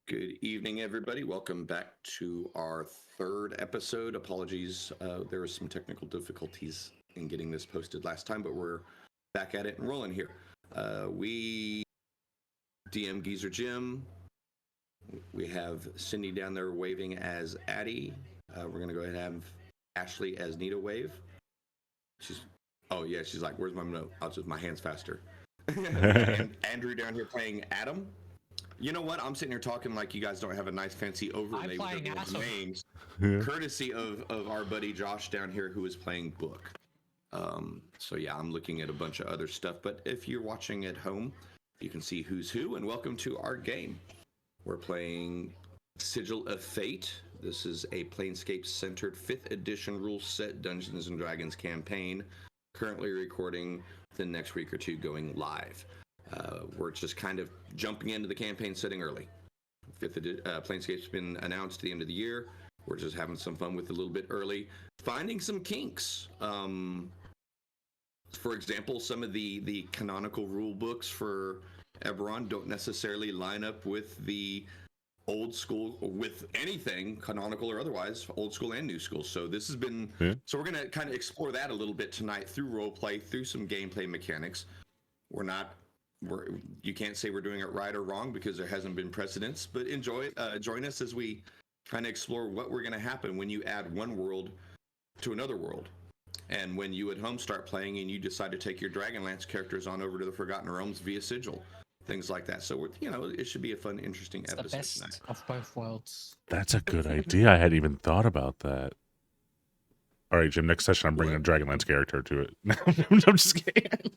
Good evening, everybody. Welcome back to our third episode. Apologies, there were some technical difficulties in getting this posted last time, but we're back at it and rolling here. We DM Geezer Jim. We have Cindy down there waving as Addie. We're gonna go ahead and have Ashley as Nita Wave. She's like, "Where's my note?" I'll just my hands faster. And Andrew down here playing Adam. You know what? I'm sitting here talking like you guys don't have a nice fancy overlay with everyone's names, courtesy of our buddy Josh down here who is playing Book. So yeah, I'm looking at a bunch of other stuff, but if you're watching at home, you can see who's who, and welcome to our game. We're playing Sigil of Fate. This is a Planescape-centered 5th edition rule set Dungeons & Dragons campaign, currently recording the next week or two going live. We're just kind of jumping into the campaign setting early. Planescape's been announced at the end of the year. We're just having some fun with it a little bit early. Finding some kinks. For example, some of the canonical rule books for Eberron don't necessarily line up with the old school, with anything, canonical or otherwise, old school and new school. So this has been, so we're going to kind of explore that a little bit tonight through roleplay, through some gameplay mechanics. You can't say we're doing it right or wrong because there hasn't been precedence, but join us as we kind of explore what we're going to happen when you add one world to another world. And when you at home start playing and you decide to take your Dragonlance characters on over to the Forgotten Realms via Sigil, things like that. So, it should be a fun, interesting episode the best tonight. of both worlds. That's a good idea. I hadn't even thought about that. All right, Jim, next session I'm bringing a Dragonlance character to it. No, I'm just kidding.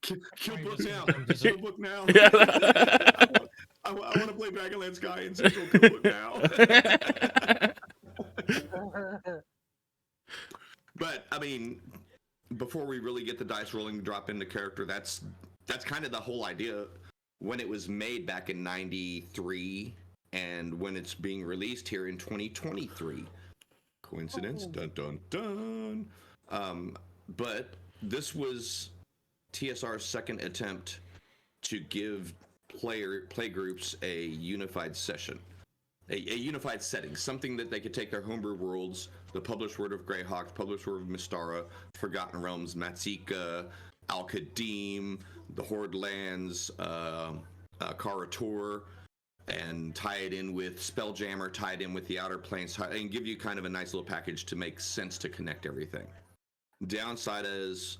Kill Book now. Kill Book now. I want to play Dragonlance guy and Sigil. Kill Book now. But I mean, before we really get the dice rolling to drop into character, that's kind of the whole idea when it was made back in '93 and when it's being released here in 2023. Coincidence? Dun dun dun. But this was TSR's second attempt to give play groups a unified session, a unified setting, something that they could take their homebrew worlds, the published Word of Greyhawk, published Word of Mystara, Forgotten Realms, Matsika, Al-Qadim, the Horde Lands, Karator, and tie it in with Spelljammer, tie it in with the Outer Planes, and give you kind of a nice little package to make sense to connect everything. Downside is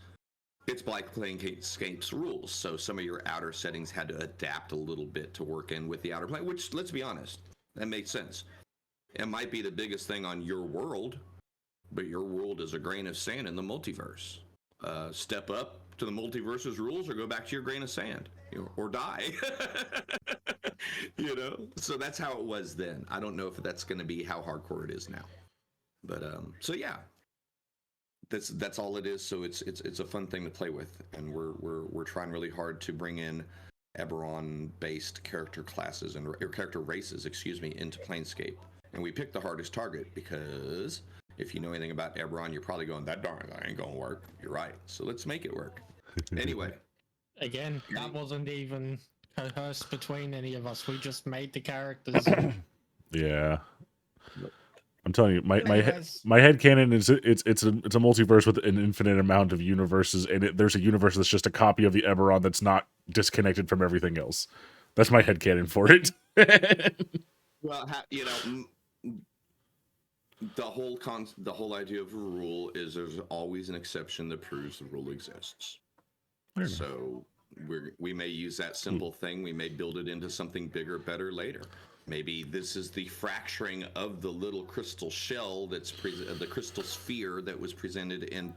it's like Planescape's rules, so some of your outer settings had to adapt a little bit to work in with the outer plane, which, let's be honest, that makes sense. It might be the biggest thing on your world, but your world is a grain of sand in the multiverse. Step up to the multiverse's rules or go back to your grain of sand, or die. So that's how it was then. I don't know if that's going to be how hardcore it is now, but so yeah. That's all it is. So it's a fun thing to play with, and we're trying really hard to bring in Eberron-based character classes or character races, into Planescape. And we picked the hardest target because if you know anything about Eberron, you're probably going, that ain't gonna work. You're right. So let's make it work. Anyway. Again, that wasn't even coerced between any of us. We just made the characters. Yeah. I'm telling you, my headcanon is it's a multiverse with an infinite amount of universes, and there's a universe that's just a copy of the Eberron that's not disconnected from everything else. That's my headcanon for it. Well, the whole idea of a rule is there's always an exception that proves the rule exists. So we may use that simple thing. We may build it into something bigger, better later. Maybe this is the fracturing of the little crystal shell that's the crystal sphere that was presented in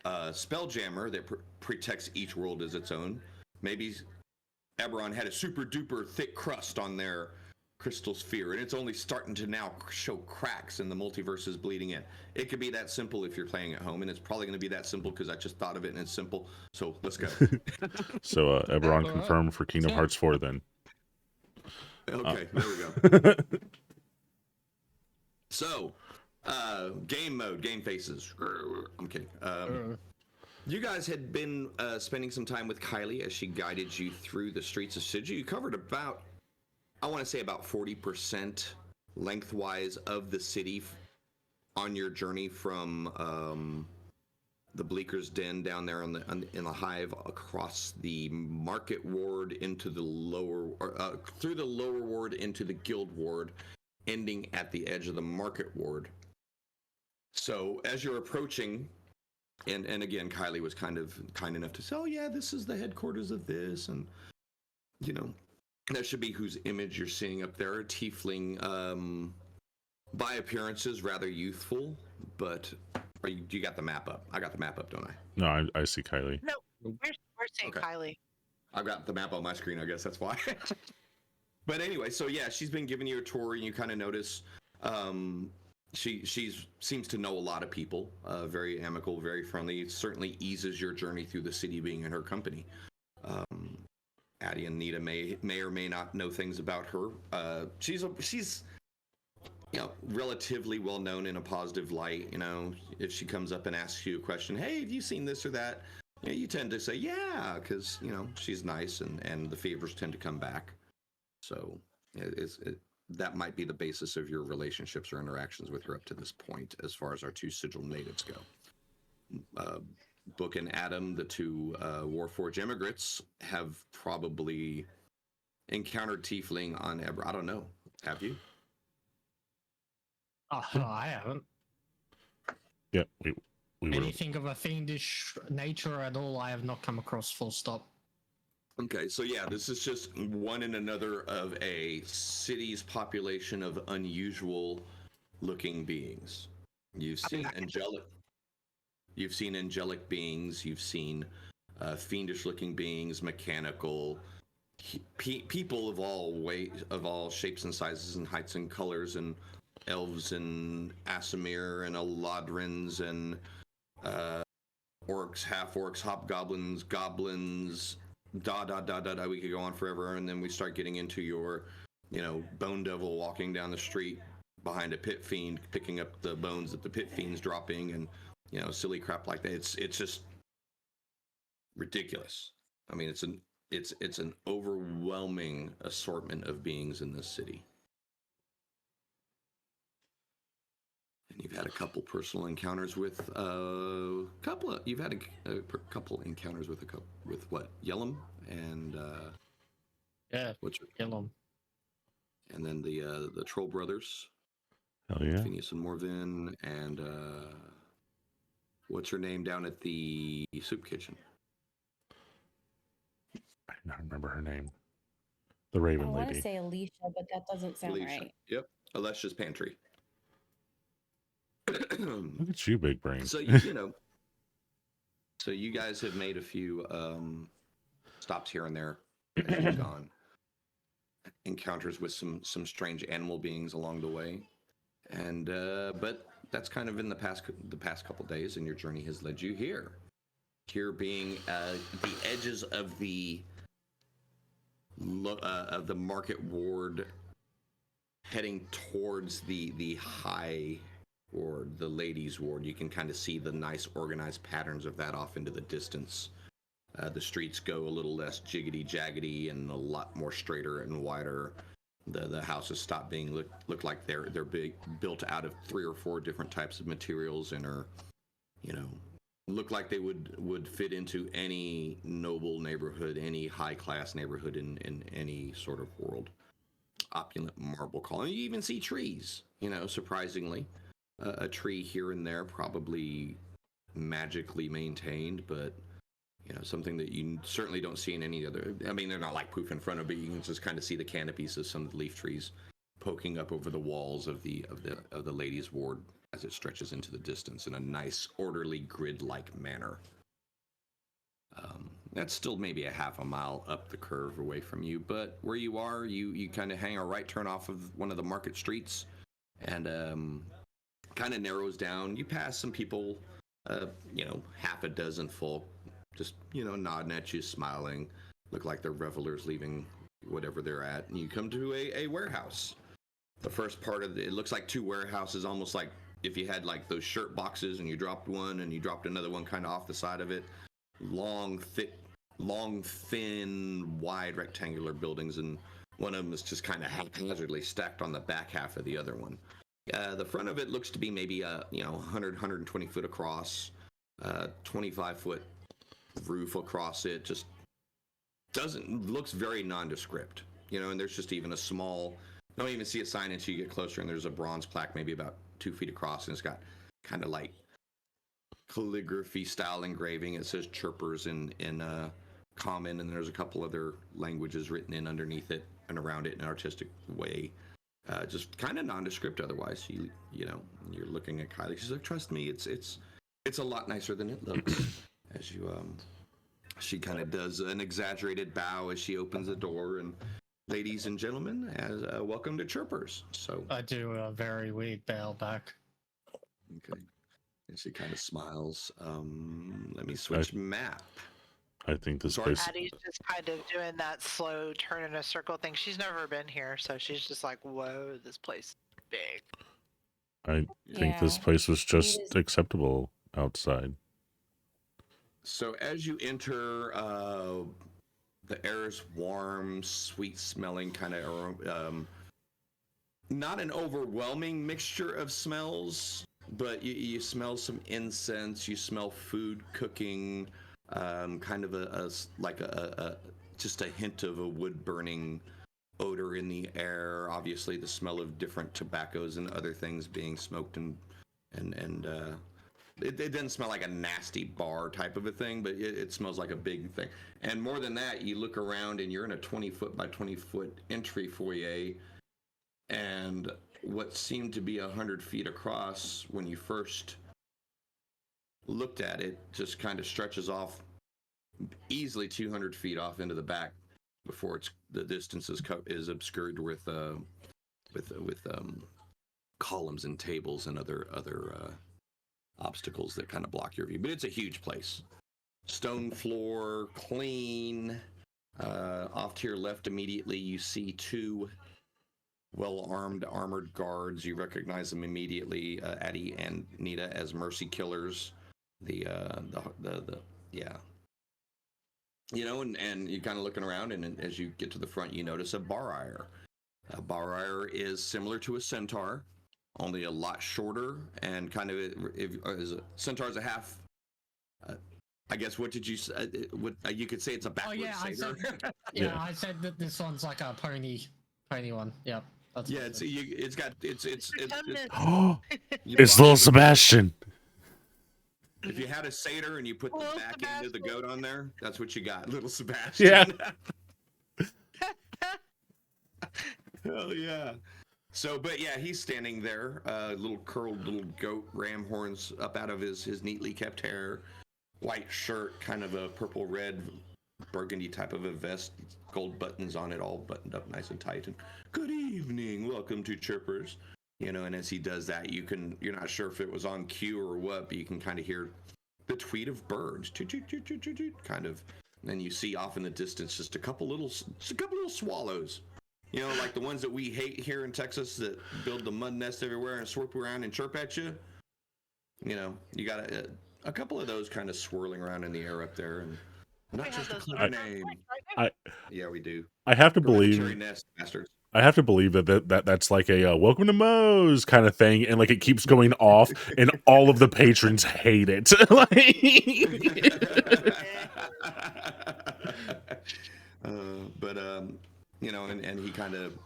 Spelljammer that protects each world as its own. Maybe Eberron had a super duper thick crust on their crystal sphere, and it's only starting to now show cracks, and the multiverse is bleeding in. It could be that simple if you're playing at home, and it's probably going to be that simple because I just thought of it and it's simple. So let's go. So Eberron confirmed for Kingdom Hearts 4 then. Okay, there we go. So, game mode, game faces. I'm kidding. You guys had been spending some time with Kylie as she guided you through the streets of Sigil. You covered about I want to say about 40% lengthwise of the city on your journey from the Bleaker's Den down there in the hive across the market ward into the lower through the lower ward into the guild ward, ending at the edge of the market ward. So as you're approaching, and again, Kylie was kind enough to say, "Oh yeah, this is the headquarters of this," and you know, that should be whose image you're seeing up there. A tiefling, by appearances, rather youthful, but you got the map up. I got the map up, don't I? No, I see Kylie. No, we're seeing Okay. Kylie. I've got the map on my screen, I guess that's why. But anyway, so yeah, she's been giving you a tour, and you kind of notice she seems to know a lot of people. Very amicable, very friendly. It certainly eases your journey through the city being in her company. Addie and Nita may or may not know things about her. She's relatively well known in a positive light. If she comes up and asks you a question, hey, have you seen this or that? You tend to say, yeah, because she's nice, and the favors tend to come back. So that might be the basis of your relationships or interactions with her up to this point, as far as our two Sigil natives go. Book and Adam, the two Warforged immigrants, have probably encountered tiefling on Ebra. I don't know. Have you? Oh, I haven't. Yeah, we were. Anything of a fiendish nature at all, I have not come across, full stop. Okay, so yeah, this is just one and another of a city's population of unusual looking beings. You've seen angelic beings, you've seen fiendish looking beings, mechanical people of all shapes and sizes and heights and colors, and elves and Asimir and Eladrins and orcs, half orcs, hobgoblins, goblins, we could go on forever. And then we start getting into your bone devil walking down the street behind a pit fiend, picking up the bones that the pit fiend's dropping, and silly crap like that. It's just ridiculous. I mean, it's an overwhelming assortment of beings in this city. And you've had a couple personal encounters with you've had a couple encounters with what, Yellum and yeah, Yellum, and then the Troll Brothers. Hell yeah. Phineas and Morvin, and what's her name down at the soup kitchen? I don't remember her name. The Raven I lady. want to say Alicia, but that doesn't sound right. Yep, Alessia's Pantry. Look at you, big brain. So so you guys have made a few stops here and there as you've gone. Encounters with some strange animal beings along the way, and but that's kind of in the past couple days, and your journey has led you here. Here being the edges of the market ward, heading towards the high ward, the ladies' ward. You can kind of see the nice organized patterns of that off into the distance. The streets go a little less jiggity-jaggedy and a lot more straighter and wider. The houses stop being look like they're built out of 3 or 4 different types of materials and are, look like they would fit into any noble neighborhood, any high-class neighborhood in any sort of world. Opulent marble colony. You even see trees, surprisingly. A tree here and there, probably magically maintained, but something that you certainly don't see in any other. I mean, they're not like poof in front of it. You can just kind of see the canopies of some of the leaf trees poking up over the walls of the ladies' ward as it stretches into the distance in a nice, orderly, grid-like manner. That's still maybe a half a mile up the curve away from you, but where you are, you kind of hang a right turn off of one of the market streets, and kind of narrows down. You pass some people, half a dozen folk, just nodding at you, smiling, look like they're revelers leaving whatever they're at, and you come to a warehouse. The first part of it looks like 2 warehouses, almost like if you had like those shirt boxes and you dropped one and you dropped another one kind of off the side of it. Long, thin, wide rectangular buildings, and One of them is just kind of haphazardly stacked on the back half of the other one. The front of it looks to be maybe 120 foot across, 25-foot roof across it. Just looks very nondescript, and there's just even a small, don't even see a sign until you get closer, and there's a bronze plaque maybe about 2 feet across, and it's got kind of like calligraphy style engraving. It says Chirpers in common, and there's a couple other languages written in underneath it and around it in an artistic way. Just kind of nondescript otherwise. You're looking at Kylie, she's like, trust me, it's a lot nicer than it looks. As you she kind of does an exaggerated bow as she opens the door, and ladies and gentlemen, welcome to Chirpers. So I do a very weird bow back. Okay. And she kind of smiles. Let me switch map. I think this place. Addie's just kind of doing that slow turn in a circle thing. She's never been here, so she's just like, whoa, this place is big. I think this place was just acceptable outside. So as you enter, the air is warm, sweet smelling, kind of not an overwhelming mixture of smells, but you smell some incense, you smell food cooking, kind of just a hint of a wood burning odor in the air. Obviously the smell of different tobaccos and other things being smoked, and it doesn't smell like a nasty bar type of a thing, but it smells like a big thing. And more than that, you look around and you're in a 20-foot by 20-foot entry foyer, and what seemed to be 100 feet across when you first looked at it just kind of stretches off easily 200 feet off into the back before the distance is obscured with columns and tables and other obstacles that kind of block your view. But it's a huge place. Stone floor, clean. Off to your left immediately you see two well-armed armored guards. You recognize them immediately, Addie and Nita, as mercy killers. And you're kind of looking around, and as you get to the front you notice a Barire. A Barire is similar to a centaur, only a lot shorter, and kind of centaur's a half. I guess, what did you say? You could say it's a backwards satyr. I said that this one's like a pony one. Yeah. It's little Sebastian. If you had a satyr and you put the back end of the goat on there, that's what you got, little Sebastian. Yeah. Hell yeah. So, but yeah, he's standing there, little curled little goat, ram horns up out of his neatly kept hair, white shirt, kind of a purple red burgundy type of a vest, gold buttons on it, all buttoned up nice and tight. And good evening, welcome to Chirpers. And as he does that, you're not sure if it was on cue or what, but you can kind of hear the tweet of birds, kind of. And then you see off in the distance just a couple little swallows. Like the ones that we hate here in Texas that build the mud nest everywhere and swoop around and chirp at you. You got a couple of those kind of swirling around in the air up there, and not just a clever name. Yeah, we do. I have to believe. Nest, bastards. I have to believe that's like a welcome to Moe's kind of thing, and like it keeps going off, and all of the patrons hate it. And he kind of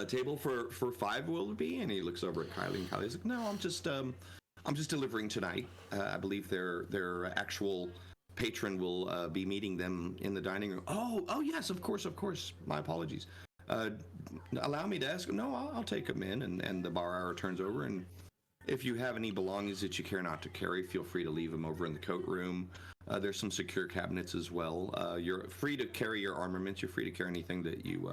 table for 5 will it be? And he looks over at Kylie, and Kylie's like, no, I'm just delivering tonight. I believe their actual patron will be meeting them in the dining room. Oh yes, of course. My apologies. Allow me to ask. No, I'll take them in. And the bar hour turns over, and if you have any belongings that you care not to carry, feel free to leave them over in the coat room. There's some secure cabinets as well. You're free to carry your armaments. You're free to carry anything that you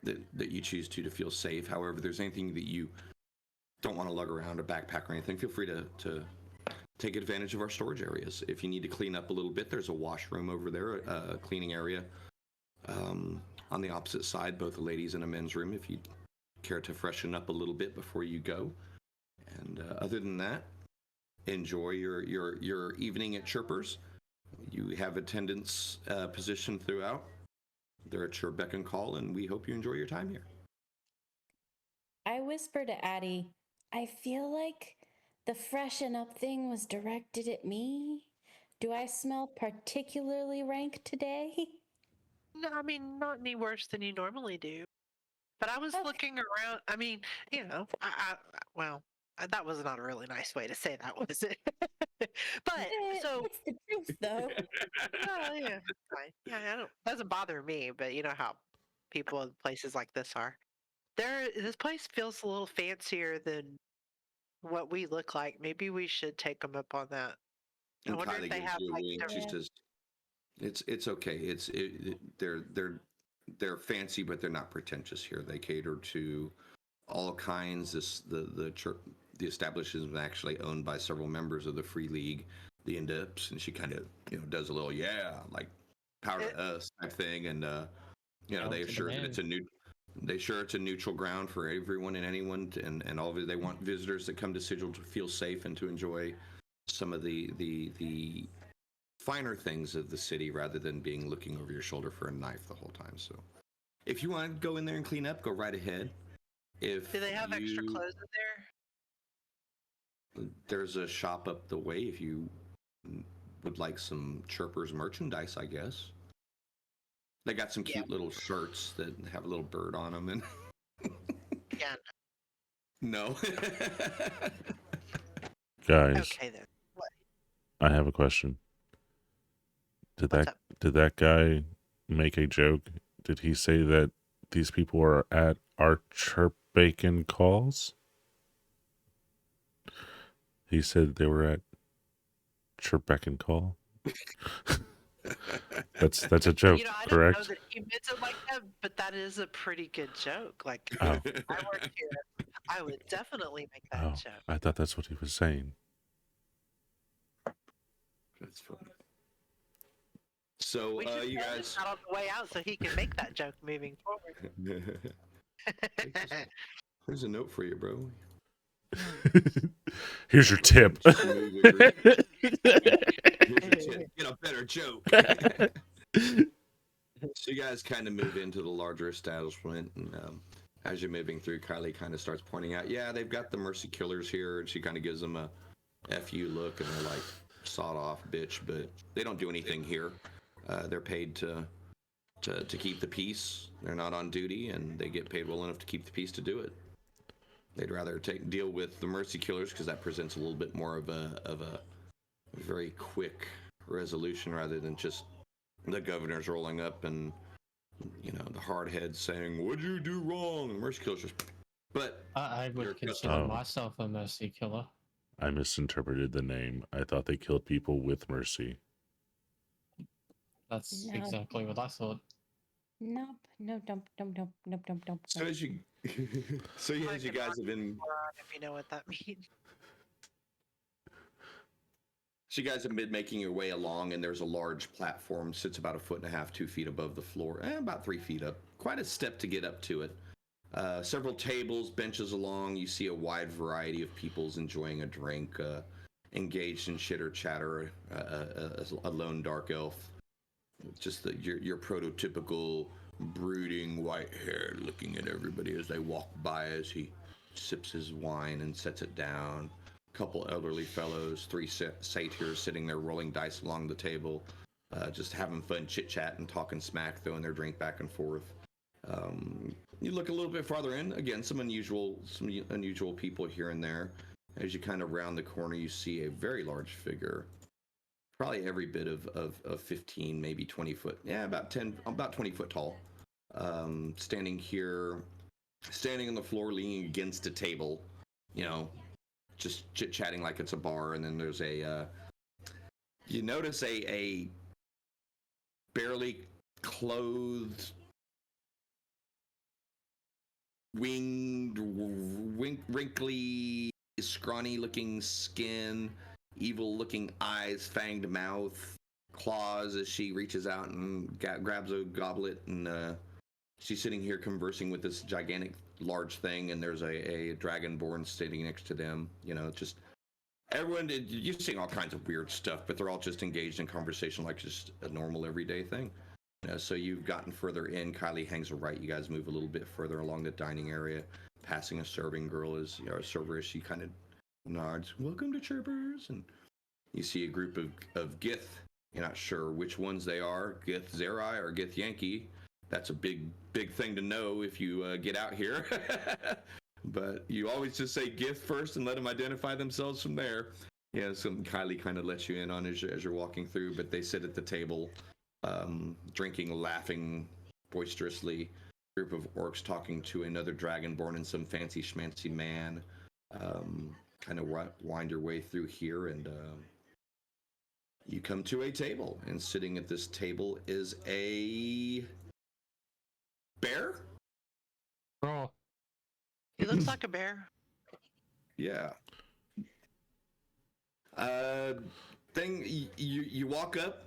that you choose to feel safe. However, if there's anything that you don't want to lug around, a backpack or anything, feel free to take advantage of our storage areas. If you need to clean up a little bit, there's a washroom over there, a cleaning area. On the opposite side, both a ladies and a men's room, if you care to freshen up a little bit before you go. And other than that, enjoy your evening at Chirpers. You have attendance positioned throughout. they're at your beck and call, and we hope you enjoy your time here. I whisper to Addie, I feel like the freshen up thing was directed at me. Do I smell particularly rank today? No, I mean, not any worse than you normally do. But I was Okay. looking around. I mean, well, that was not a really nice way to say that, was it? But so, It's the truth, though. well, yeah, it's fine. Yeah, I don't. Doesn't bother me, but you know how people in places like this are. This place feels a little fancier than what we look like. Maybe we should take them up on that. I And wonder Kylie if they gives have you a like wink. She Yeah. says, "It's okay. They're fancy, but they're not pretentious here. They cater to all kinds. The church, the establishment is actually owned by several members of the Free League, the Indips, and she kind of does a little like power to us type thing, and they assure that it's a neutral ground for everyone and anyone, and all of it. They want visitors that come to Sigil to feel safe and to enjoy some of the finer things of the city rather than being looking over your shoulder for a knife the whole time. So if you want to go in there and clean up, go right ahead. If Do they have extra clothes in there? There's a shop up the way if you would like some Chirper's merchandise, I guess. They got some cute little shirts that have a little bird on them, and Yeah. no. Guys, Okay then. What? I have a question. Did What's that guy make a joke? Did he say that these people are at our chirp bacon calls? He said they were at chirp bacon call. That's a joke, I don't correct? know that he meant it like that, but that is a pretty good joke. Like, Oh. if I worked here, I would definitely make that Oh, joke. I thought that's what he was saying. That's funny. So We should you send guys him out on the way out so he can make that joke moving forward. Here's a note for you, bro. Here's your tip. Here's your tip. Get a better joke. So you guys kind of move into the larger establishment, and as you're moving through, Kylie kind of starts pointing out, yeah, they've got the Mercy Killers here, and she kind of gives them a F-you look, and they're like, sawed off, bitch, but they don't do anything here. They're paid to keep the peace. They're not on duty, and they get paid well enough to keep the peace to do it. They'd rather deal with the Mercy Killers because that presents a little bit more of a very quick resolution rather than just the governor's rolling up and the hard heads saying, "What'd you do wrong?" And the Mercy Killers just. But I would consider myself a mercy killer. I misinterpreted the name. I thought they killed people with mercy. That's No. exactly what I thought. Nope. Nope. so as you as you guys have been. If you know what that means. So you guys have been making your way along, and there's a large platform, sits about 1.5 feet, 2 feet above the floor, about 3 feet up. Quite a step to get up to it. Several tables, benches along. You see a wide variety of peoples enjoying a drink, engaged in chitter chatter. A lone dark elf, just your prototypical brooding white hair, looking at everybody as they walk by as he sips his wine and sets it down. Couple elderly fellows, 3 satyrs sitting there rolling dice along the table, just having fun chit-chat and talking smack, throwing their drink back and forth. You look a little bit farther in, again, some unusual people here and there. As you kind of round the corner, you see a very large figure, probably every bit of 15, maybe 20 foot, about 20 foot tall, standing on the floor, leaning against a table, just chit-chatting like it's a bar. And then there's you notice a barely clothed, winged, wrinkly, scrawny-looking skin, evil-looking eyes, fanged mouth, claws as she reaches out and grabs a goblet, and she's sitting here conversing with this gigantic large thing, and there's a dragonborn sitting next to them. Just everyone, you're seeing all kinds of weird stuff, but they're all just engaged in conversation like just a normal everyday thing. So you've gotten further in. Kylie hangs a right. You guys move a little bit further along the dining area, passing a serving girl or a server as she kind of nods. Welcome to Chirpers. And you see a group of Gith. You're not sure which ones they are, Gith Zerai or Gith Yankee. That's a big thing to know if you get out here. But you always just say Gith first and let them identify themselves from there. Yeah, something Kylie kind of lets you in on as you're walking through, but they sit at the table, drinking, laughing boisterously. Group of orcs talking to another dragonborn and some fancy schmancy man. Kind of wind your way through here, and you come to a table, and sitting at this table is a bear. Oh, He looks like a bear. Yeah. You walk up,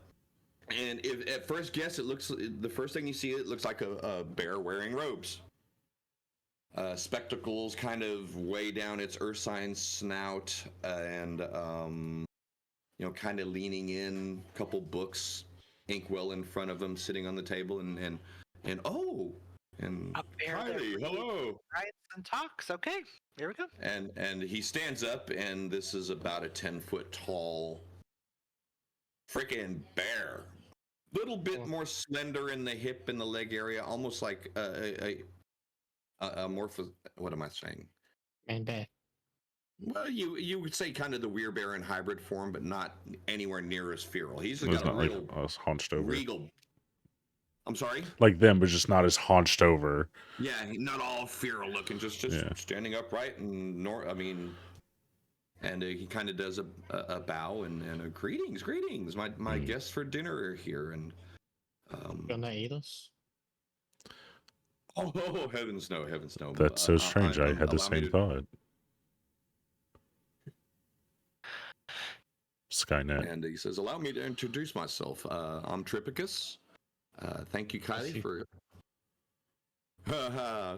and if at first guess the first thing you see, it looks like a bear wearing robes. Spectacles kind of way down its ursine snout, and kind of leaning in, a couple books, inkwell in front of him, sitting on the table, and oh, and A bear that Kylie, reads, hello. writes, and talks. Okay, here we go. And he stands up, and this is about a 10-foot tall freaking bear. Little bit more slender in the hip and the leg area, almost like a morpho. What am I saying? man, bear. Well, you would say kind of the werebear in hybrid form, but not anywhere near as feral. He's It's got a not like real us hunched over. regal. I'm sorry. Like them, but just not as hunched over. Yeah, not all feral looking, just standing upright and and he kind of does a bow and a greetings. My guests for dinner are here, and Gonna eat us? oh heavens no. That's so strange. I had the same thought. Skynet. And he says, "Allow me to introduce myself. I'm Tripicus. Thank you, Kylie, for."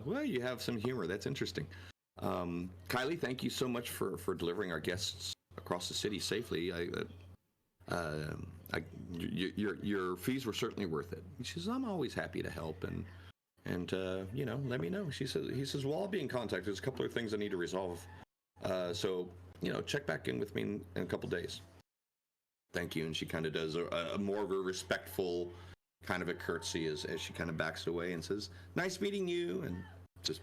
Well, you have some humor. That's interesting. Kylie, thank you so much for delivering our guests across the city safely. Your fees were certainly worth it. She says, "I'm always happy to help, and let me know." He says, "Well, I'll be in contact. There's a couple of things I need to resolve. So check back in with me in a couple days." Thank you. And she kind of does a more of a respectful kind of a curtsy as she kind of backs away and says, "Nice meeting you," and just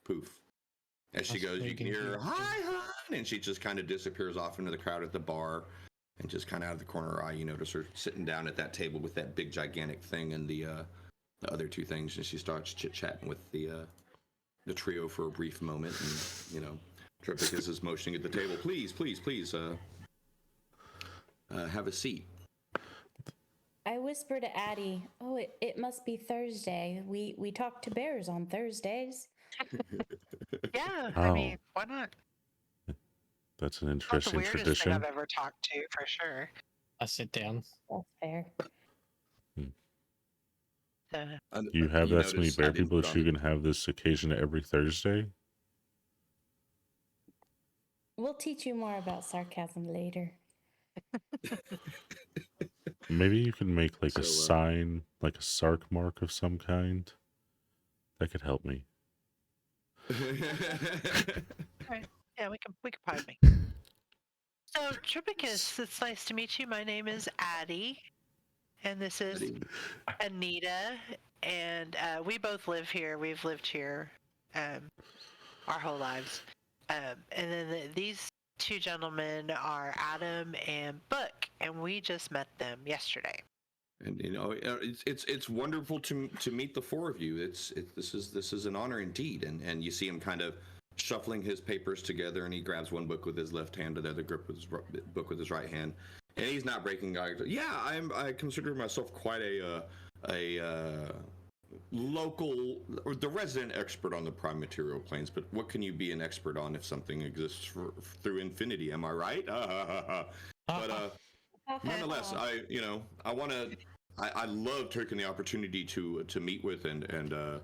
poof. As she goes, you can hear her, "Hi, hon," and she just kind of disappears off into the crowd at the bar, and just kind of out of the corner of her eye, you notice her sitting down at that table with that big gigantic thing and the other two things, and she starts chit-chatting with the trio for a brief moment, and Tripicus is motioning at the table, please, have a seat. I whisper to Addie, "Oh, it must be Thursday. We talk to bears on Thursdays." Yeah, Oh. I mean, why not? That's an Not the interesting weirdest tradition. thing I've ever talked to, for sure. I sit down. That's fair. You have that many notice I bear didn't people put that on you can have this occasion every Thursday? We'll teach you more about sarcasm later. Maybe you can make like a So, sign, like a sarc mark of some kind. That could help me. Right. Yeah, we can probably make. So, Tripicus, it's nice to meet you. My name is Addie, and this is Anita, and we both live here. We've lived here our whole lives. And then these two gentlemen are Adam and Book, and we just met them yesterday. And it's wonderful to meet the four of you. This is an honor indeed. And you see him kind of shuffling his papers together, and he grabs one book with his left hand, another book with his right hand, and he's not breaking eye. Yeah, I consider myself quite a local, or the resident expert on the prime material planes. But what can you be an expert on if something exists through infinity? Am I right? But nonetheless, I love taking the opportunity to meet with and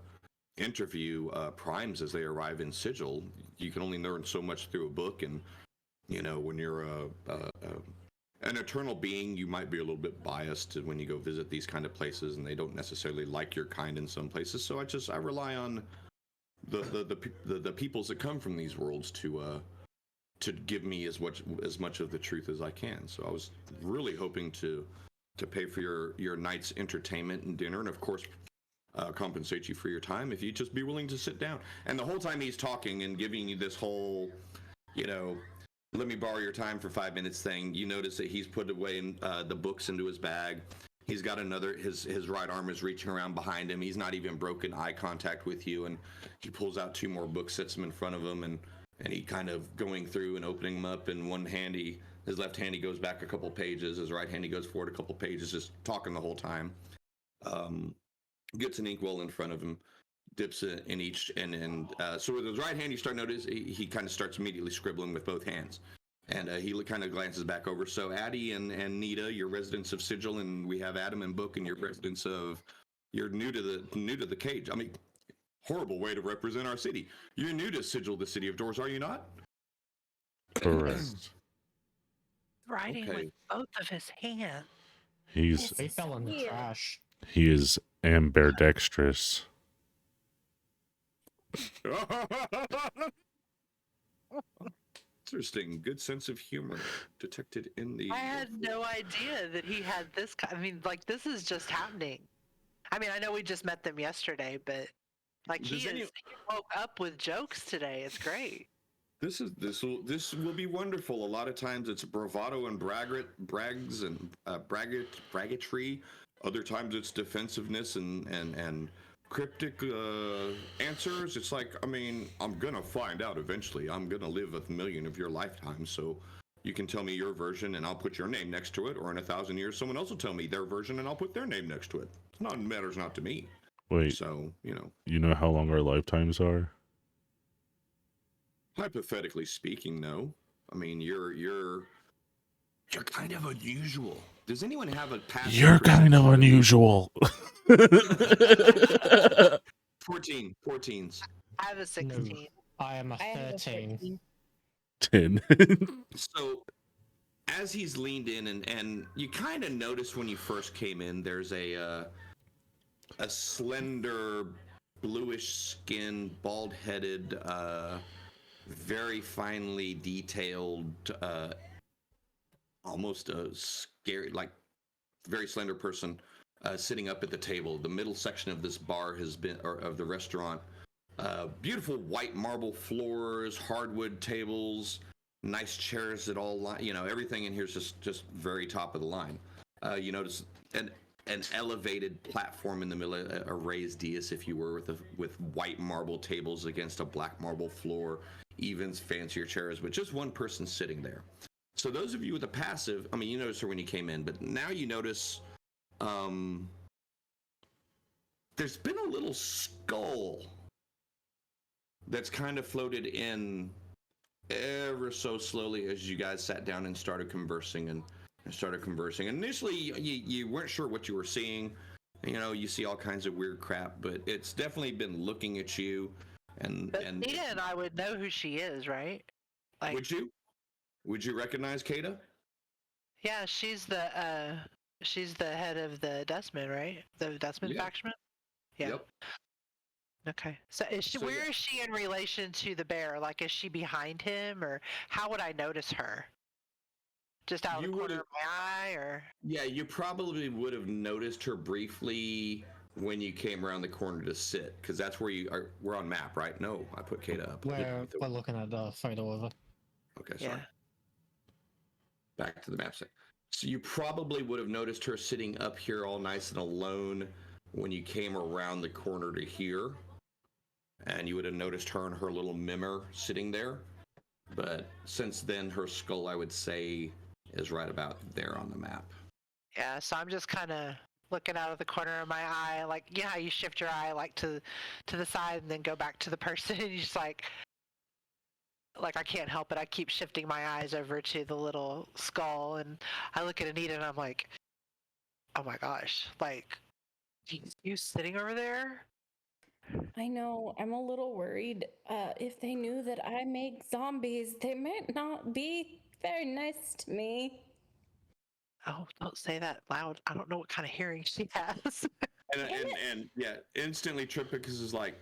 interview primes as they arrive in Sigil. You can only learn so much through a book, and when you're an eternal being, you might be a little bit biased when you go visit these kind of places, and they don't necessarily like your kind in some places. So I rely on the peoples that come from these worlds to give me as much of the truth as I can. So I was really hoping to pay for your night's entertainment and dinner, and of course compensate you for your time if you'd just be willing to sit down. And the whole time he's talking and giving you this whole, let me borrow your time for 5 minutes thing, you notice that he's put away the books into his bag. He's got his right arm is reaching around behind him. He's not even broken eye contact with you, and he pulls out 2 more books, sets them in front of him, and he kind of going through and opening them up. In one hand, his left hand, he goes back a couple pages. His right hand, he goes forward a couple pages, just talking the whole time. Gets an inkwell in front of him, dips it in each, so with his right hand, you start notice he kind of starts immediately scribbling with both hands, and he kind of glances back over. So Addie and Nita, you're residents of Sigil, and we have Adam and Book, and you're residents of. You're new to the cage. I mean, horrible way to represent our city. You're new to Sigil, the city of doors, are you not? Correct. Writing Okay. with both of his hands. They fell in the trash. He is ambidextrous. Interesting. Good sense of humor detected in the. I had no idea that he had this. I mean, like, this is just happening. I mean, I know we just met them yesterday, but like he woke up with jokes today. It's great. This will be wonderful. A lot of times it's bravado and braggatry. Other times it's defensiveness and cryptic answers. It's like, I mean, I'm gonna find out eventually. I'm gonna live 1,000,000 of your lifetimes, so you can tell me your version and I'll put your name next to it. Or in 1,000 years, someone else will tell me their version and I'll put their name next to it. It matters not to me. Wait. So You know how long our lifetimes are? Hypothetically speaking, no. I mean, you're kind of unusual. Does anyone have a past? You're kind of unusual. 14s. I have a 16. No, I am a 13. 10. So, as he's leaned in, and you kind of notice when you first came in, there's a slender, bluish skinned, bald-headed, very finely detailed, almost a scary, like very slender person sitting up at the table. The middle section of this bar of the restaurant, beautiful white marble floors, hardwood tables, nice chairs that all line. Everything in here is just very top of the line. You notice an elevated platform in the middle, a raised dais, if you were, with white marble tables against a black marble floor. Even fancier chairs, but just one person sitting there. So those of you with a passive, I mean, you noticed her when you came in, but now you notice there's been a little skull that's kind of floated in ever so slowly as you guys sat down and started conversing. Initially, you weren't sure what you were seeing. You see all kinds of weird crap, but it's definitely been looking at you. But Nita and I would know who she is, right? Like, Would you recognize Kata? Yeah, she's the head of the Dustmen, right? The Dustmen faction. Yeah. Yep. Okay. So where is she in relation to the bear? Like, is she behind him, or how would I notice her? Just out of the corner of my eye, or? Yeah, you probably would have noticed her briefly when you came around the corner to sit, because that's where you are. We're on map, right? No, I put Kata up. We're looking at the photo of her. Okay, sorry. Yeah. Back to the map set. So you probably would have noticed her sitting up here all nice and alone when you came around the corner to here. And you would have noticed her and her little mimmer sitting there. But since then, her skull, I would say, is right about there on the map. Yeah, so I'm just kind of looking out of the corner of my eye, like, how you shift your eye, like, to the side and then go back to the person, and you just like I can't help it. I keep shifting my eyes over to the little skull, and I look at Anita and I'm like, oh my gosh, like, you sitting over there? I know. I'm a little worried. If they knew that I make zombies, they might not be very nice to me. Oh, don't say that loud. I don't know what kind of hearing she has. And yeah, instantly Tripicus is like,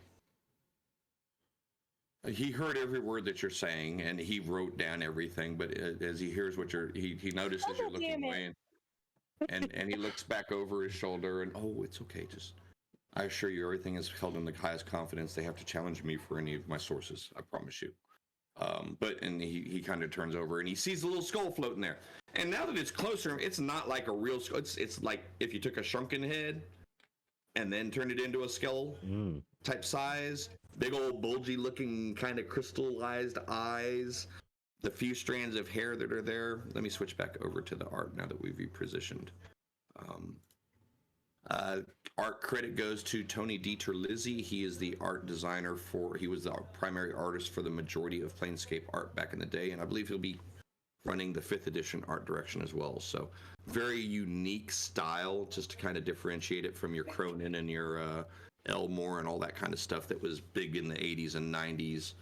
he heard every word that you're saying, and he wrote down everything. But as he hears what he notices you're looking away, and he looks back over his shoulder, and oh, it's okay. Just, I assure you, everything is held in the highest confidence. They have to challenge me for any of my sources. I promise you. And he kind of turns over and he sees a little skull floating there. And now that it's closer, it's not like a real skull. It's like if you took a shrunken head and then turned it into a skull type size. Big old bulgy looking kind of crystallized eyes. The few strands of hair that are there. Let me switch back over to the art now that we've repositioned. Art credit goes to Tony DiTerlizzi. He is the art designer he was the primary artist for the majority of Planescape art back in the day, and I believe he'll be running the 5th edition art direction as well. So very unique style, just to kind of differentiate it from your Cronin and your Elmore and all that kind of stuff that was big in the 80s and 90s,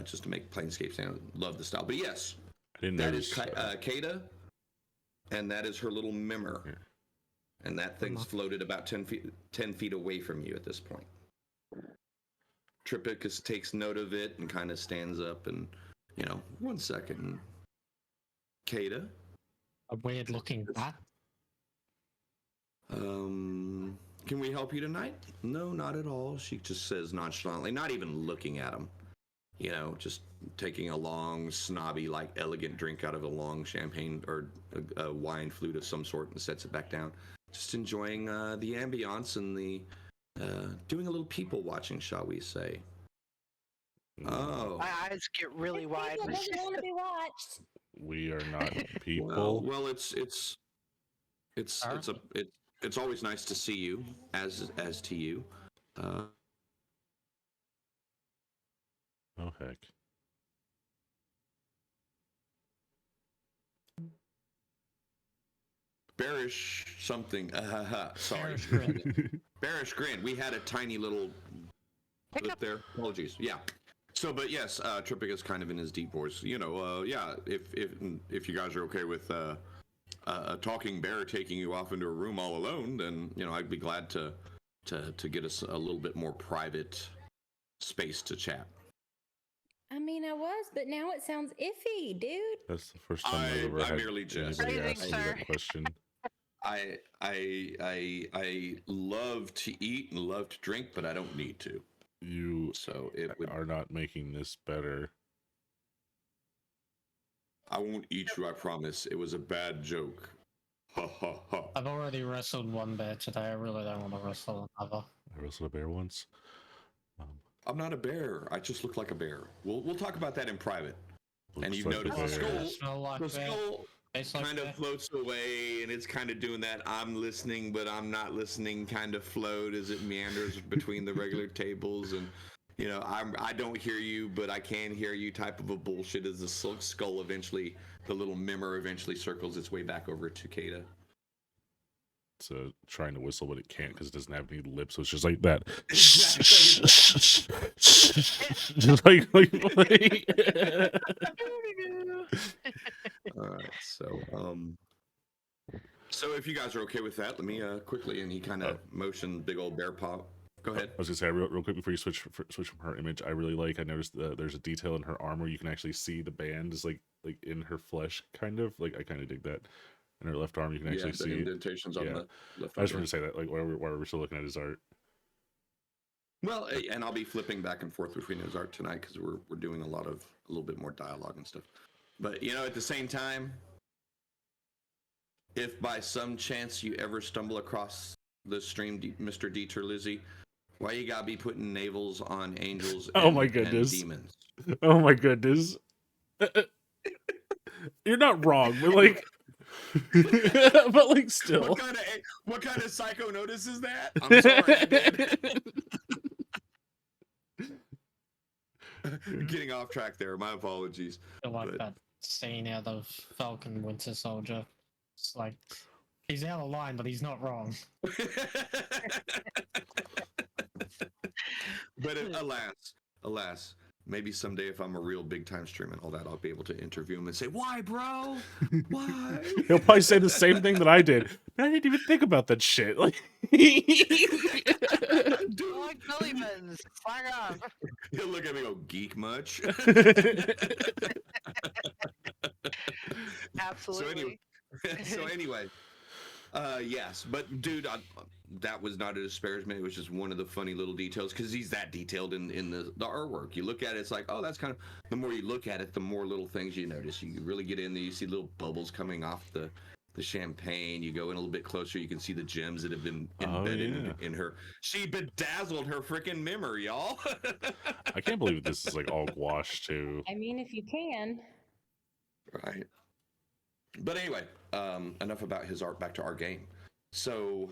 just to make Planescape sound. Love the style. But yes, that is Kata, and that is her little mimmer. Yeah. And that thing's floated about 10 feet away from you at this point. Tripicus takes note of it and kind of stands up and, 1 second. Kata? A weird looking bat? Can we help you tonight? No, not at all. She just says nonchalantly, not even looking at him. Just taking a long, snobby, like elegant drink out of a long champagne or a wine flute of some sort and sets it back down. Just enjoying the ambiance and the doing a little people watching, shall we say? Oh, my eyes get really wide. People doesn't want to be watched. We are not people. Well, it's always nice to see you, as to you. Oh heck. Bearish something. Sorry. Bearish grin. We had a tiny little blip there. Apologies. Yeah. So, but yes, Trippic is kind of in his deep voice. Yeah. If you guys are okay with a talking bear taking you off into a room all alone, then I'd be glad to get us a little bit more private space to chat. I mean, I was, but now it sounds iffy, dude. That's the first time I've ever had merely jest. anybody ask me that question. I love to eat and love to drink, but I don't need to. You are not making this better. I won't eat you, I promise. It was a bad joke. Ha ha ha. I've already wrestled one bear today. I really don't want to wrestle another. I wrestled a bear once. I'm not a bear. I just look like a bear. We'll talk about that in private. And you've like noticed the skull kind of floats away, and it's kind of doing that I'm listening but I'm not listening kind of float as it meanders between the regular tables, and I don't hear you but I can hear you type of a bullshit as the skull eventually, the little mimmer eventually circles its way back over to Kata. It's trying to whistle, but it can't because it doesn't have any lips, so it's just like that. Just like All right, so if you guys are okay with that, let me quickly, and he kind of motioned big old bear paw. Go ahead. I was gonna say real quick before you switch from her image. I really I noticed there's a detail in her armor. You can actually see the band is like in her flesh, kind of. Like I kind of dig that. In her left arm, you can actually see indentations on the left arm. I just wanted to say that, like, while we're still looking at his art. Well, and I'll be flipping back and forth between his art tonight because we're doing a little bit more dialogue and stuff. But at the same time, if by some chance you ever stumble across the stream, Mr. DiTerlizzi, why you gotta be putting navels on angels? Oh my goodness! And demons? Oh my goodness! You're not wrong, but like. But like still, what kind of psycho notice is that? I'm sorry. Getting off track there. My apologies. I like that scene out of Falcon Winter Soldier. It's like he's out of line, but he's not wrong. But alas, maybe someday if I'm a real big time streamer and all that, I'll be able to interview him and say, "Why, bro? Why?" He'll probably say the same thing that I did. I didn't even think about that shit. Like, Dude, like belly buttons. Flag off. he'll look at me and go, "Geek much?" Absolutely. So anyway, yes, but dude, that was not a disparagement. It was just one of the funny little details because he's that detailed in the artwork. You look at it, it's like, oh, that's kind of. The more you look at it, the more little things you notice. You really get in there, you see little bubbles coming off the champagne. You go in a little bit closer, you can see the gems that have been embedded in her. She bedazzled her freaking memory, y'all. I can't believe this is like all gouache too. I mean, if you can. Right. But anyway, enough about his art. Back to our game. So,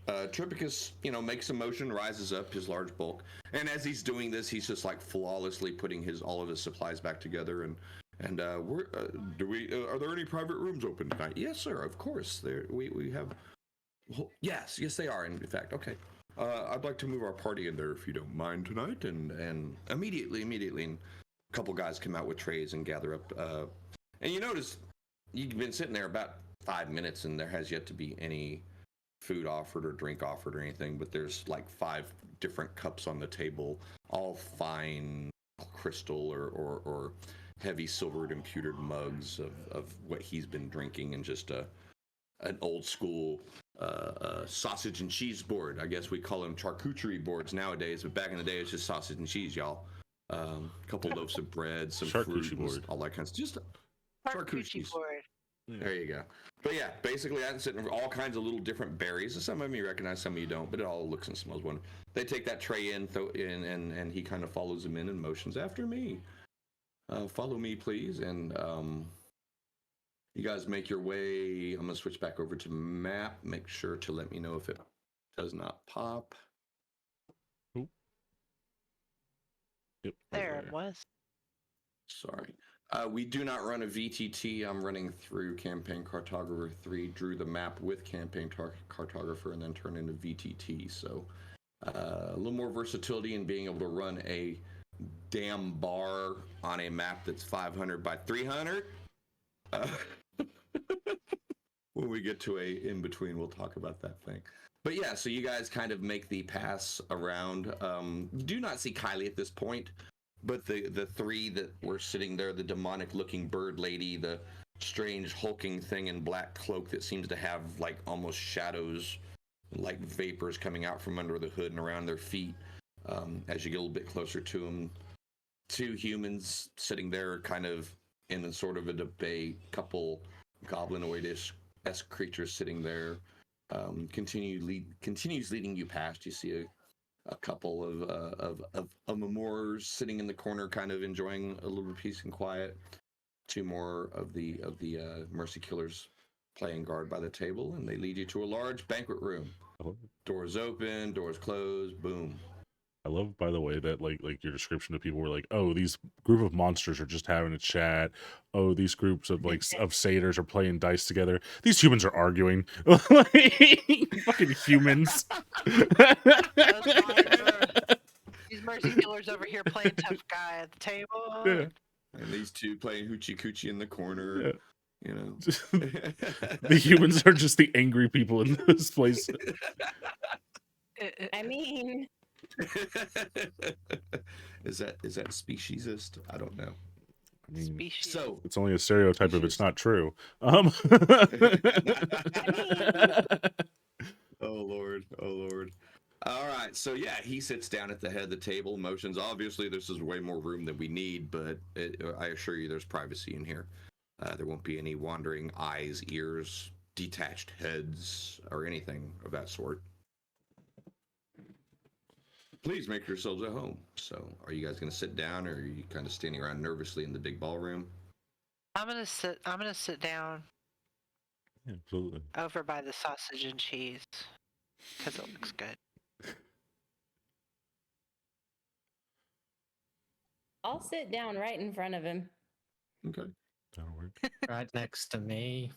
Tripicus, makes a motion, rises up his large bulk, and as he's doing this, he's just like flawlessly putting all of his supplies back together. And are there any private rooms open tonight? Yes, sir. Of course. We have. Well, yes, they are. In fact, okay. I'd like to move our party in there if you don't mind tonight. And immediately, and a couple guys come out with trays and gather up. And you notice you've been sitting there about 5 minutes, and there has yet to be any food offered or drink offered or anything. But there's like 5 different cups on the table, all fine crystal or heavy silvered and pewtered mugs of what he's been drinking, and just an old school sausage and cheese board. I guess we call them charcuterie boards nowadays, but back in the day, it's just sausage and cheese, y'all. A couple loaves of bread, some fruit, board. All that kind of stuff. Just charcuterie board. There you go. But yeah, basically, I'm sitting with all kinds of little different berries. Some of them you recognize, some of you don't, but it all looks and smells wonderful. They take that tray in, and he kind of follows them in and motions after me. Follow me, please. And you guys make your way. I'm going to switch back over to map. Make sure to let me know if it does not pop. Oop. Yep. There it was. Sorry. We do not run a VTT. I'm running through Campaign Cartographer 3, drew the map with Campaign Cartographer, and then turned into VTT. So a little more versatility in being able to run a damn bar on a map that's 500 by 300. When we get to a in between, we'll talk about that thing. But yeah, so you guys kind of make the pass around. You do not see Kylie at this point, but the 3 that were sitting there, the demonic looking bird lady, the strange hulking thing in black cloak that seems to have like almost shadows, like vapors coming out from under the hood and around their feet. As you get a little bit closer to them, 2 humans sitting there kind of in a sort of a debate, couple goblinoid-esque creatures sitting there. Continues leading you past. You see a couple of Amours sitting in the corner, kind of enjoying a little peace and quiet. 2 more of the Mercy Killers playing guard by the table, and they lead you to a large banquet room. Doors open, doors closed, boom. I love, by the way, that like your description of people were like, oh, these group of monsters are just having a chat. Oh, these groups of of satyrs are playing dice together. These humans are arguing. Fucking humans. These Mercy Killers over here playing tough guy at the table. Yeah. And these 2 playing hoochie coochie in the corner. Yeah. You know, the humans are just the angry people in this place. I mean, is that speciesist? I don't know. I mean, Species. So it's only a stereotype if it's not true. oh Lord. All right, so yeah, he sits down at the head of the table, motions. Obviously, this is way more room than we need, but I assure you there's privacy in here. There won't be any wandering eyes, ears, detached heads, or anything of that sort. Please make yourselves at home. So, are you guys going to sit down, or are you kind of standing around nervously in the big ballroom? I'm gonna sit down. Yeah, absolutely. Over by the sausage and cheese, because it looks good. I'll sit down right in front of him. Okay. That'll work. Right next to me.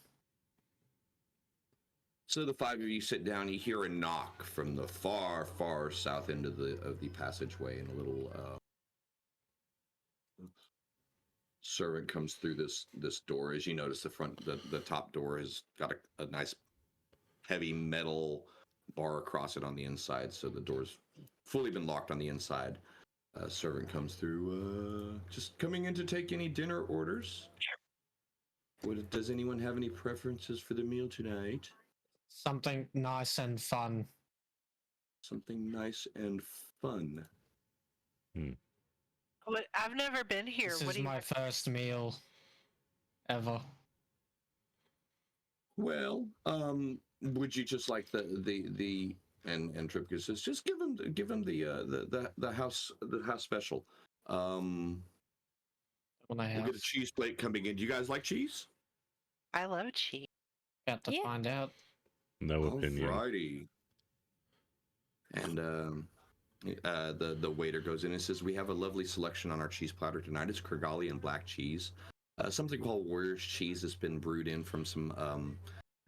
So the 5 of you sit down. You hear a knock from the far south end of the passageway, and a little Servant comes through this door. As you notice, the top door has got a nice heavy metal bar across it on the inside, so the door's fully been locked on the inside. Servant comes through. Just coming in to take any dinner orders. Does anyone have any preferences for the meal tonight? Something nice and fun. Something nice and fun. What? I've never been here. This What is do you? my first meal ever. Well, would you just like the and Tripka says just give him the house special. When I We'll have get a cheese plate coming in. Do you guys like cheese? I love cheese. got to Yeah. find out. No opinion. Alrighty. And the waiter goes in and says, "We have a lovely selection on our cheese platter tonight. It's Krigali and black cheese. Something called Warrior's cheese has been brewed in from some of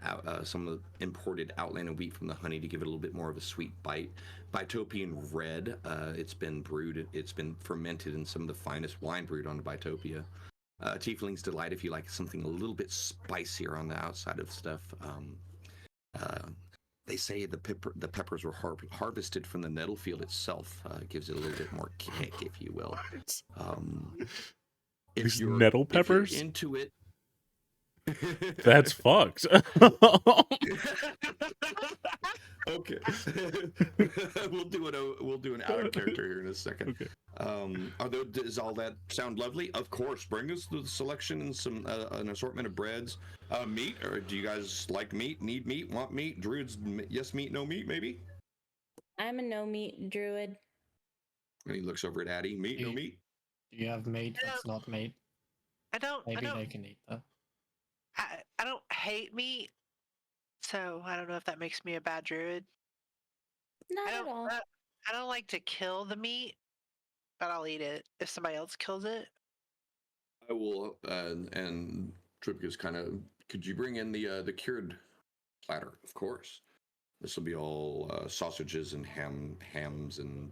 the imported Outlander wheat from the honey to give it a little bit more of a sweet bite. Bitopia red. It's been fermented in some of the finest wine brewed on Bitopia. Tiefling's Delight if you like something a little bit spicier on the outside of stuff. They say the peppers were harvested from the nettle field itself. Gives it a little bit more kick, if you will. These nettle peppers? If you're into it. That's fucked. Okay. We'll do an out of character here in a second. Okay. Does all that sound lovely? Of course. Bring us the selection and some an assortment of breads. Meat, or do you guys like meat? Need meat? Want meat? Druids, yes meat, no meat, maybe? I'm a no meat druid. And he looks over at Addie. Meat, no meat? Do you have meat that's not meat? I don't. Maybe I don't. they can eat that. I don't hate meat, so I don't know if that makes me a bad druid. Not I at don't. all. I don't like to kill the meat, but I'll eat it if somebody else kills it. I will, and Tripka's kind of, could you bring in the cured platter? Of course. This will be all sausages and hams and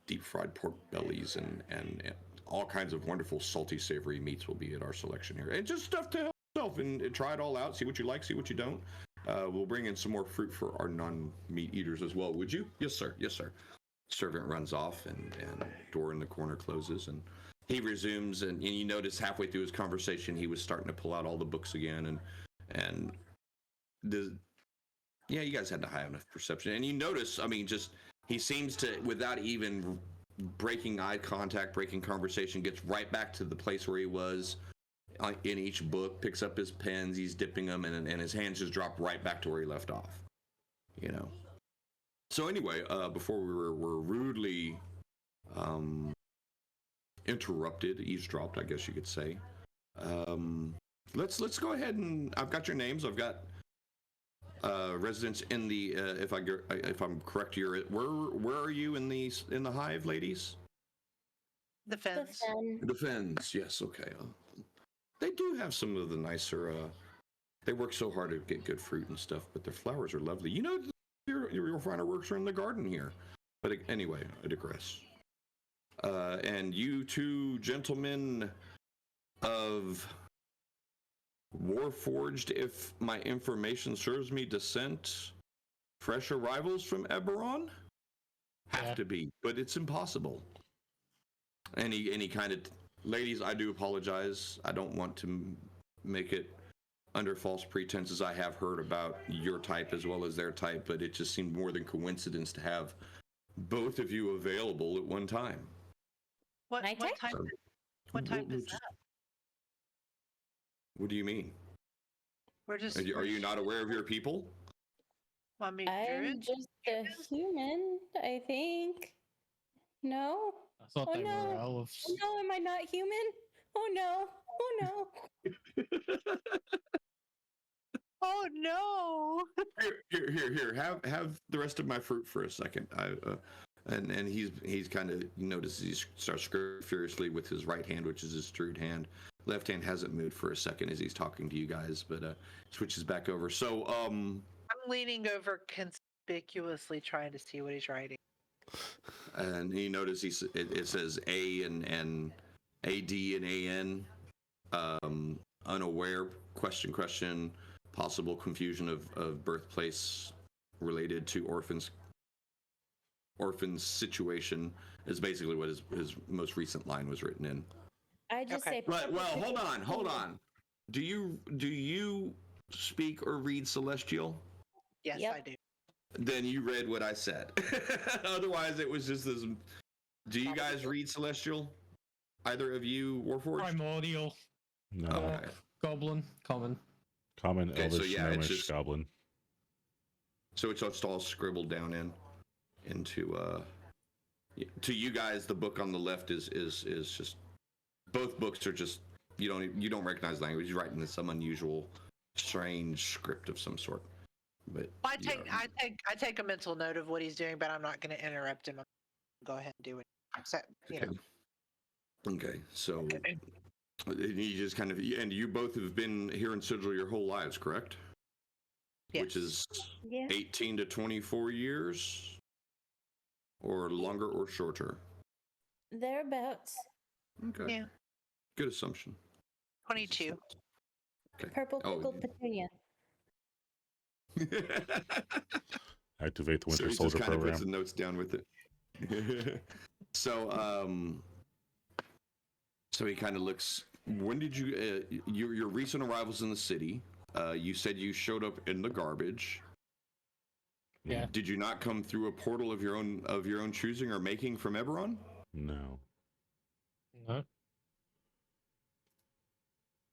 deep fried pork bellies and all kinds of wonderful salty savory meats will be at our selection here. And just stuff to help yourself and try it all out. See what you like, see what you don't. We'll bring in some more fruit for our non-meat eaters as well. Would you? Yes, sir. Yes, sir. Servant runs off and door in the corner closes and he resumes and you notice halfway through his conversation he was starting to pull out all the books again and yeah, you guys had to high enough perception and you notice, I mean, just he seems to, without even breaking eye contact, breaking conversation, gets right back to the place where he was in each book, picks up his pens, he's dipping them, and his hands just drop right back to where he left off. You know. So anyway, before we were rudely interrupted, eavesdropped, I guess you could say. Let's go ahead and I've got your names. I've got residents in the if I'm correct, you're where are you in the hive, ladies? The fence. The fens, yes, okay. They do have some of the nicer. They work so hard to get good fruit and stuff, but their flowers are lovely. You know, your finer works are in the garden here. But anyway, I digress. And you two gentlemen of Warforged, if my information serves me, descent, fresh arrivals from Eberron? Have to be, but it's impossible. Any kind of... Ladies, I do apologize. I don't want to make it under false pretenses. I have heard about your type as well as their type, but it just seemed more than coincidence to have both of you available at one time. What My type? type? So, What type is that? What do you mean? We're just. Are you not aware of your people? I mean, I'm druids? just a human, I think. No? I thought Oh they no. were elves. Oh no, am I not human? Oh no. Oh no. Oh no! Here. Have the rest of my fruit for a second. And he's kind of, you notice he starts screwing furiously with his right hand, which is his strewed hand. Left hand hasn't moved for a second as he's talking to you guys, but switches back over. So I'm leaning over conspicuously trying to see what he's writing. and he notices it says A and AD and AN, unaware, question, possible confusion of birthplace related to orphan's situation is basically what his most recent line was written in. I just Okay. say. But well, perfect hold on. Do you speak or read Celestial? Yes, Yep. I do. Then you read what I said. Otherwise, it was just this. Do you guys read Celestial? Either of you, Warforged? Primordial. No. Okay. Goblin. Common. Common, Okay, so Elvish, yeah, it's Gnomish, just- Goblin. So it's just all scribbled down into to you guys. The book on the left is just, both books are just, you don't recognize language. You're writing in some unusual, strange script of some sort. But I take a mental note of what he's doing, but I'm not going to interrupt him. Go ahead and do it. So, you know. Okay, so Okay. you just kind of, and you both have been here in Sigil your whole lives, correct? Which Yes. is Yeah. 18 to 24 years, or longer or shorter. Thereabouts. Okay. Yeah. Good assumption. 22. Okay. Purple Oh. pickled petunia. Activate the So Winter he Soldier just kind of program. puts the notes down with it. So he kind of looks. When did you your recent arrivals in the city? You said you showed up in the garbage. Yeah. Did you not come through a portal of your own choosing or making from Eberron? No. No.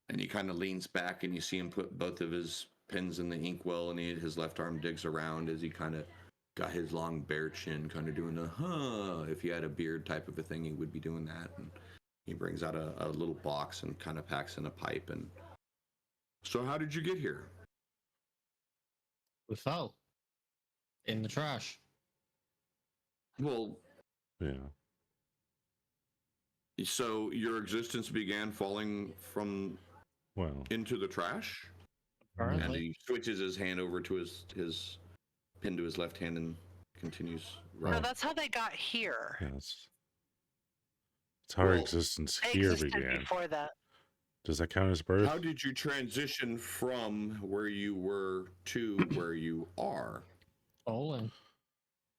And he kind of leans back, and you see him put both of his pens in the inkwell, and his left arm digs around as he kind of got his long bare chin, kind of doing the if he had a beard type of a thing, he would be doing that. And he brings out a little box and kind of packs in a pipe. And so, how did you get here? We fell. In the trash. Well, Yeah. so your existence began falling from Well. into the trash, and Apparently. he switches his hand over to his pin to his left hand and continues. No, Oh. that's how they got here. Yes. It's how our Well, existence They here existed began. before that. Does that count as birth? How did you transition from where you were to where you are? Falling.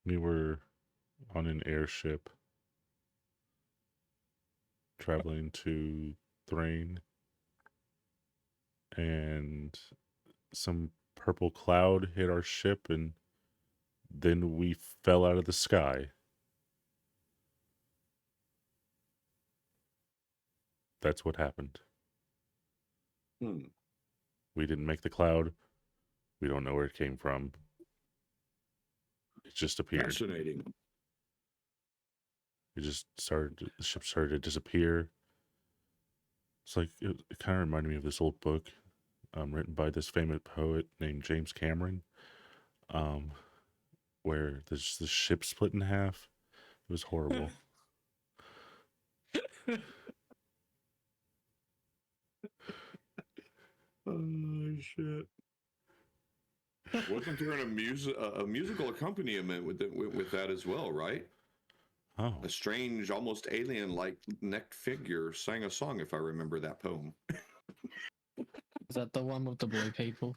We were on an airship traveling to Thrain, and some purple cloud hit our ship, and then we fell out of the sky. That's what happened. Hmm. We didn't make the cloud. We don't know where it came from. It just appeared. Fascinating. The ship started to disappear. It's like, it kind of reminded me of this old book written by this famous poet named James Cameron, where there's the ship split in half. It was horrible. Oh shit! Wasn't there a musical accompaniment with that as well, right? Oh, A strange, almost alien-like necked figure sang a song, if I remember that poem. Is that the one with the blue people?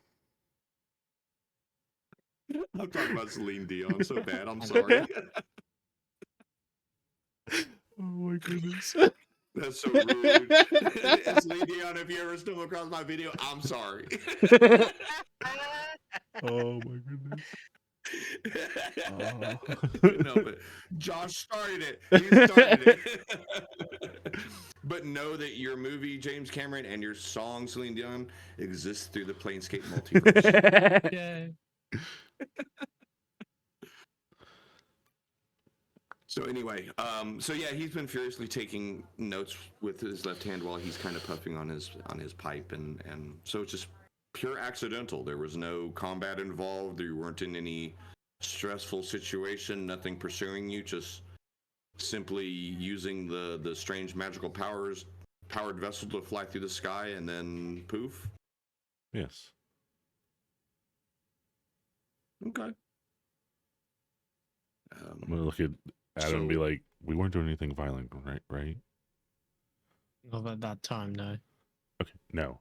I'm talking about Celine Dion so bad. I'm sorry. oh my goodness. That's so rude. Celine Dion, if you ever stumble across my video, I'm sorry. Oh my goodness. Oh. No, but Josh started it. He started it. But know that your movie, James Cameron, and your song, Celine Dion, exists through the Planescape multiverse. Yeah. So anyway, so yeah, he's been furiously taking notes with his left hand while he's kind of puffing on his pipe, and so it's just pure accidental. There was no combat involved. You weren't in any stressful situation. Nothing pursuing you. Just simply using the strange magical powered vessel to fly through the sky, and then poof. Yes. Okay. I'm gonna look at Adam and be like, "We weren't doing anything violent, right? Right? Not at that time, no. Okay, no.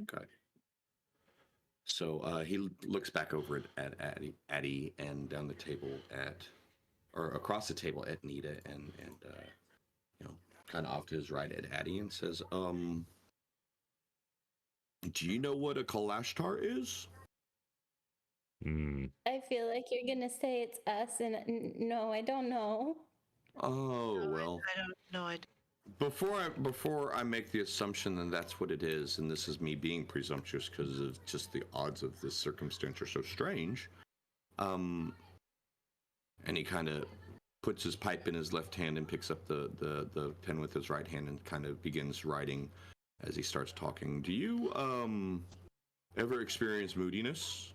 Okay. So he looks back over at Addie and down the table or across the table at Nita and kind of off to his right at Addie and says, do you know what a Kalashtar is? I feel like you're gonna say it's us, and no, I don't know. Oh, well. I don't know. Before I make the assumption that that's what it is, and this is me being presumptuous because of just the odds of this circumstance are so strange, and he kind of puts his pipe in his left hand and picks up the pen with his right hand and kind of begins writing as he starts talking. Do you ever experience moodiness?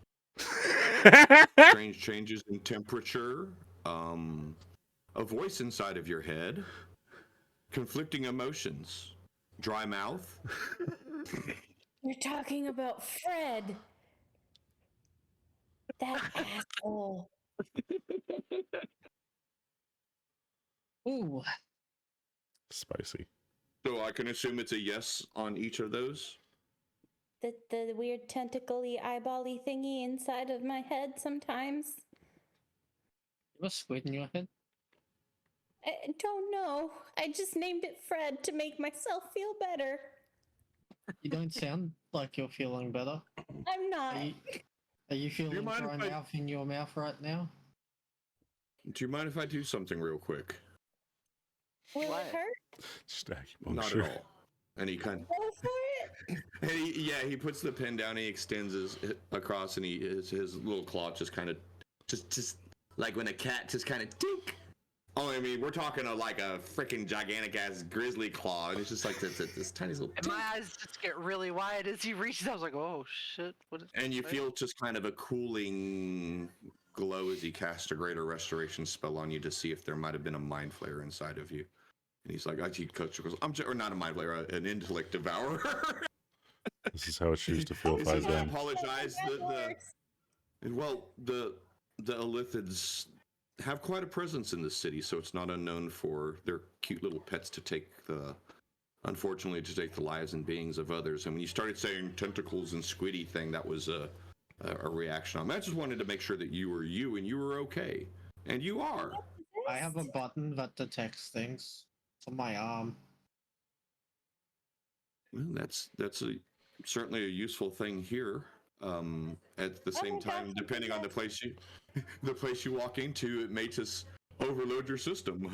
Strange changes in temperature? A voice inside of your head? Conflicting emotions? Dry mouth? You're talking about Fred. That asshole. Ooh. Spicy. So I can assume it's a yes on each of those? The weird tentacly eyebally thingy inside of my head sometimes. You have a squid in your head? I don't know. I just named it Fred to make myself feel better. You don't sound like you're feeling better. I'm not. Are you feeling mind dry if I- mouth in your mouth right now? Do you mind if I do something real quick? Will What? it hurt? Just acupuncture. Not at all. And he kind Go for it. and he puts the pen down and he extends his across and his little claw just kind of just like when a cat just kind of tink. Oh, I mean, we're talking like a freaking gigantic ass grizzly claw, and it's just like this tiny little. And my eyes just get really wide as he reaches. I was like, "Oh shit!" What is? And you feel just kind of a cooling glow as he casts a greater restoration spell on you to see if there might have been a mind flayer inside of you. And he's like, Coach goes, or not a mind flayer, an intellect devourer. This is how it used to feel He five says, I then. apologize. The Elithids have quite a presence in the city, so it's not unknown for their cute little pets to take the lives and beings of others. And when you started saying tentacles and squiddy thing, that was a reaction on. I just wanted to make sure that you were you and you were okay, and you are. I have a button that detects things on my arm. Well, that's certainly a useful thing here. At the same time, depending on the place you walk into, it may just overload your system.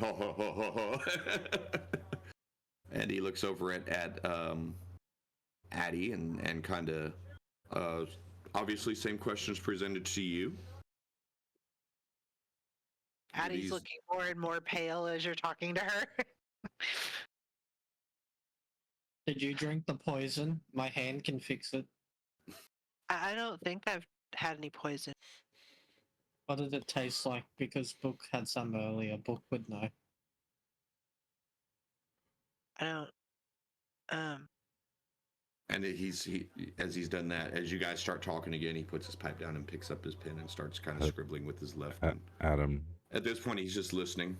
And he looks over at Addie and kind of obviously same questions presented to you. Addie's looking more and more pale as you're talking to her. Did you drink the poison? My hand can fix it. I don't think I've had any poison. What did it taste like? Because Book had some earlier. Book would know. I don't. And as he's done that, as you guys start talking again, he puts his pipe down and picks up his pen and starts kind of scribbling with his left hand. Adam, At this point, he's just listening.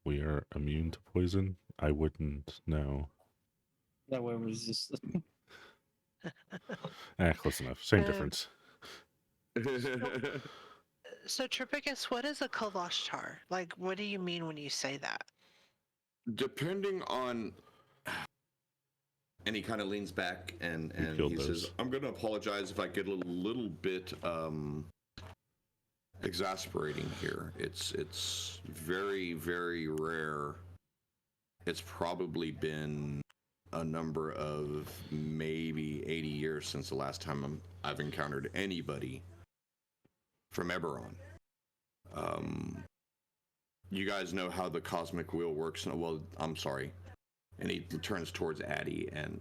we are immune to poison? I wouldn't know. That we're resistant. Close enough. Same difference. So, Tripicus, what is a Kalashtar? Like, what do you mean when you say that? Depending on, and he kind of leans back and he says, "I'm going to apologize if I get a little bit exasperating here. It's very, very rare. It's probably been a number of maybe 80 years since the last time I've encountered anybody from Eberron. You guys know how the cosmic wheel works. Well, I'm sorry." And he turns towards Addie and,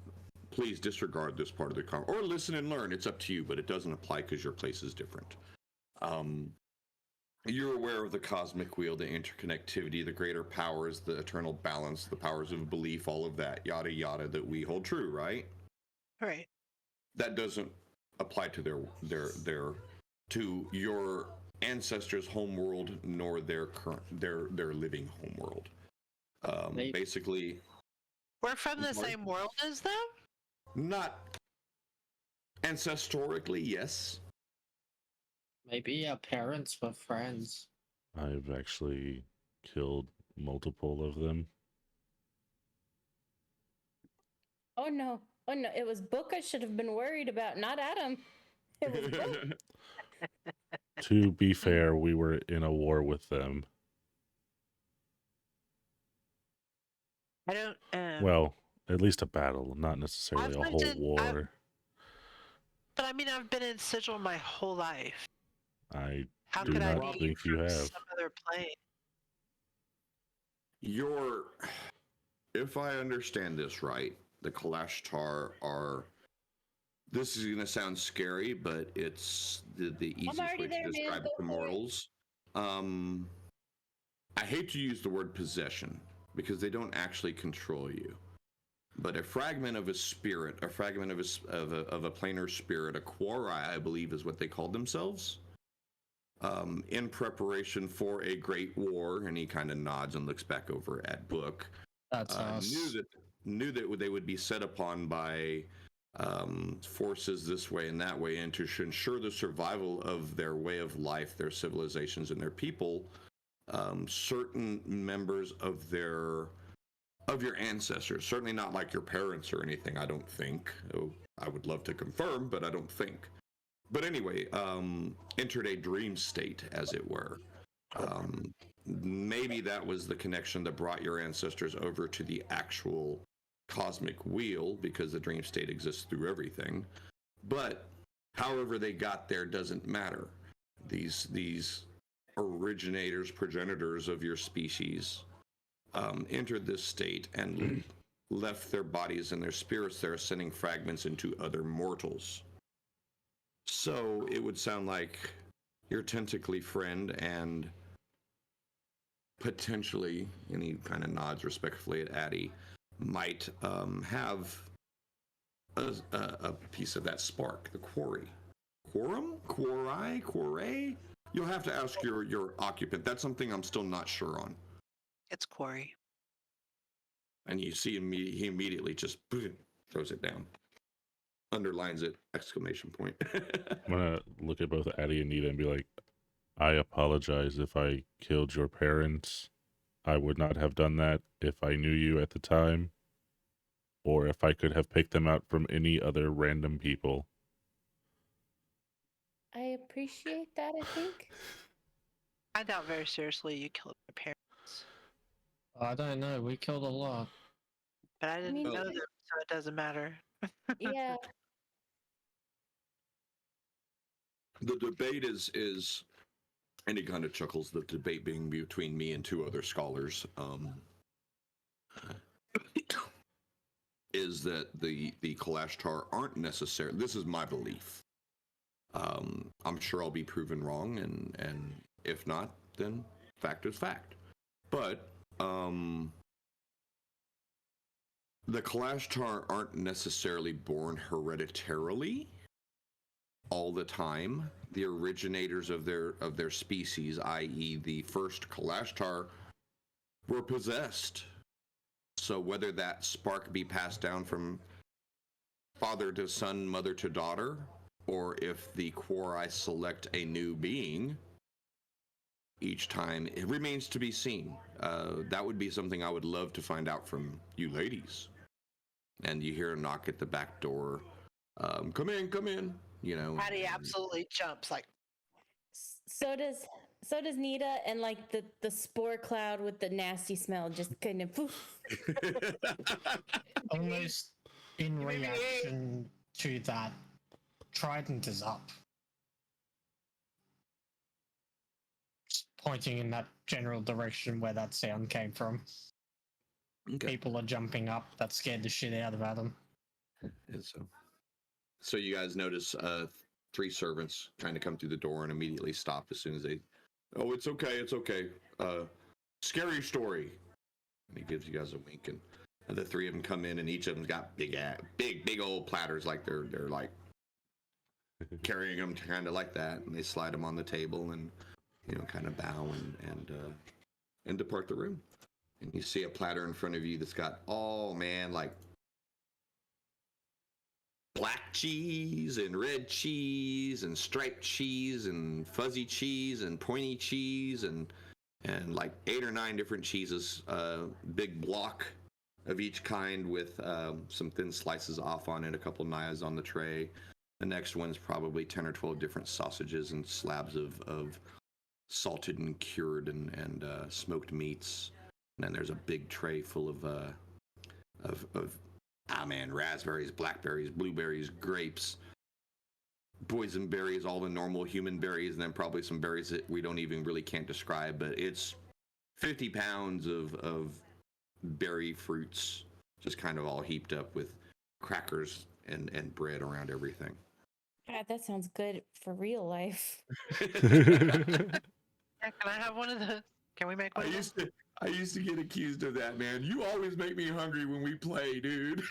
please disregard this part of the or listen and learn. It's up to you, but it doesn't apply because your place is different. You're aware of the cosmic wheel, the interconnectivity, the greater powers, the eternal balance, the powers of belief, all of that, yada yada, that we hold true, right? Right. That doesn't apply to to your ancestors' homeworld nor their living homeworld. Basically, We're from the sorry? same world as them? not ancestrally, yes. Maybe our parents were friends. I've actually killed multiple of them. Oh no. Oh no. It was Book I should have been worried about, not Adam. It was Book. To be fair, we were in a war with them. I don't. Well, at least a battle, not necessarily I've a lived whole in- war. But I mean, I've been in Sigil my whole life. I How do could I not be think you from have. some other plane? If I understand this right, the Kalashtar are. This is going to sound scary, but it's the easiest already way there, to man. describe Go it to for it. mortals. I hate to use the word possession because they don't actually control you. But a fragment of a spirit, a fragment of a planar spirit, a quori, I believe is what they called themselves, in preparation for a great war, and he kind of nods and looks back over at Book. That's us. Knew that they would be set upon by forces this way and that way, and to ensure the survival of their way of life, their civilizations, and their people. Certain members of your ancestors, certainly not like your parents or anything, I don't think. Oh, I would love to confirm, but I don't think. But anyway, entered a dream state, as it were. Maybe that was the connection that brought your ancestors over to the actual cosmic wheel, because the dream state exists through everything. But however they got there doesn't matter. These originators, progenitors of your species, entered this state and left their bodies and their spirits there, sending fragments into other mortals. So it would sound like your tentacly friend and potentially, and he kind of nods respectfully at Addie, might have a piece of that spark, the quarry. Quorum? Quori? Quore? You'll have to ask your occupant. That's something I'm still not sure on. It's Quarry. And you see he immediately just throws it down. Underlines it, exclamation point. I'm gonna look at both Addie and Nita and be like, I apologize if I killed your parents. I would not have done that if I knew you at the time, or if I could have picked them out from any other random people. I appreciate that, I think. I doubt very seriously you killed my parents. I don't know. We killed a lot. But I didn't mean, know them, so it doesn't matter. Yeah. The debate is, and he kind of chuckles, the debate being between me and two other scholars, is that the Kalashtar aren't necessarily, this is my belief. I'm sure I'll be proven wrong, and if not, then fact is fact. But the Kalashtar aren't necessarily born hereditarily all the time. The originators of their species, i.e., the first Kalashtar, were possessed. So whether that spark be passed down from father to son, mother to daughter, or if the Quori select a new being each time, it remains to be seen. That would be something I would love to find out from you ladies. And you hear a knock at the back door. Come in, you know. Patty absolutely jumps like, So does Nita, and like the spore cloud with the nasty smell just kind of poof. Almost in You made me reaction to that, Trident is up. Just pointing in that general direction where that sound came from. Okay. People are jumping up. That scared the shit out of Adam. And so you guys notice three servants kind of come through the door and immediately stop as soon as they. Oh, it's okay. Scary story. And he gives you guys a wink, and the three of them come in, and each of them's got big old platters, like they're like carrying them kind of like that, and they slide them on the table and kind of bow and depart the room. And you see a platter in front of you that's got, oh man, like black cheese and red cheese and striped cheese and fuzzy cheese and pointy cheese and like 8 or 9 different cheeses, big block of each kind with some thin slices off on it, a couple knives on the tray. The next one's probably 10 or 12 different sausages and slabs of salted and cured and smoked meats. And then there's a big tray full of raspberries, blackberries, blueberries, grapes, boysenberries, all the normal human berries, and then probably some berries that we don't even really can't describe. But it's 50 pounds of berry fruits, just kind of all heaped up with crackers and bread around everything. God, that sounds good for real life. Yeah, can I have one of those? Can we make one? I used to get accused of that, man. You always make me hungry when we play, dude.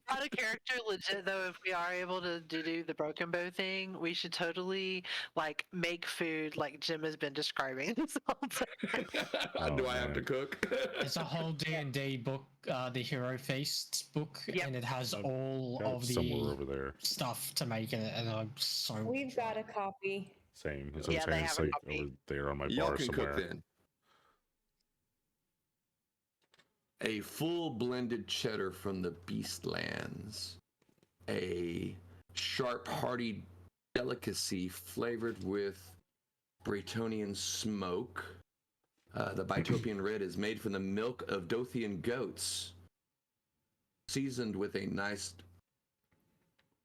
Out of character, legit though, if we are able to do the broken bow thing, we should totally like make food like Jim has been describing this whole time. Do I have to cook? It's a whole D&D book, the Hero Feast book, and it has all Got it of somewhere the over there. stuff to make it, and I'm so. We've got a copy. Same. That's what Yeah, I'm they saying. It's have a like copy. over there on my Y'all bar can somewhere. cook then. A full blended cheddar from the Beastlands. A sharp, hearty delicacy flavored with Bretonian smoke. The Bitopian red is made from the milk of Dothian goats, seasoned with a nice.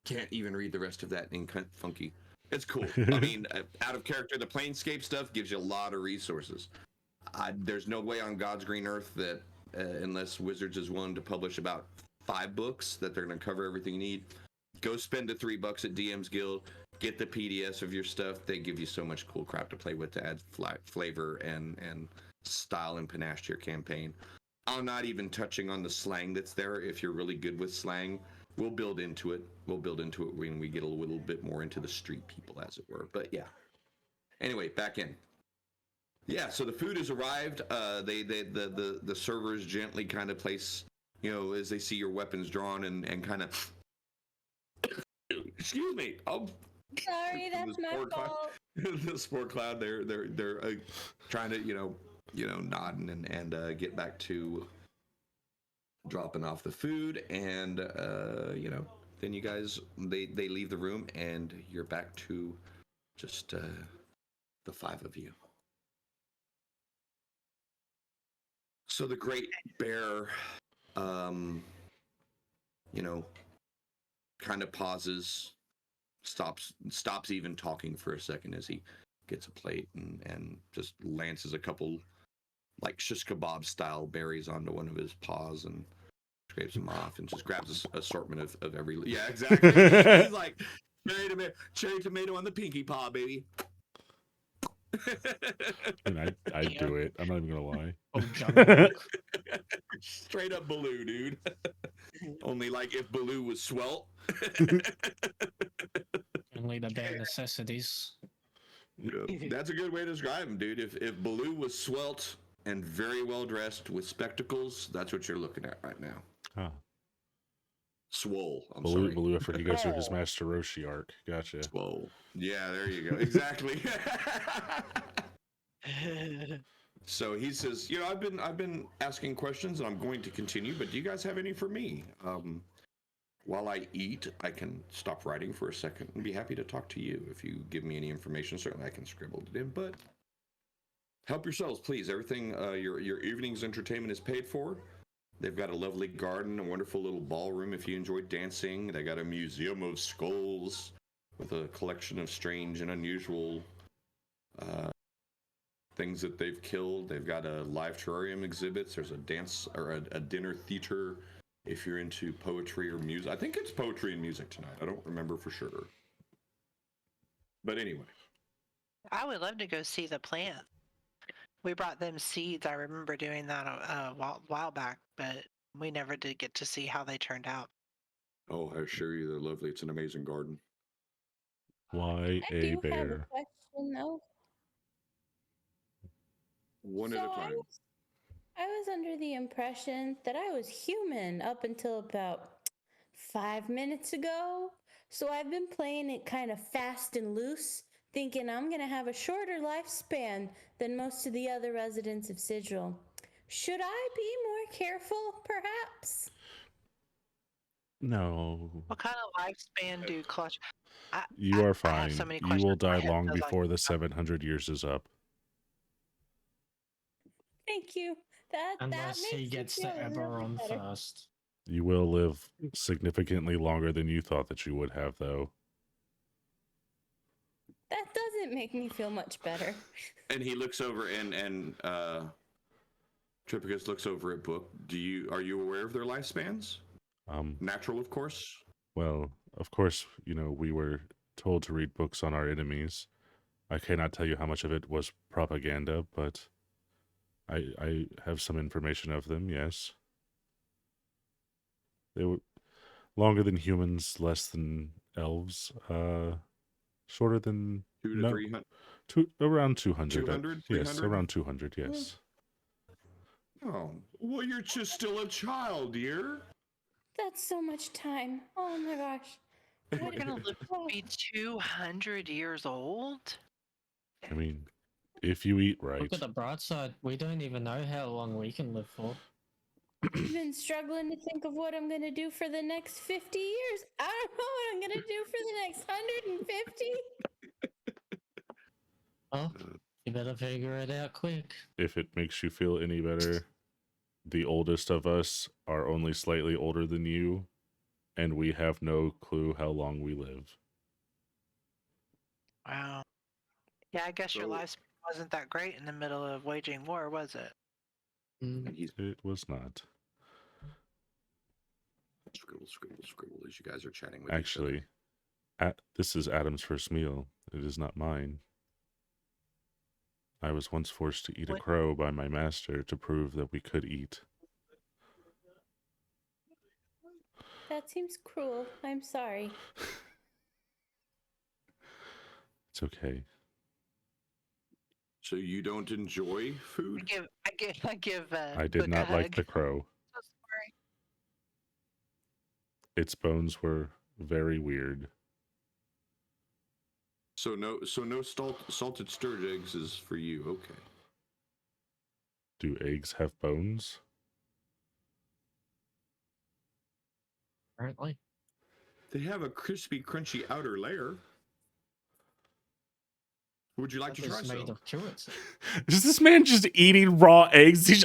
Can't even read the rest of that in funky. It's cool. I mean, out of character, the Planescape stuff gives you a lot of resources. There's no way on God's green earth that, unless Wizards is willing to publish about 5 books, that they're going to cover everything you need. Go spend the $3 at DM's Guild. Get the PDFs of your stuff. They give you so much cool crap to play with to add flavor and style and panache to your campaign. I'm not even touching on the slang that's there. If you're really good with slang, we'll build into it. We'll build into it when we get a little bit more into the street people, as it were. But yeah. Anyway, back in. Yeah, so the food has arrived. The servers gently kind of place, as they see your weapons drawn and kind of. Excuse me. Sorry, that's my fault. The sport cloud. They're trying to nodding and get back to dropping off the food, and then you guys they leave the room and you're back to just the 5 of you. So the great bear, kind of pauses, stops even talking for a second as he gets a plate and just lances a couple like shish kebab style berries onto one of his paws and scrapes them off and just grabs an assortment of every. Yeah, exactly. He's like cherry tomato on the pinky paw, baby. And I do it. I'm not even gonna lie. Oh, Jungle. Straight up Baloo, dude. Only like if Baloo was swelt. Only the bare necessities. That's a good way to describe him, dude. If Baloo was swelt and very well dressed with spectacles, that's what you're looking at right now. Huh. Swole. Sorry. Baloo, I forgot you guys are his Master Roshi arc. Gotcha. Swole. Yeah, there you go. Exactly. So he says, I've been asking questions and I'm going to continue, but do you guys have any for me? While I eat, I can stop writing for a second and be happy to talk to you. If you give me any information, certainly I can scribble it in, but help yourselves, please. Everything, your evening's entertainment is paid for. They've got a lovely garden, a wonderful little ballroom if you enjoy dancing. They got a museum of skulls with a collection of strange and unusual things that they've killed. They've got a live terrarium exhibits. There's a dance or a dinner theater if you're into poetry or music. I think it's poetry and music tonight. I don't remember for sure. But anyway. I would love to go see the plant. We brought them seeds. I remember doing that a while back, but we never did get to see how they turned out. Oh, I assure you they're lovely. It's an amazing garden. Why I a do have a bear? question though. One at a time. I was under the impression that I was human up until about 5 minutes ago. So I've been playing it kind of fast and loose, thinking I'm going to have a shorter lifespan than most of the other residents of Sigil. Should I be more careful, perhaps? No, What kind of lifespan do clutch? you are I have so fine. many You questions will in my die head, long so, like, before the 700 years is up. Thank you. That Unless makes he me gets feel to a little Eberron bit better. first. You will live significantly longer than you thought that you would have, though. That doesn't make me feel much better. And he looks over and Tripicus looks over at Book. Are you aware of their lifespans? Natural, of course. Well, of course, we were told to read books on our enemies. I cannot tell you how much of it was propaganda, but I have some information of them, yes. They were longer than humans, less than elves, shorter than... 200 to 300. Around 200. 200, Yes, 300? around 200, yes. Oh, well, you're just still a child, dear. That's so much time. Oh my gosh. We're gonna live to be 200 years old. I mean, if you eat right. Look at the bright side. We don't even know how long we can live for. I've been struggling to think of what I'm going to do for the next 50 years. I don't know what I'm going to do for the next 150. Well, you better figure it out quick. If it makes you feel any better, the oldest of us are only slightly older than you, and we have no clue how long we live. Wow. Yeah, I guess your lifespan wasn't that great in the middle of waging war, was it? It was not. Scribble as you guys are chatting with Actually, this is Adam's first meal. It is not mine. I was once forced to eat a crow by my master to prove that we could eat. That seems cruel. I'm sorry. It's okay. So you don't enjoy food? I give. I did Book not a like hug. the crow. So sorry. Its bones were very weird. So no salted stirred eggs is for you. Okay. Do eggs have bones? Apparently. They have a crispy, crunchy outer layer. Would you like to try made some? of turrets. Is this man just eating raw eggs? He's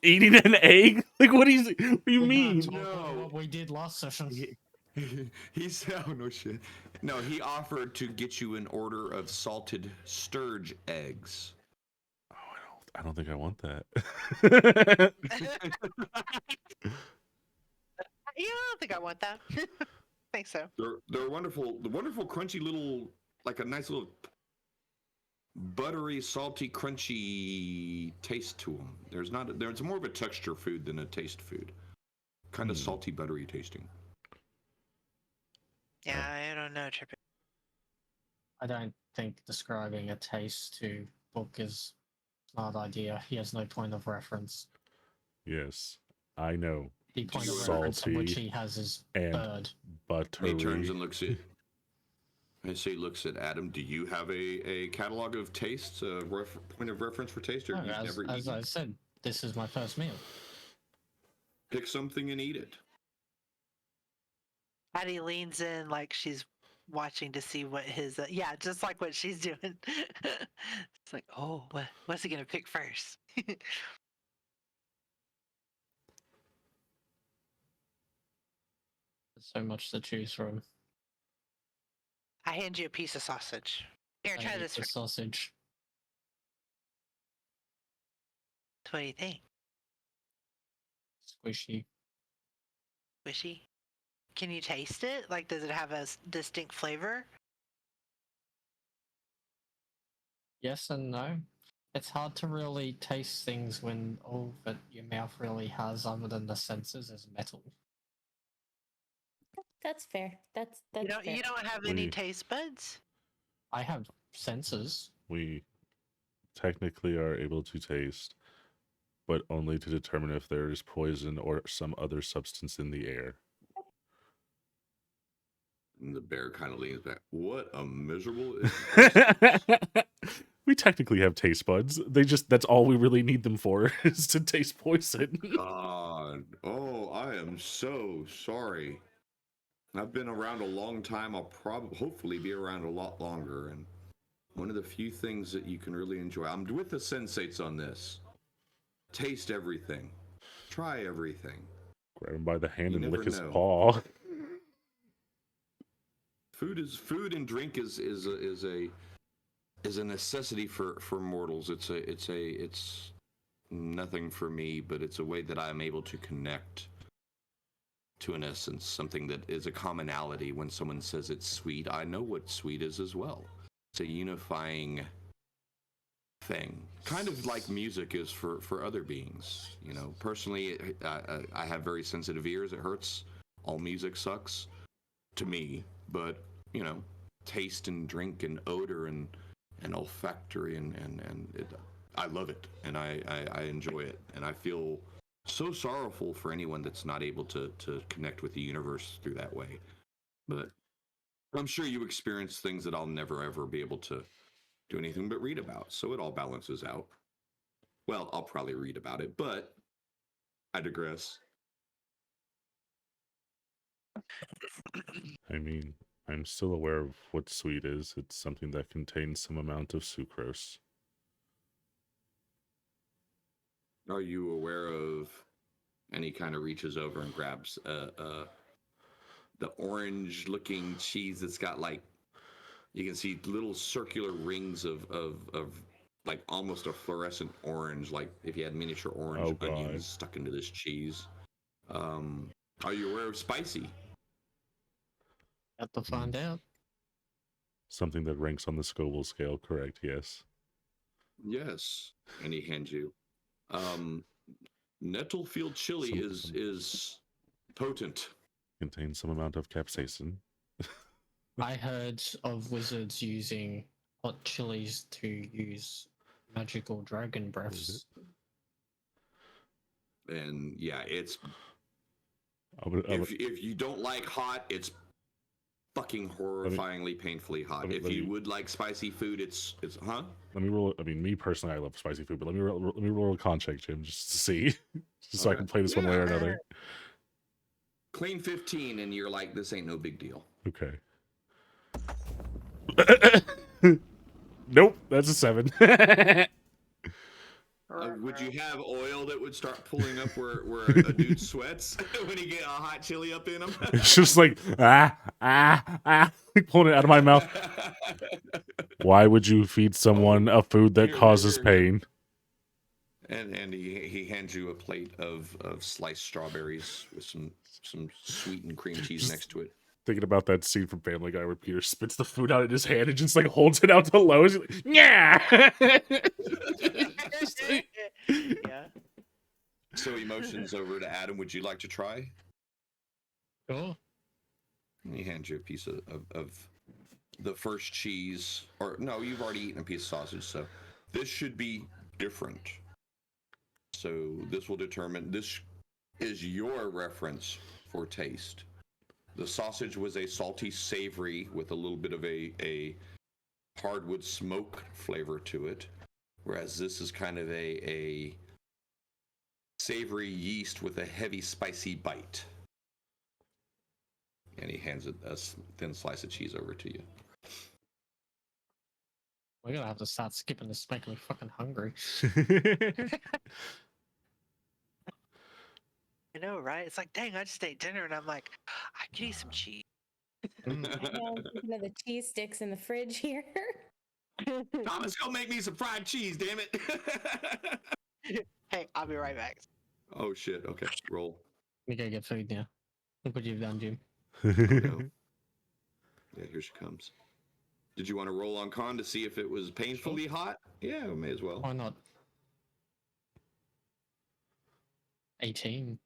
eating an egg? Like, what do you mean? No. What we did last session. He said, oh, no shit. No, he offered to get you an order of salted sturge eggs. Oh, I don't think I want that. Yeah, I don't think I want that. I think so. They're wonderful. The wonderful, crunchy little, like a nice little buttery, salty, crunchy taste to them. There's more of a texture food than a taste food. Kind of salty, buttery tasting. Yeah, I don't know, Chirper. I don't think describing a taste to Book is a smart idea. He has no point of reference. Yes, I know. The point of reference on which Salty he has is and bird. buttery. He turns and looks at Adam. Do you have a catalog of tastes, point of reference for taste, or No, you've never as eaten? I said, this is my first meal. Pick something and eat it. Addie leans in like she's watching to see what his yeah, just like what she's doing. It's like, oh, what's he gonna pick first? There's so much to choose from. I hand you a piece of sausage. Here, try this. The sausage. What do you think? Squishy. Squishy? Can you taste it? Like, does it have a distinct flavor? Yes and no. It's hard to really taste things when all that your mouth really has other than the senses is metal. That's fair. That's You fair. don't have any taste buds? I have senses. We technically are able to taste but only to determine if there is poison or some other substance in the air. And the bear kind of leans back. What a miserable. We technically have taste buds. That's all we really need them for is to taste poison. God. Oh, I am so sorry. I've been around a long time. I'll hopefully be around a lot longer. And one of the few things that you can really enjoy. I'm with the sensates on this. Taste everything. Try everything. Grab him by the hand You and lick never his know. paw. Food and drink is a necessity for mortals. It's nothing for me, but it's a way that I'm able to connect to an essence, something that is a commonality. When someone says it's sweet, I know what sweet is as well. It's a unifying thing, kind of like music is for other beings. You know, personally, I have very sensitive ears. It hurts. All music sucks to me, but you know, taste and drink and odor and olfactory and I love it, and I enjoy it, and I feel so sorrowful for anyone that's not able to connect with the universe through that way. But I'm sure you experience things that I'll never ever be able to do anything but read about, so it all balances out. Well, I'll probably read about it, but I digress. I mean, I'm still aware of what sweet is. It's something that contains some amount of sucrose. Are you aware of any kind of reaches over and grabs the orange looking cheese that's got like, you can see little circular rings of like almost a fluorescent orange, like if you had miniature orange onions stuck into this cheese. Are you aware of spicy? Have to find out. Something that ranks on the Scoville scale, correct? Yes. Yes. And he hands you. Nettlefield chili is potent. Contains some amount of capsaicin. I heard of wizards using hot chilies to use magical dragon breaths. And yeah, it's if you don't like hot, it's fucking horrifyingly painfully hot. If you would like spicy food, it's huh? Let me roll. I mean, me personally, I love spicy food, but let me roll a con check, Jim, just to see, so I can play this one way or another. Clean 15, and you're like, this ain't no big deal. Okay. Nope, that's a 7. Would you have oil that would start pulling up where a dude sweats when he get a hot chili up in him? It's just like pulling it out of my mouth. Why would you feed someone a food that causes pain? And he hands you a plate of sliced strawberries with some sweetened cream cheese next to it. Thinking about that scene from Family Guy where Peter spits the food out in his hand and just like holds it out to Lois. He's like, yeah. Yeah. So he motions over to Adam. Would you like to try? Sure. And he hands you a piece of the first cheese. Or no, you've already eaten a piece of sausage, so this should be different. So this will determine, this is your reference for taste. The sausage was a salty savory with a little bit of a hardwood smoke flavor to it, whereas this is kind of a savory yeast with a heavy spicy bite. And he hands a thin slice of cheese over to you. We're gonna have to start skipping this, making me fucking hungry. I know, right? It's like, dang, I just ate dinner, and I'm like, I could eat some cheese. I know, I'm thinking of the cheese sticks in the fridge here. Thomas, go make me some fried cheese, damn it. Hey, I'll be right back. Oh shit, okay, roll. We gotta get food now. Look what you've done, Jim. Oh, no. Yeah, here she comes. Did you want to roll on con to see if it was painfully hot? Yeah, we may as well. Why not? 18.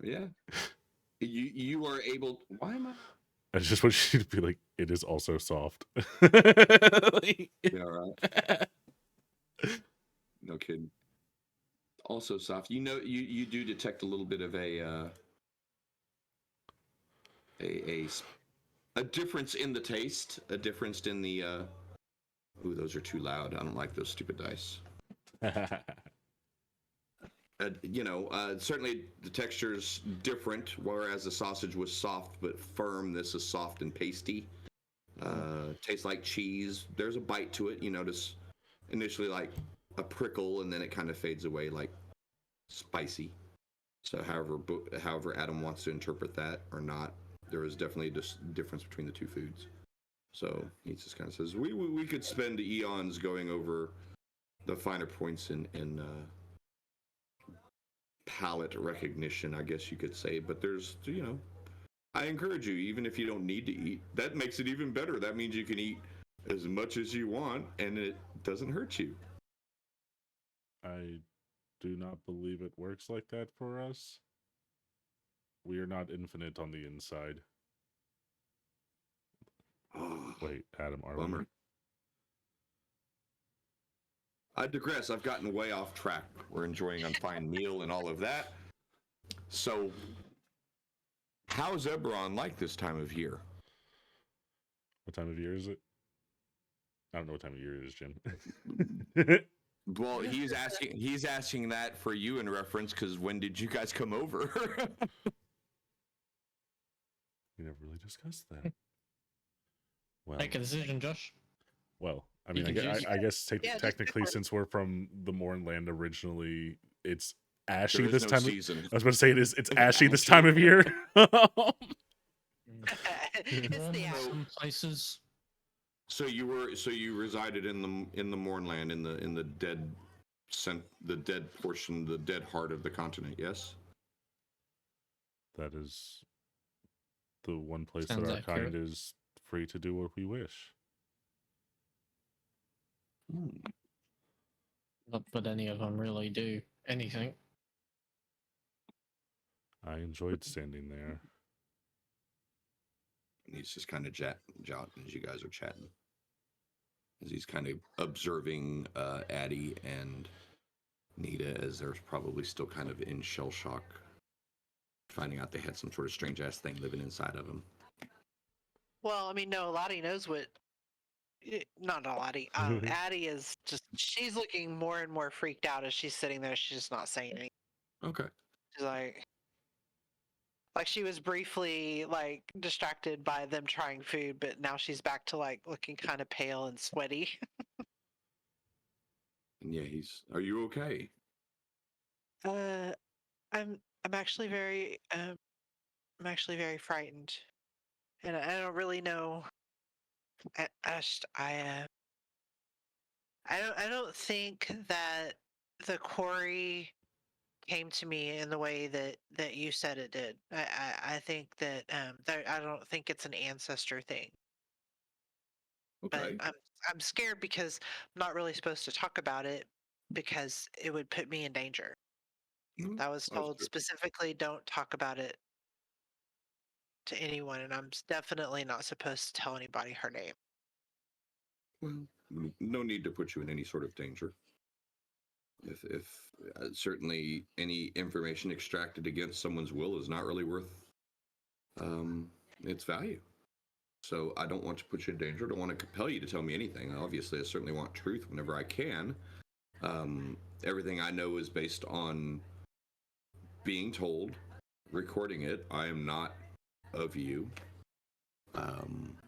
Yeah. You are able. Why am I? I just want you to be like, it is also soft. Yeah, right. No kidding. Also, Soph, you do detect a little bit of a difference in the taste, a difference in the. Ooh, those are too loud. I don't like those stupid dice. Certainly the texture's different, whereas the sausage was soft but firm. This is soft and pasty. Tastes like cheese. There's a bite to it. You notice initially like a prickle, and then it kind of fades away like spicy. So however Adam wants to interpret that or not, there is definitely a difference between the two foods. So he just kind of says, we could spend eons going over the finer points in palate recognition, I guess you could say. But there's, I encourage you, even if you don't need to eat, that makes it even better. That means you can eat as much as you want, and it doesn't hurt you. I do not believe it works like that for us. We are not infinite on the inside. Wait, Adam, are Bummer. we? I digress. I've gotten way off track. We're enjoying a fine meal and all of that. So, how's Eberron like this time of year? What time of year is it? I don't know what time of year it is, Jim. Well, he's asking that for you in reference because when did you guys come over? We never really discussed that. Well, Make a decision, Josh. well, I mean, You can I guess Yeah, technically, just- since we're from the Mornland originally, it's ashy There is this no time. season. I was about to say it's ashy this time of year. It's the ash. Some places. So you resided in the Mornland, in the dead portion, the dead heart of the continent. Yes. That is the one place Sounds that our accurate. kind is free to do what we wish. Not that any of them really do anything. I enjoyed standing there. And he's just kind of jotting as you guys are chatting, as he's kind of observing Addie and Nita as they're probably still kind of in shell shock, finding out they had some sort of strange ass thing living inside of them. Well, I mean, no, Lottie knows what. Not Lottie. Addie is just. She's looking more and more freaked out as she's sitting there. She's just not saying anything. Okay. She's like she was briefly like distracted by them trying food, but now she's back to like looking kind of pale and sweaty. And yeah, are you okay? I'm actually very frightened, and I don't really know. I don't think that the quarry came to me in the way that you said it did. I think that I don't think it's an ancestor thing. Okay. But I'm scared because I'm not really supposed to talk about it because it would put me in danger. I was told specifically don't talk about it to anyone, and I'm definitely not supposed to tell anybody her name. Well, no need to put you in any sort of danger. If certainly any information extracted against someone's will is not really worth its value. So I don't want to put you in danger. I don't want to compel you to tell me anything. Obviously, I certainly want truth whenever I can. Everything I know is based on being told, recording it. I am not of you.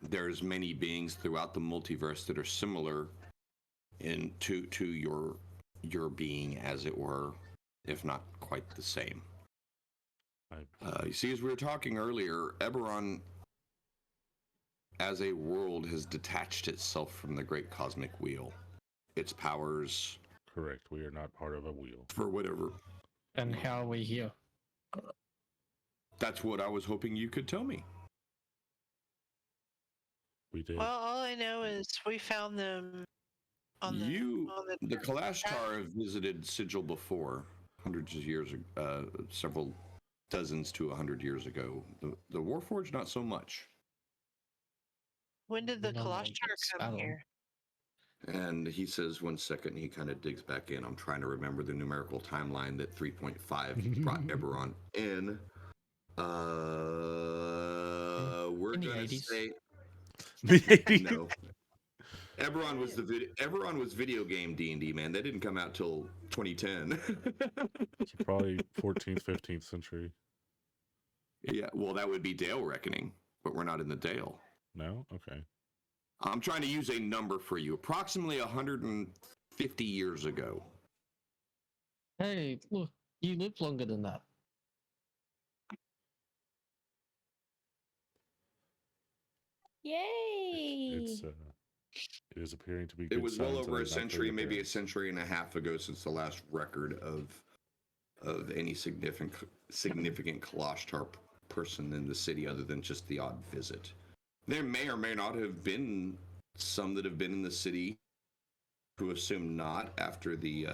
There's many beings throughout the multiverse that are similar to your being, as it were, if not quite the same. You see, as we were talking earlier, Eberron, as a world, has detached itself from the great cosmic wheel. Its powers... Correct. We are not part of a wheel. For whatever. And how are we here? That's what I was hoping you could tell me. We did. Well, all I know is we found them on the Kalashtar have visited Sigil before, hundreds of years, several dozens to 100 years ago. The Warforged, not so much. When did the No one Kalashtar gets come battled. here? And he says, 1 second, he kind of digs back in. I'm trying to remember the numerical timeline that 3.5 brought Eberron in. We're In the going to 80s. say The 80s. no. Eberron was video game D&D, man. That didn't come out till 2010. So probably 14th, 15th century. Yeah, well, that would be Dale Reckoning, but we're not in the Dale. No? Okay. I'm trying to use a number for you. Approximately 150 years ago. Hey, look, you lived longer than that. Yay! It is appearing to be It good was well signs that over I'm a not century, putting maybe a appearance. century and a half ago since the last record of any significant Kalashtar person in the city other than just the odd visit. There may or may not have been some that have been in the city who assume not after the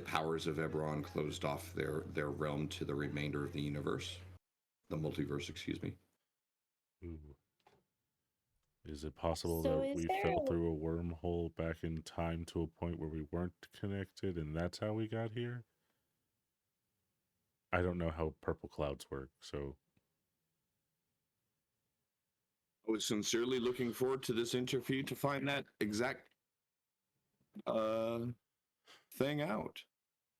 powers of Eberron closed off their realm to the remainder of the universe. The multiverse, excuse me. Ooh. Is it possible So that is we there fell a- through a wormhole back in time to a point where we weren't connected and that's how we got here? I don't know how purple clouds work, so I was sincerely looking forward to this interview to find that exact thing out.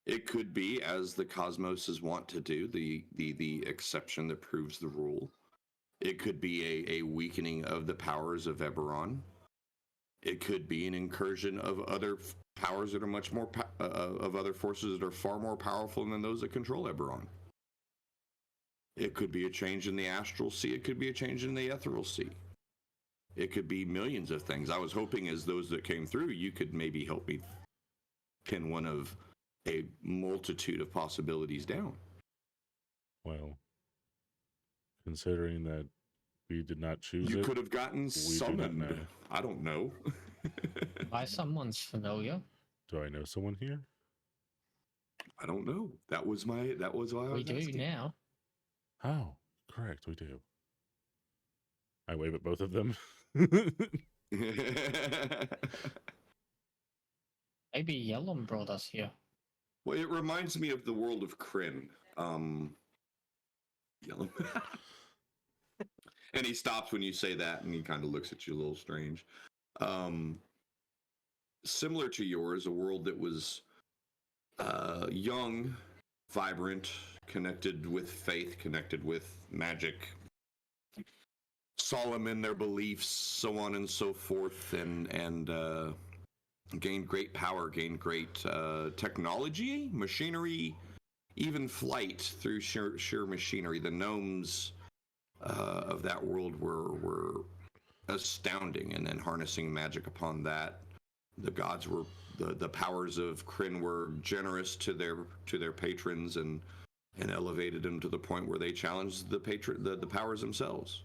It could be, as the cosmos is wont to do, the exception that proves the rule. It could be a weakening of the powers of Eberron. It could be an incursion of other powers that are much more of other forces that are far more powerful than those that control Eberron. It could be a change in the astral sea. It could be a change in the ethereal sea. It could be millions of things. I was hoping, as those that came through, you could maybe help me pin one of a multitude of possibilities down. well, considering that we did not choose You it, could have gotten we do not know. summoned. I don't know. By someone's familiar. Do I know someone here? I don't know. That was why I We was do asking. now. Oh, correct, we do. I wave at both of them. Maybe Yellum brought us here. Well, it reminds me of the world of Kryn. Yellow. And he stops when you say that, and he kind of looks at you a little strange. Similar to yours, a world that was young, vibrant, connected with faith, connected with magic, solemn in their beliefs, so on and so forth, and gained great power, gained great technology, machinery, even flight through sheer machinery. The gnomes of that world were astounding, and then harnessing magic upon that. The gods were the powers of Kryn were generous to their patrons and elevated them to the point where they challenged the powers themselves.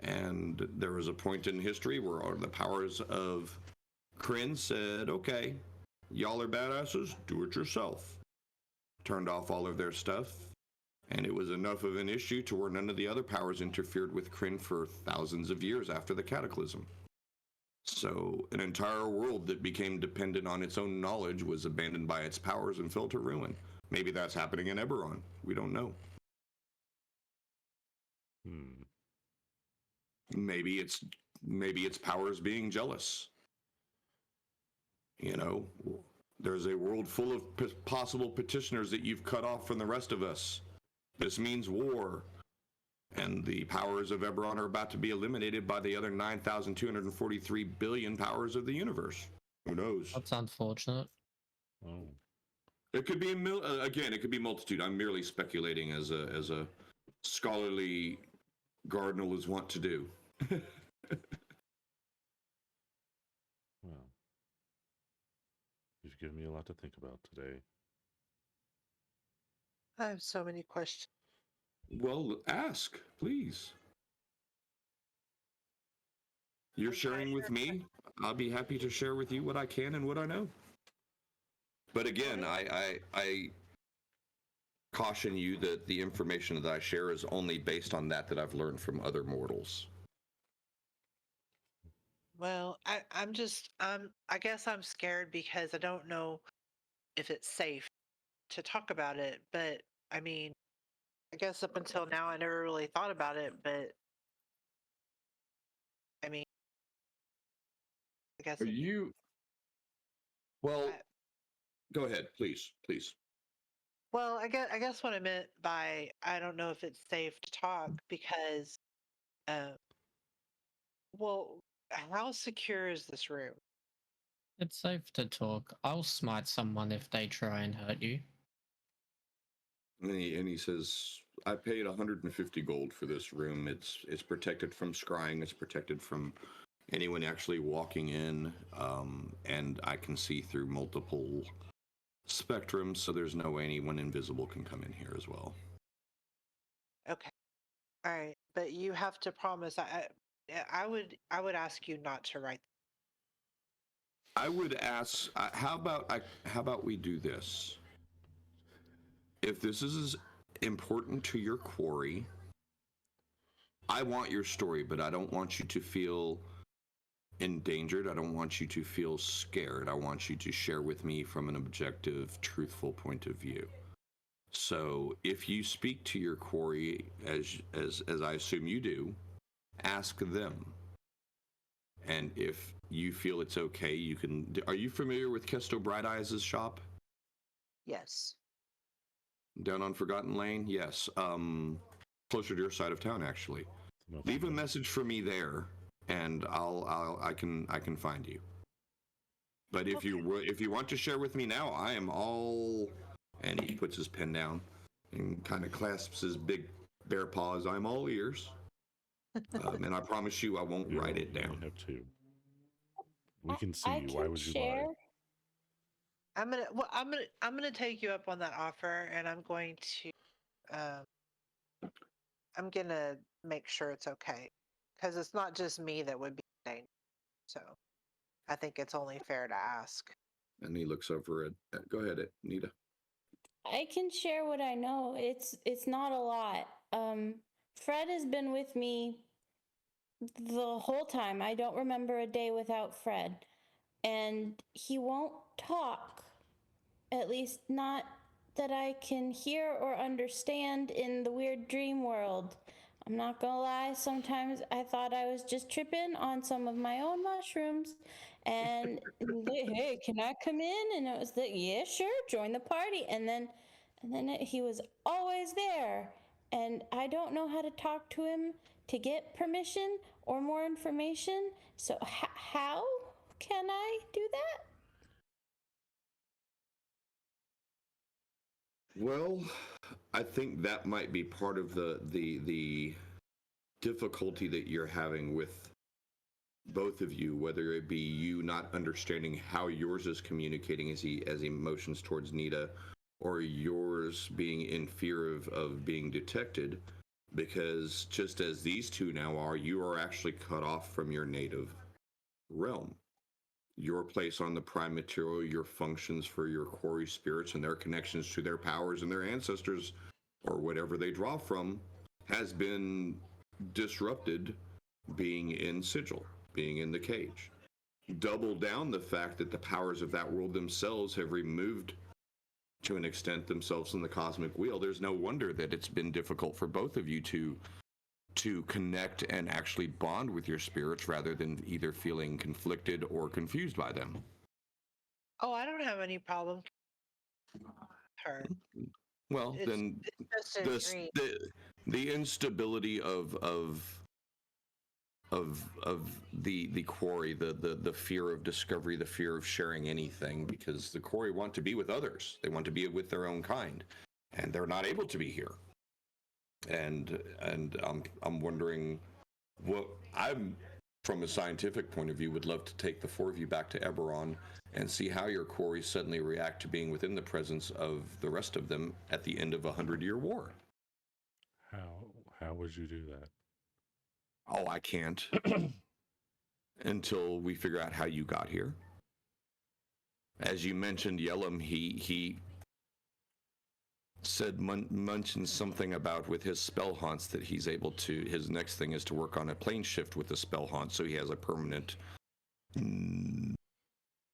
And there was a point in history where the powers of Kryn said, "Okay, y'all are badasses, do it yourself." Turned off all of their stuff, and it was enough of an issue to where none of the other powers interfered with Kryn for thousands of years after the cataclysm. So an entire world that became dependent on its own knowledge was abandoned by its powers and fell to ruin. Maybe that's happening in Eberron. We don't know. Maybe it's powers being jealous. You know, there's a world full of possible petitioners that you've cut off from the rest of us. This means war. And the powers of Eberron are about to be eliminated by the other 9,243 billion powers of the universe. Who knows? That's unfortunate. Oh. It could be again. It could be multitude. I'm merely speculating as a scholarly Cardinal is wont to do. Well, you've given me a lot to think about today. I have so many questions. Well, ask, please. You're sharing with me. I'll be happy to share with you what I can and what I know. But again, I caution you that the information that I share is only based on that I've learned from other mortals. Well, I guess I'm scared because I don't know if it's safe to talk about it. But I mean, I guess up until now I never really thought about it. But I mean, I guess Are you? Well, go ahead, please. well, I guess what I meant by I don't know if it's safe to talk because, uh, well, how secure is this room? It's safe to talk. I'll smite someone if they try and hurt you. And he says, I paid 150 gold for this room. It's protected from scrying. It's protected from anyone actually walking in, and I can see through multiple spectrums, so there's no way anyone invisible can come in here as well. Okay, all right, but you have to promise. I would ask you not to write. I would ask, how about we do this? If this is important to your quarry, I want your story, but I don't want you to feel endangered. I don't want you to feel scared. I want you to share with me from an objective, truthful point of view. So if you speak to your quarry, as I assume you do, ask them. And if you feel it's okay, you can. Are you familiar with Kesto Bright Eyes' shop? Yes. Down on Forgotten Lane? Yes. Closer to your side of town, actually. Leave a message for me there, and I can find you. But if you want to share with me now, I am all. And he puts his pen down and kind of clasps his big bare paws. I'm all ears. And I promise you, I won't write it down. We have two. We can see I you. can Why would you share. lie? I'm gonna take you up on that offer, and I'm going to, I'm gonna make sure it's okay, because it's not just me that would be in danger. So, I think it's only fair to ask. And he looks over at go ahead, Nita. I can share what I know. It's not a lot. Fred has been with me the whole time. I don't remember a day without Fred. And he won't talk. At least not that I can hear or understand in the weird dream world. I'm not gonna lie, sometimes I thought I was just tripping on some of my own mushrooms. And hey, can I come in? And it was like, yeah, sure, join the party. And then he was always there. And I don't know how to talk to him to get permission or more information. So how can I do that? Well, I think that might be part of the difficulty that you're having with both of you, whether it be you not understanding how yours is communicating as he motions towards Nita, or yours being in fear of being detected, because just as these two now are, you are actually cut off from your native realm. Your place on the prime material, your functions for your quarry spirits and their connections to their powers and their ancestors, or whatever they draw from, has been disrupted being in Sigil, being in the cage. Double down the fact that the powers of that world themselves have removed, to an extent, themselves from the cosmic wheel. There's no wonder that it's been difficult for both of you to connect and actually bond with your spirits rather than either feeling conflicted or confused by them. Oh, I don't have any problem with her. Well, then it's just a dream. the instability of the quarry, the fear of discovery, the fear of sharing anything, because the quarry want to be with others. They want to be with their own kind, and they're not able to be here. And I'm wondering what I'm, from a scientific point of view, would love to take the four of you back to Eberron and see how your quarries suddenly react to being within the presence of the rest of them at the end of a 100-year war. How would you do that? Oh, I can't. Until we figure out how you got here. As you mentioned, Yellum, he said mentioned something about with his spell haunts that he's able to, his next thing is to work on a plane shift with the spell haunt, so he has a permanent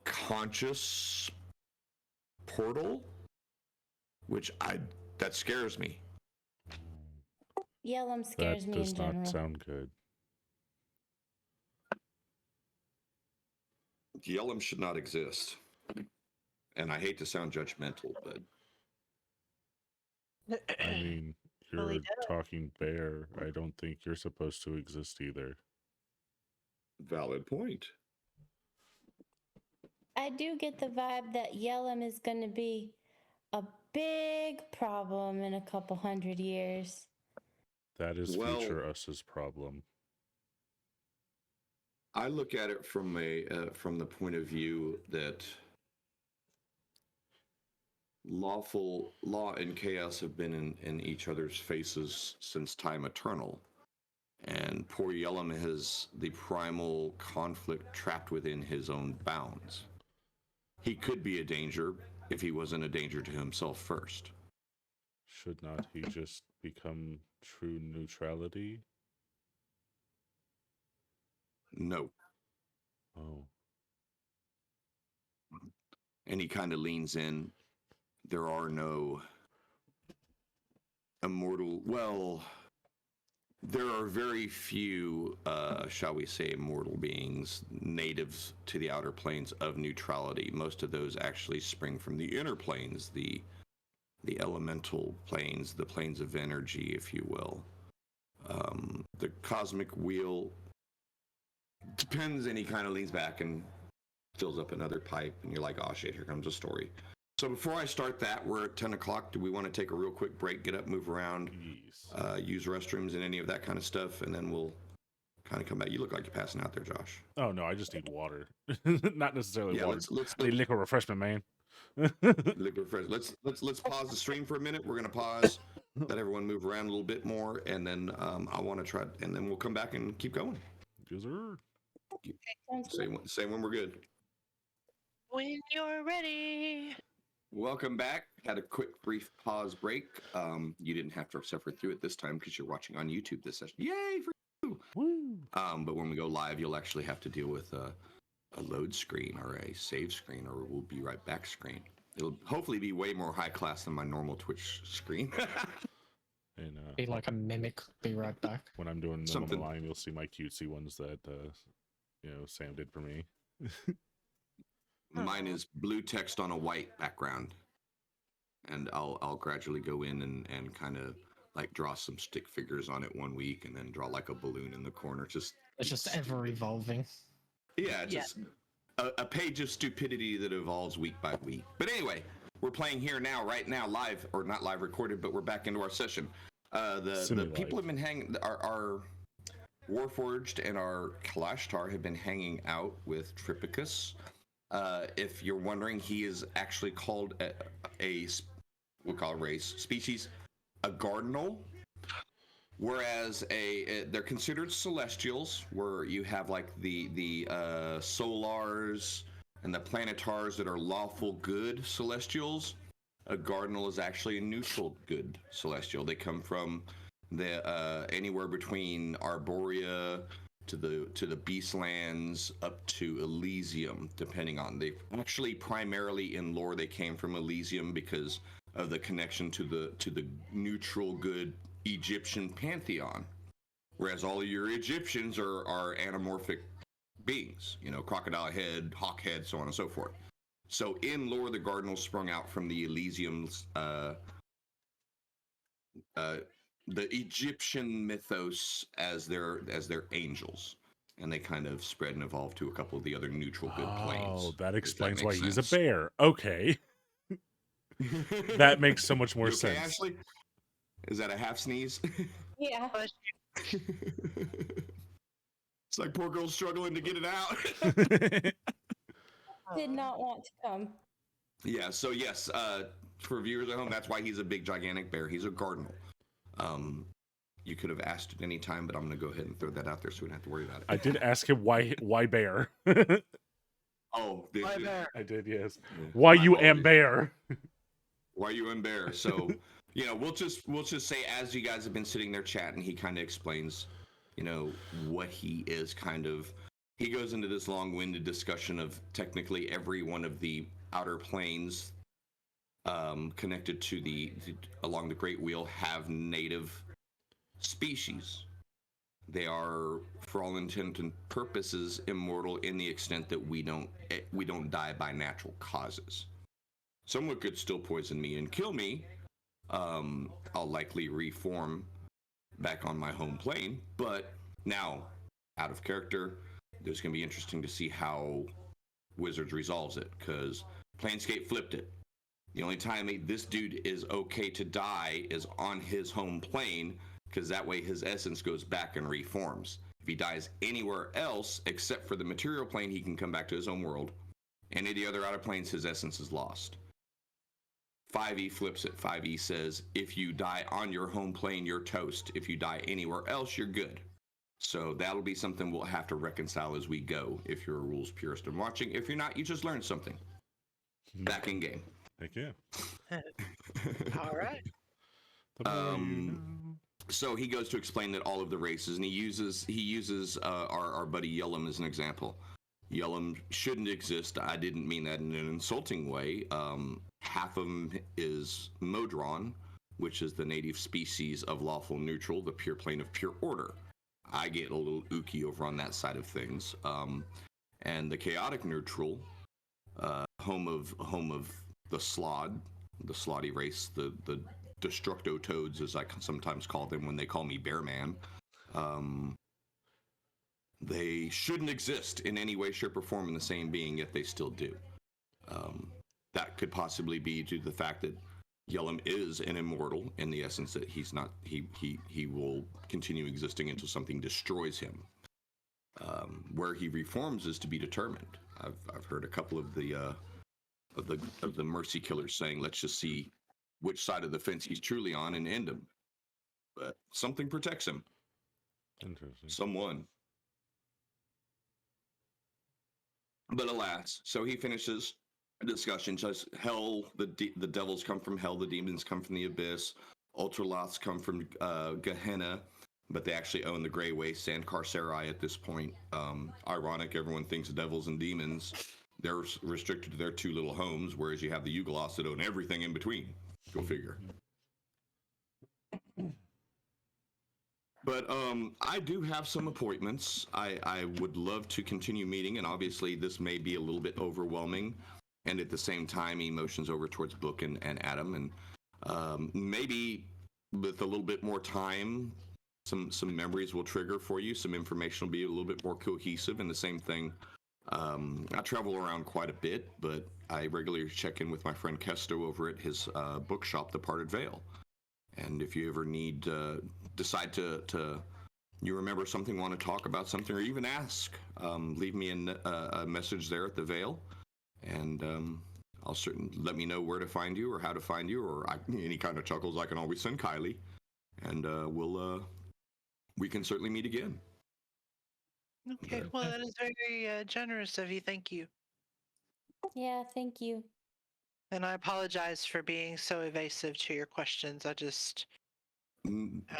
conscious portal, which that scares me. Yellum scares That me does in not general. sound good. Yellum should not exist. And I hate to sound judgmental, but I mean, Well, he you're does. talking bear. I don't think you're supposed to exist either. valid point. I do get the vibe that Yellum is going to be a big problem in a couple 100 years. That is Well, future us's problem. I look at it from the point of view that law and chaos have been in each other's faces since time eternal. And poor Yellum has the primal conflict trapped within his own bounds. He could be a danger if he wasn't a danger to himself first. Should not he just become true neutrality? No. Oh. And he kind of leans in. There are no immortal, well, there are very few, shall we say, immortal beings natives to the outer planes of neutrality. Most of those actually spring from the inner planes, the elemental planes, the planes of energy, if you will. The cosmic wheel depends, and he kind of leans back and fills up another pipe, and you're like, oh shit, here comes a story. So before I start that, we're at 10 o'clock. Do we want to take a real quick break, get up, move around, use restrooms and any of that kind of stuff, and then we'll kind of come back? You look like you're passing out there, Josh. Oh no, I just need water. Not necessarily Yeah, water. let's I need liquid refreshment, man. liquid fresh. Let's pause the stream for a minute. We're gonna pause, let everyone move around a little bit more, and then I want to try, and then we'll come back and keep going. Yes, sir. Say when we're good. When you're ready. Welcome back. Had a quick, brief pause break. You didn't have to suffer through it this time because you're watching on YouTube this session. Yay for you! Woo. But when we go live, you'll actually have to deal with a load screen or a save screen or we'll be right back screen. It'll hopefully be way more high class than my normal Twitch screen. And Be like a mimic. Be right back. when I'm doing them Something. on the line, you'll see my cutesy ones that Sam did for me. Mine is blue text on a white background. And I'll gradually go in and kind of like draw some stick figures on it one week and then draw like a balloon in the corner. It's just ever evolving. Yeah, just a page of stupidity that evolves week by week. But anyway, we're playing here now, right now, live, or not live recorded, but we're back into our session. The people have been hanging, our Warforged and our Kalashtar have been hanging out with Tripicus. If you're wondering, he is actually called we'll call it race, species, a Cardinal. Whereas they're considered celestials, where you have like the solars and the planetars that are lawful good celestials. A Cardinal is actually a neutral good celestial. They come from the anywhere between Arborea to the Beastlands up to Elysium, depending on. They actually primarily in lore they came from Elysium because of the connection to the neutral good Egyptian pantheon, whereas all of your Egyptians are anamorphic beings, crocodile head, hawk head, so on and so forth. So in lore, the Cardinals sprung out from the Elysium's, the Egyptian mythos as their angels, and they kind of spread and evolved to a couple of the other neutral good planes. Oh, that explains make why he's a sense? bear. Okay. That makes so much more You okay, sense. Ashley? Is that a half sneeze? Yeah. It's like poor girl's struggling to get it out. Did not want to come. Yeah, so yes, for viewers at home, that's why he's a big, gigantic bear. He's a Cardinal. You could have asked at any time, but I'm going to go ahead and throw that out there so we don't have to worry about it. I did ask him why bear. Oh, Why bear? I did, yes. Yeah. Why My you apologies. am bear? Why you in bear? So, we'll just say as you guys have been sitting there chatting, he kind of explains, what he is kind of he goes into this long-winded discussion of technically every one of the outer planes connected to along the Great Wheel have native species. They are, for all intent and purposes, immortal in the extent that we don't die by natural causes. Someone could still poison me and kill me. I'll likely reform back on my home plane, but now, out of character, it's going to be interesting to see how Wizards resolves it, because Planescape flipped it. The only time this dude is okay to die is on his home plane, because that way his essence goes back and reforms. If he dies anywhere else except for the material plane, he can come back to his own world. Any of the other outer planes, his essence is lost. 5e flips it. 5e says, if you die on your home plane, you're toast. If you die anywhere else, you're good. So that'll be something we'll have to reconcile as we go, if you're a rules purist and watching. If you're not, you just learned something. Back in game. Heck yeah. All right. So he goes to explain that all of the races, and he uses our buddy Yellum as an example. Yellum shouldn't exist. I didn't mean that in an insulting way. Half of them is Modron, which is the native species of lawful neutral, the pure plane of pure order. I get a little ooky over on that side of things. And the chaotic neutral, home of the Slotty race, the Destructo Toads, as I sometimes call them when they call me Bear Man. They shouldn't exist in any way, shape, or form in the same being, yet they still do. That could possibly be due to the fact that Yellum is an immortal in the essence that he's not. He will continue existing until something destroys him. Where he reforms is to be determined. I've heard a couple of the mercy killers saying, let's just see which side of the fence he's truly on and end him. But something protects him. Interesting. Someone. But alas, so he finishes a discussion. Just hell, the devils come from hell, the demons come from the abyss, Ultraloths come from Gehenna, but they actually own the Grey Waste and Carcerai at this point. Ironic, everyone thinks devils and demons, they're restricted to their two little homes, whereas you have the Yugoloths that own everything in between. Go figure. But I do have some appointments. I would love to continue meeting, and obviously this may be a little bit overwhelming, and at the same time emotions over towards Book and Adam, and maybe with a little bit more time, some memories will trigger for you, some information will be a little bit more cohesive, and the same thing. I travel around quite a bit, but I regularly check in with my friend Kesto over at his bookshop, The Parted Veil. And if you ever decide to you remember something, want to talk about something, or even ask, leave me a message there at the Veil, and I'll certainly let me know where to find you or how to find you, or any kind of chuckles I can always send Kylie, and we can certainly meet again. Okay, well, that is very generous of you. Thank you. Yeah, thank you. And I apologize for being so evasive to your questions. I just...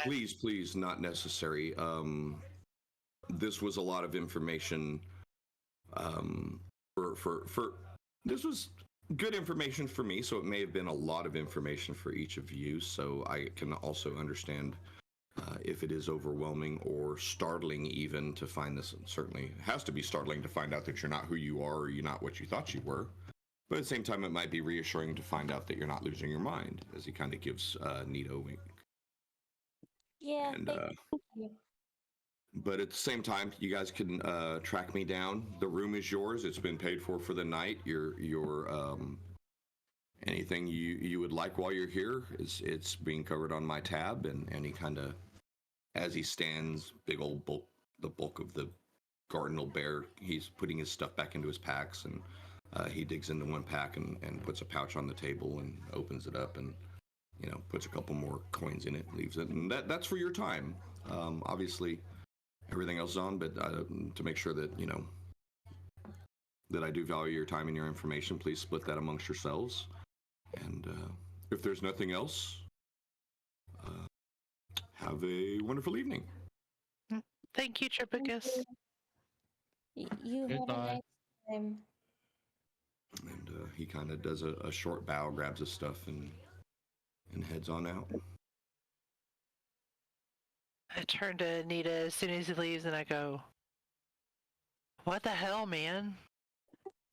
Please, not necessary. This was a lot of information. This was good information for me, so it may have been a lot of information for each of you. So I can also understand if it is overwhelming or startling, even to find this. Certainly, it has to be startling to find out that you're not who you are, or you're not what you thought you were. But at the same time, it might be reassuring to find out that you're not losing your mind, as he kind of gives Nito a wink. Yeah, And, thank you. but at the same time, you guys can track me down. The room is yours. It's been paid for the night. Your anything you would like while you're here, it's being covered on my tab. And he kind of, as he stands, big old bulk, the bulk of the Cardinal Bear, he's putting his stuff back into his packs, and he digs into one pack and puts a pouch on the table and opens it up and, puts a couple more coins in it, leaves it. And that's for your time. Obviously, everything else is on, but to make sure that, that I do value your time and your information, please split that amongst yourselves. And if there's nothing else, have a wonderful evening. Thank you, Tripicus. You have a Goodbye. nice time. And he kind of does a short bow, grabs his stuff, and heads on out. I turn to Anita as soon as he leaves and I go, "What the hell, man?"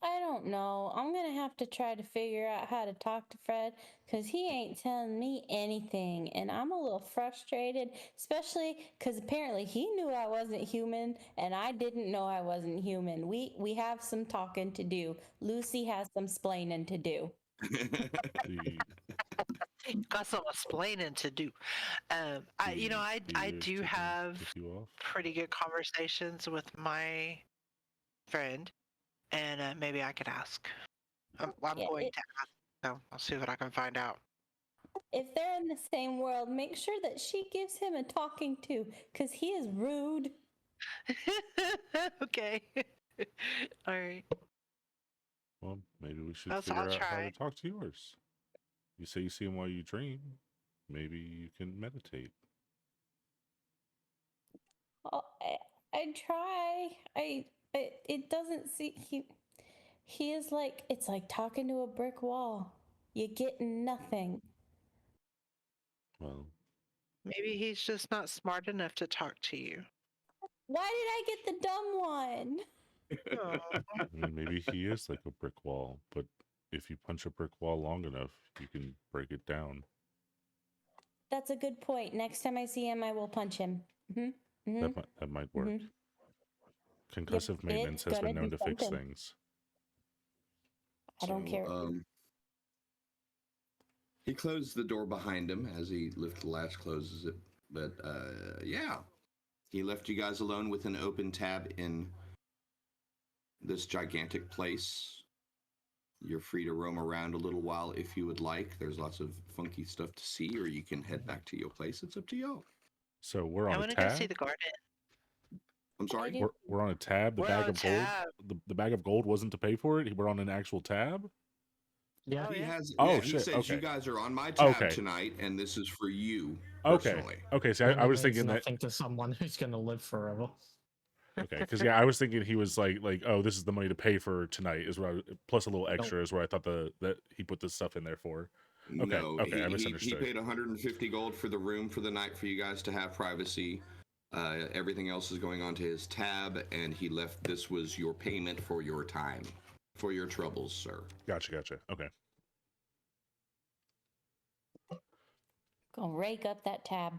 I don't know. I'm gonna have to try to figure out how to talk to Fred because he ain't telling me anything, and I'm a little frustrated, especially because apparently he knew I wasn't human, and I didn't know I wasn't human. We have some talking to do. Lucy has some splaining to do. Got some explaining to do. I do have pretty good conversations with my friend, and maybe I could ask. I'm Yeah, going to ask. So I'll see what I can find out. if they're in the same world, make sure that she gives him a talking to because he is rude. Okay. All right. Well, maybe we should I'll figure out how try. to talk to yours. You say you see him while you dream. Maybe you can meditate. Oh, I try. It doesn't see he is like it's like talking to a brick wall. You get nothing. Well, Maybe he's just not smart enough to talk to you. Why did I get the dumb one? I mean, maybe he is like a brick wall, but if you punch a brick wall long enough, you can break it down. That's a good point. Next time I see him, I will punch him. That might work. Concussive maintenance has been known to fix things. I don't care. He closed the door behind him as he lifts the latch, closes it. But yeah, he left you guys alone with an open tab in this gigantic place. You're free to roam around a little while if you would like. There's lots of funky stuff to see, or you can head back to your place. It's up to you. So we're on I a want to tab. go see the garden. I'm sorry. We're on a tab. The bag of gold. The bag of gold wasn't to pay for it. We're on an actual tab. Yeah. He has. Oh, he shit. says Okay. you guys are on my tab tonight, and this is for you personally. Okay. So I was thinking that nothing to someone who's going to live forever. Okay, because I was thinking he was like, oh, this is the money to pay for tonight is what plus a little extra is where I thought that he put this stuff in there for. Okay, No, I misunderstood. He paid 150 gold for the room for the night for you guys to have privacy. Everything else is going on to his tab, and he left. This was your payment for your time, for your troubles, sir. Gotcha. Okay. Gonna rake up that tab.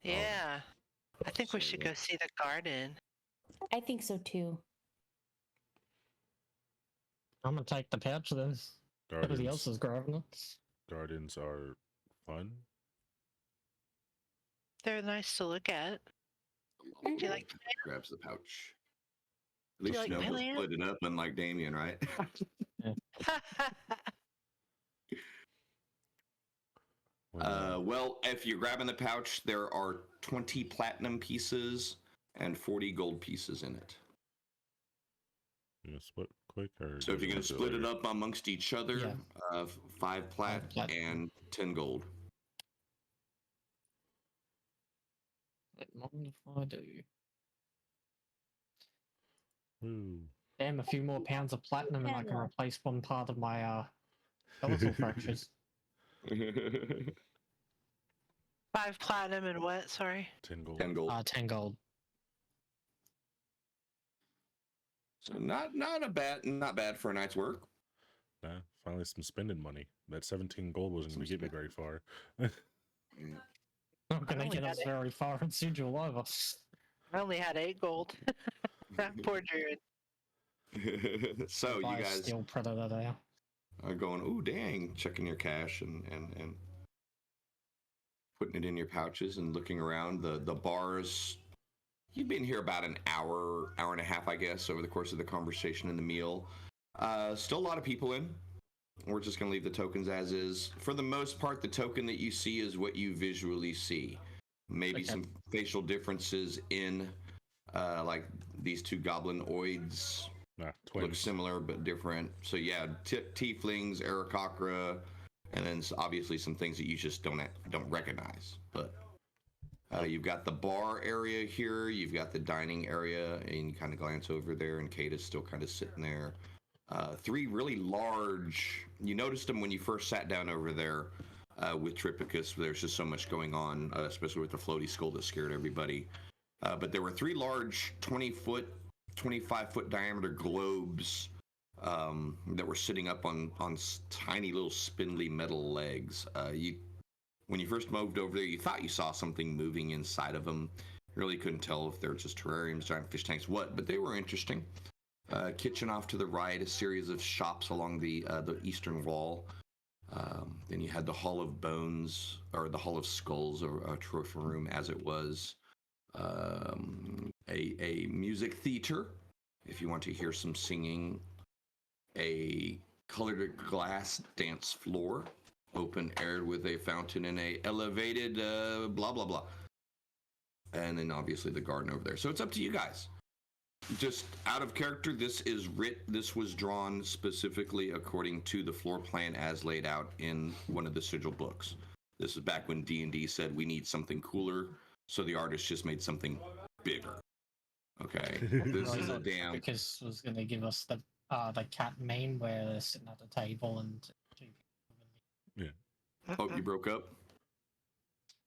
Yeah. I think we should go see the garden. I think so too. I'm going to take the pouch then. Everybody else is grabbing it. Gardens are fun. They're nice to look at. Do you like grabs the pouch. At least you know we'll split it up, unlike Damien, right? Well, if you're grabbing the pouch, there are 20 platinum pieces and 40 gold pieces in it. You gonna split quick, or so if you're gonna split it up amongst each other, 5 plat and 10 gold. What if I do? Ooh. Damn, a few more pounds of platinum and I can replace one part of my skeletal fractures. 5 platinum and what? Sorry. 10 gold. 10 gold. 10 gold. So not bad for a night's work. Nah, finally some spending money. That 17 gold wasn't going to get me very far. Not going to get us very far in Sigil either. I only had 8 gold. Poor Jared. So you guys still predator there. Are going, ooh, dang, checking your cash and putting it in your pouches and looking around the bars. You've been here about an hour and a half, I guess, over the course of the conversation and the meal. Still a lot of people in. We're just going to leave the tokens as is. For the most part, the token that you see is what you visually see. Maybe some facial differences in, like these two goblinoids look similar but different. So yeah, tieflings, Aarakocra, and then obviously some things that you just don't recognize. But You've got the bar area here. You've got the dining area, and you kind of glance over there, and Kate is still kind of sitting there. Three really large. You noticed them when you first sat down over there with Tripicus. There's just so much going on, especially with the floaty skull that scared everybody. But there were three large 20-foot, 25-foot diameter globes that were sitting up on tiny little spindly metal legs. When you first moved over there, you thought you saw something moving inside of them. You really couldn't tell if they were just terrariums, giant fish tanks, what, but they were interesting. Kitchen off to the right, a series of shops along the eastern wall. Then you had the Hall of Bones, or the Hall of Skulls, or a trophy room as it was. A music theater, if you want to hear some singing. A colored glass dance floor, open aired with a fountain and a elevated blah blah blah. And then obviously the garden over there. So it's up to you guys. Just out of character, this was drawn specifically according to the floor plan as laid out in one of the Sigil books. This is back when D&D said we need something cooler, so the artist just made something bigger. Okay, this is a damn. Because was going to give us the cat meme where they're sitting at the table and. Yeah. Oh, you broke up?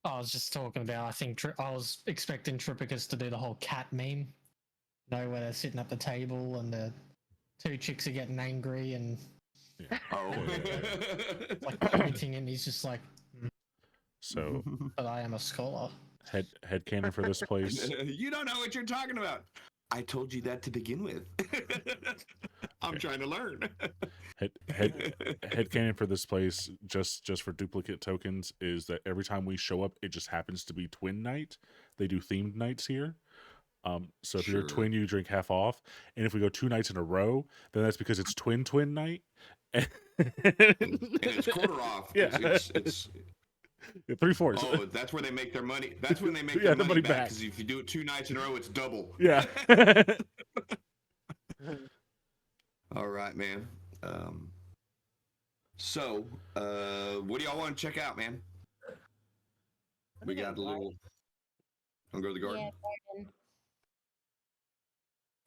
I was just talking about. I think I was expecting Tripicus to do the whole cat meme. Where they're sitting at the table and the two chicks are getting angry and Oh, like pointing, and he's just like, So, but I am a scholar. Headcanon for this place. You don't know what you're talking about. I told you that to begin with. I'm trying to learn. Headcanon for this place, just for duplicate tokens, is that every time we show up, it just happens to be twin night. They do themed nights here. So if you're a twin, you drink half off. And if we go 2 nights in a row, then that's because it's twin night. And it's quarter off. Yeah. It's 3/4. Oh, that's where they make their money. That's when they make their money back. Because if you do it 2 nights in a row, it's double. Yeah. All right, man. So, what do y'all want to check out, man? We got a little. Want to go to the garden? Yeah, garden.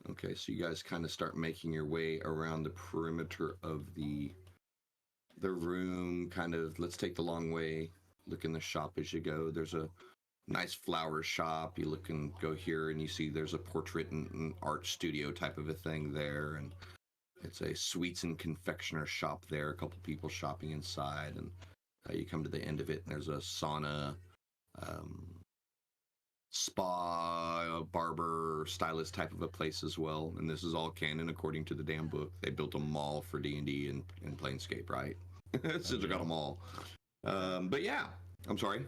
Okay, so you guys kind of start making your way around the perimeter of the room. Kind of, let's take the long way. Look in the shop as you go. There's a nice flower shop. You look and go here, and you see there's a portrait and art studio type of a thing there, and it's a sweets and confectioner shop there. A couple people shopping inside, and you come to the end of it, and there's a sauna, spa, barber, stylist type of a place as well. And this is all canon according to the damn book. They built a mall for D&D and Planescape, right? Since they got a mall. But yeah, I'm sorry.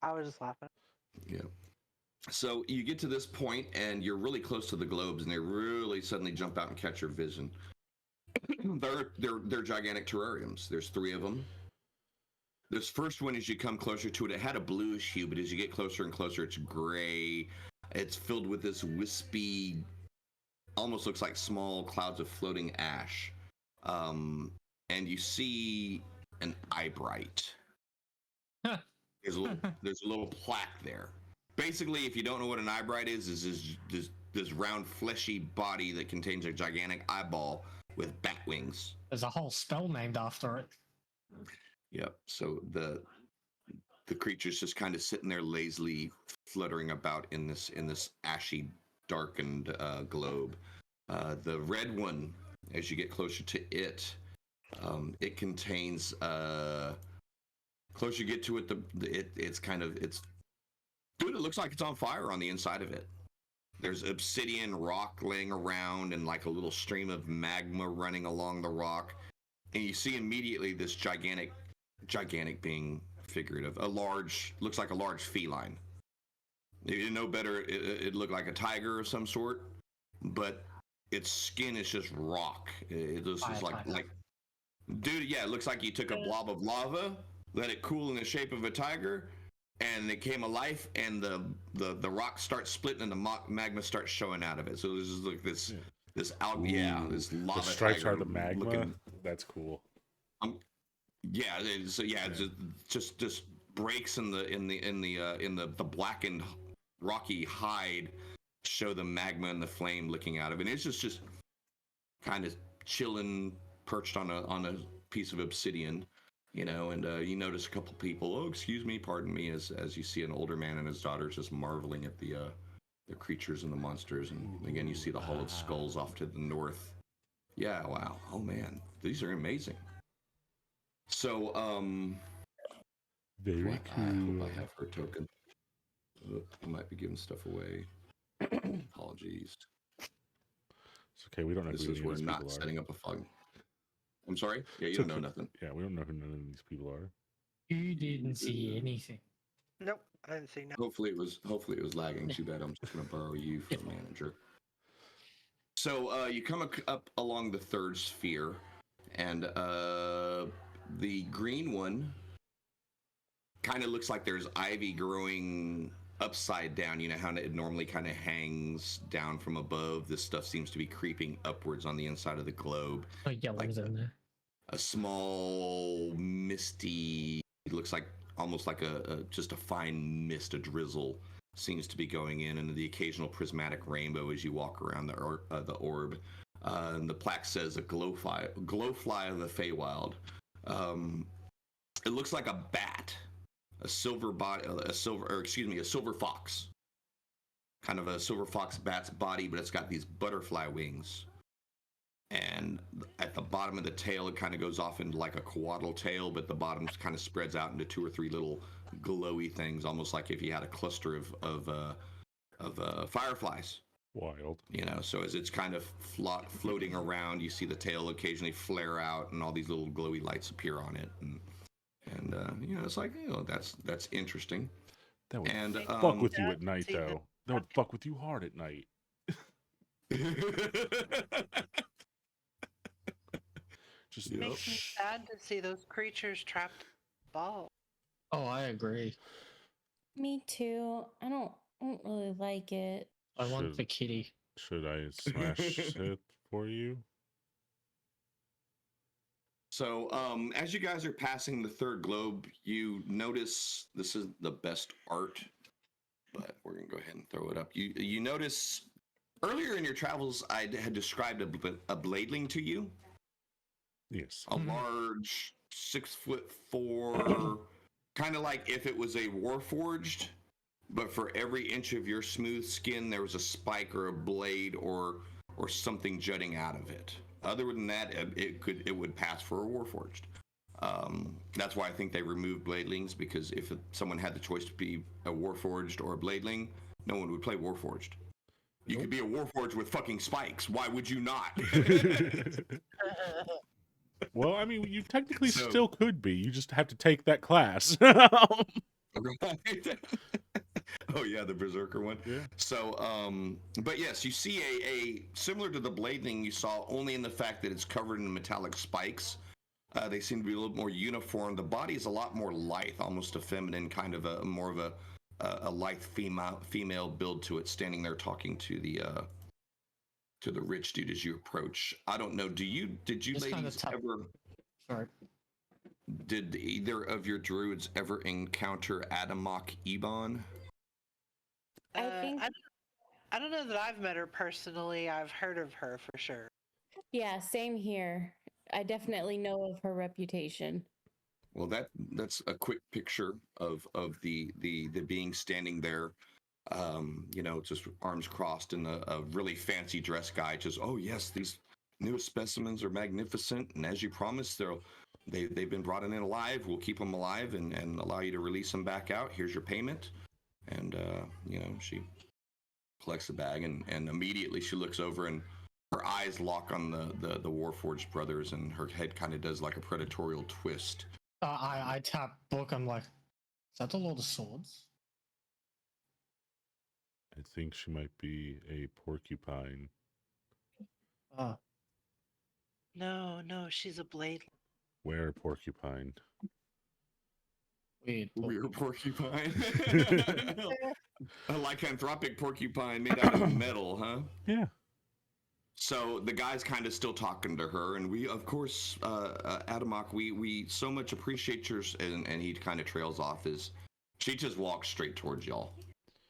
I was just laughing. Yeah. So you get to this point, and you're really close to the globes, and they really suddenly jump out and catch your vision. They're gigantic terrariums. There's 3 of them. This first one, as you come closer to it, it had a bluish hue, but as you get closer and closer, it's gray. It's filled with this wispy, almost looks like small clouds of floating ash. And you see an eyebright. There's a little plaque there. Basically, if you don't know what an eyebright is this round, fleshy body that contains a gigantic eyeball with bat wings. There's a whole spell named after it. Yep. So the creature's just kind of sitting there lazily fluttering about in this ashy, darkened globe. The red one, as you get closer to it, it contains. Closer you get to it, dude, it looks like it's on fire on the inside of it. There's obsidian rock laying around and like a little stream of magma running along the rock. And you see immediately this gigantic being, figurative, looks like a large feline. You didn't know better, it looked like a tiger of some sort, but its skin is just rock. It looks like, dude, yeah, it looks like you took a blob of lava, let it cool in the shape of a tiger, and it came alive, and the rock starts splitting, and the magma starts showing out of it. So this is like this lava. The stripes are the magma. That's cool. Yeah. So yeah, it's just breaks in the blackened rocky hide show the magma and the flame licking out of it. And it's just kind of chilling, perched on a piece of obsidian, and you notice a couple people, oh, excuse me, pardon me, as you see an older man and his daughter just marveling at the creatures and the monsters. And again, you see the Hall of Skulls off to the north. Yeah, wow. Oh man, these are amazing. So, Very I cool. hope I have her token. I might be giving stuff away. Apologies. It's okay. We don't know This who is any of where these not people are. setting up a fog. I'm sorry? Yeah, you It's don't know okay. nothing. Yeah, we don't know who none of these people are. You didn't see anything. Nope, I didn't see nothing. Hopefully it was lagging. Too bad. I'm just going to borrow you for manager. So you come up along the third sphere, and the green one kind of looks like there's ivy growing upside down. You know how it normally kind of hangs down from above? This stuff seems to be creeping upwards on the inside of the globe. Oh, yellow's in there. A small misty, it looks like almost like just a fine mist, a drizzle seems to be going in, and the occasional prismatic rainbow as you walk around the orb. And the plaque says a glowfly of the Feywild. It looks like a bat, a silver fox, kind of a silver fox bat's body, but it's got these butterfly wings. And at the bottom of the tail, it kind of goes off into like a coatl tail, but the bottom kind of spreads out into 2 or 3 little glowy things, almost like if you had a cluster of fireflies. Wild. So as it's kind of floating around, you see the tail occasionally flare out, and all these little glowy lights appear on it, and it's like, that's interesting. That would And fuck with you at night, though. That would fuck with you hard at night. Just It makes me sad to see those creatures trapped in the ball. Oh, I agree. Me too. I don't really like it. I want the kitty. Should I smash it for you? So, as you guys are passing the third globe, you notice this is the best art, but we're gonna go ahead and throw it up. You notice earlier in your travels, I had described a bladeling to you. Yes. A large 6'4", kind of like if it was a warforged, but for every inch of your smooth skin, there was a spike or a blade or something jutting out of it. Other than that, it would pass for a warforged. That's why I think they removed bladelings, because if someone had the choice to be a warforged or a bladeling, no one would play warforged. You could be a warforged with fucking spikes. Why would you not? Well, I mean, you technically still could be. You just have to take that class. Oh yeah, the berserker one. Yeah. So, but yes, you see a similar to the bladeling you saw, only in the fact that it's covered in metallic spikes. They seem to be a little more uniform. The body is a lot more lithe, almost a feminine kind of more of a lithe female build to it, standing there talking to the rich dude as you approach. I don't know. Did you ladies ever? Sorry. Did either of your druids ever encounter Adamok Ebon? I don't know that I've met her personally. I've heard of her for sure. Yeah, same here. I definitely know of her reputation. Well, that's a quick picture of the being standing there, just arms crossed, and a really fancy dress guy. Just, oh yes, these newest specimens are magnificent, and as you promised, they've been brought in alive. We'll keep them alive and allow you to release them back out. Here's your payment. And she collects the bag, and immediately she looks over, and her eyes lock on the Warforged brothers, and her head kind of does like a predatorial twist. I tap book. I'm like, is that the Lord of Swords? I think she might be a porcupine. No, she's a blade. Where porcupine? Weird porcupine. A lycanthropic porcupine made out of metal, huh? Yeah. So the guy's kind of still talking to her, and we, of course, Adamok, we so much appreciate yours, and he kind of trails off. As she just walks straight towards y'all.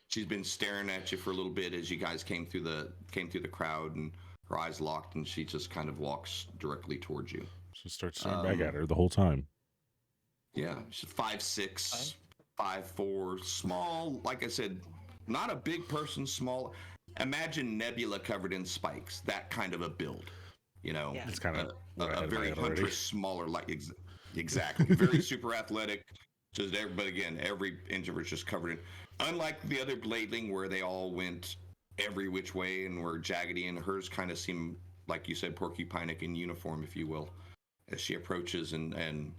She's been staring at you for a little bit as you guys came through the crowd, and her eyes locked, and she just kind of walks directly towards you. So start staring back at her the whole time. Yeah, she's 5'6", 5'4", small. Like I said, not a big person, small. Imagine Nebula covered in spikes. That kind of a build. You know, Yeah. It's kind of a very huntress, smaller, like exactly, very super athletic. Just but again, every inch of her is just covered in. Unlike the other blading where they all went every which way and were jaggedy, and hers kind of seemed, like you said, porcupine-ic in uniform, if you will, as she approaches and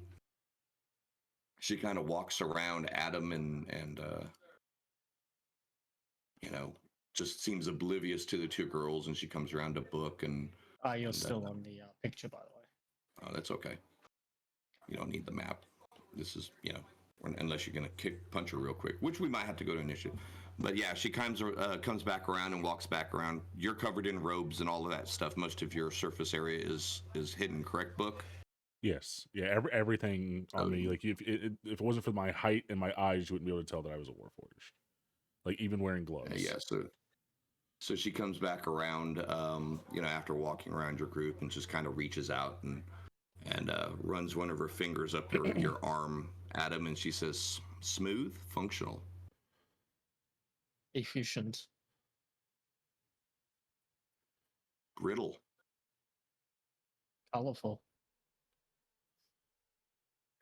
she kind of walks around Adam and you know, just seems oblivious to the two girls, and she comes around to Book and. You're still on the picture, by the way. Oh, that's okay. You don't need the map. This is, you know, unless you're gonna punch her real quick, which we might have to go to initiative. But yeah, she comes back around and walks back around. You're covered in robes and all of that stuff. Most of your surface area is hidden, correct, Book? Yes. Yeah. Everything on me. Like if it wasn't for my height and my eyes, you wouldn't be able to tell that I was a Warforged. Like even wearing gloves. Yeah. So she comes back around, you know, after walking around your group, and just kind of reaches out and runs one of her fingers up your arm, Adam, and she says, "Smooth, functional, Efficient, brittle, colorful."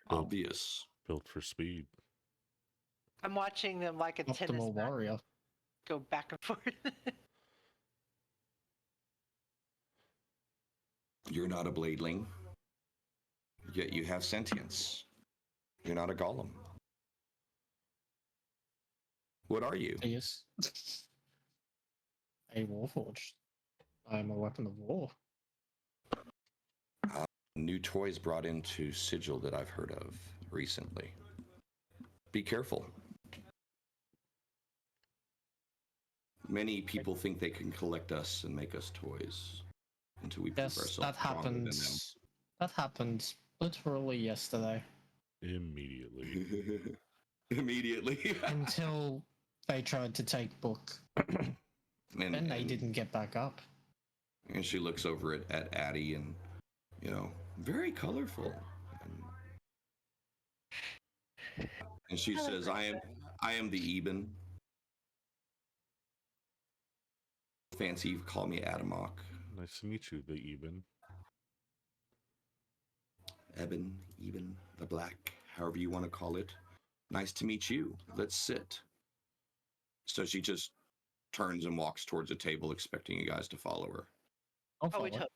obvious." Built for speed. I'm watching them like a tennis Optimal match warrior. go back and forth. You're not a bladeling, yet you have sentience. You're not a golem. What are you? Yes. A warforged. I am a weapon of war. New toys brought into Sigil that I've heard of recently. Be careful. Many people think they can collect us and make us toys until we prove Yes, ourselves that stronger than them. happens. That happened literally yesterday. Immediately. Immediately. Until they tried to take Book. Then they didn't get back up. And she looks over at Addie, and, you know, very colorful. And she says, I am the Eben. Fancy you call me Adamok. Nice to meet you, the Eben. Eben, the Black, however you want to call it. Nice to meet you. Let's sit. So she just turns and walks towards a table, expecting you guys to follow her. I'll Oh, follow.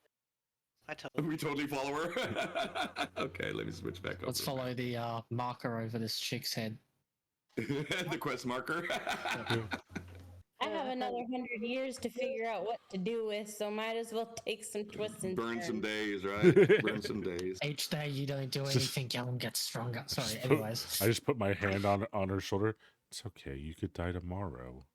I totally. We totally follow her. Okay, let me switch back over. Let's follow the marker over this chick's head. The quest marker. I have another 100 years to figure out what to do with, so might as well take some twists and Burn turns. some days, right? Burn some days. Each day you don't do anything, Yellen gets stronger. Sorry, Just anyways. I just put my hand on her shoulder. It's okay. You could die tomorrow.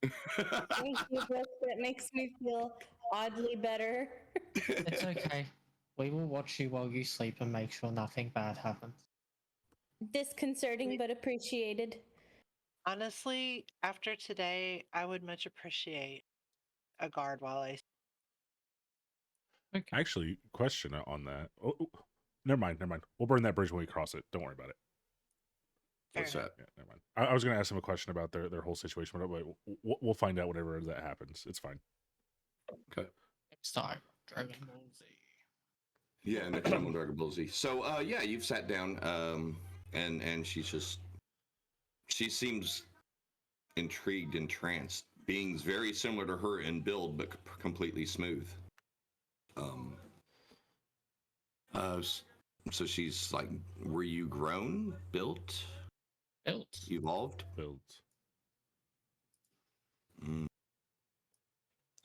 Thank you, Brooke. That makes me feel oddly better. It's okay. We will watch you while you sleep and make sure nothing bad happens. Disconcerting, but appreciated. Honestly, after today, I would much appreciate a guard while I. Okay. Actually, question on that. Oh, never mind. We'll burn that bridge when we cross it. Don't worry about it. What's that? Yeah, never mind. I was going to ask him a question about their whole situation, but we'll find out whenever that happens. It's fine. Okay. Next time, Dragon Ball Z. Yeah, next time on Dragon Ball Z. So, yeah, you've sat down, and she seems intrigued, entranced. Beings very similar to her in build, but completely smooth. So she's like, were you grown, built, evolved? Build. Mm.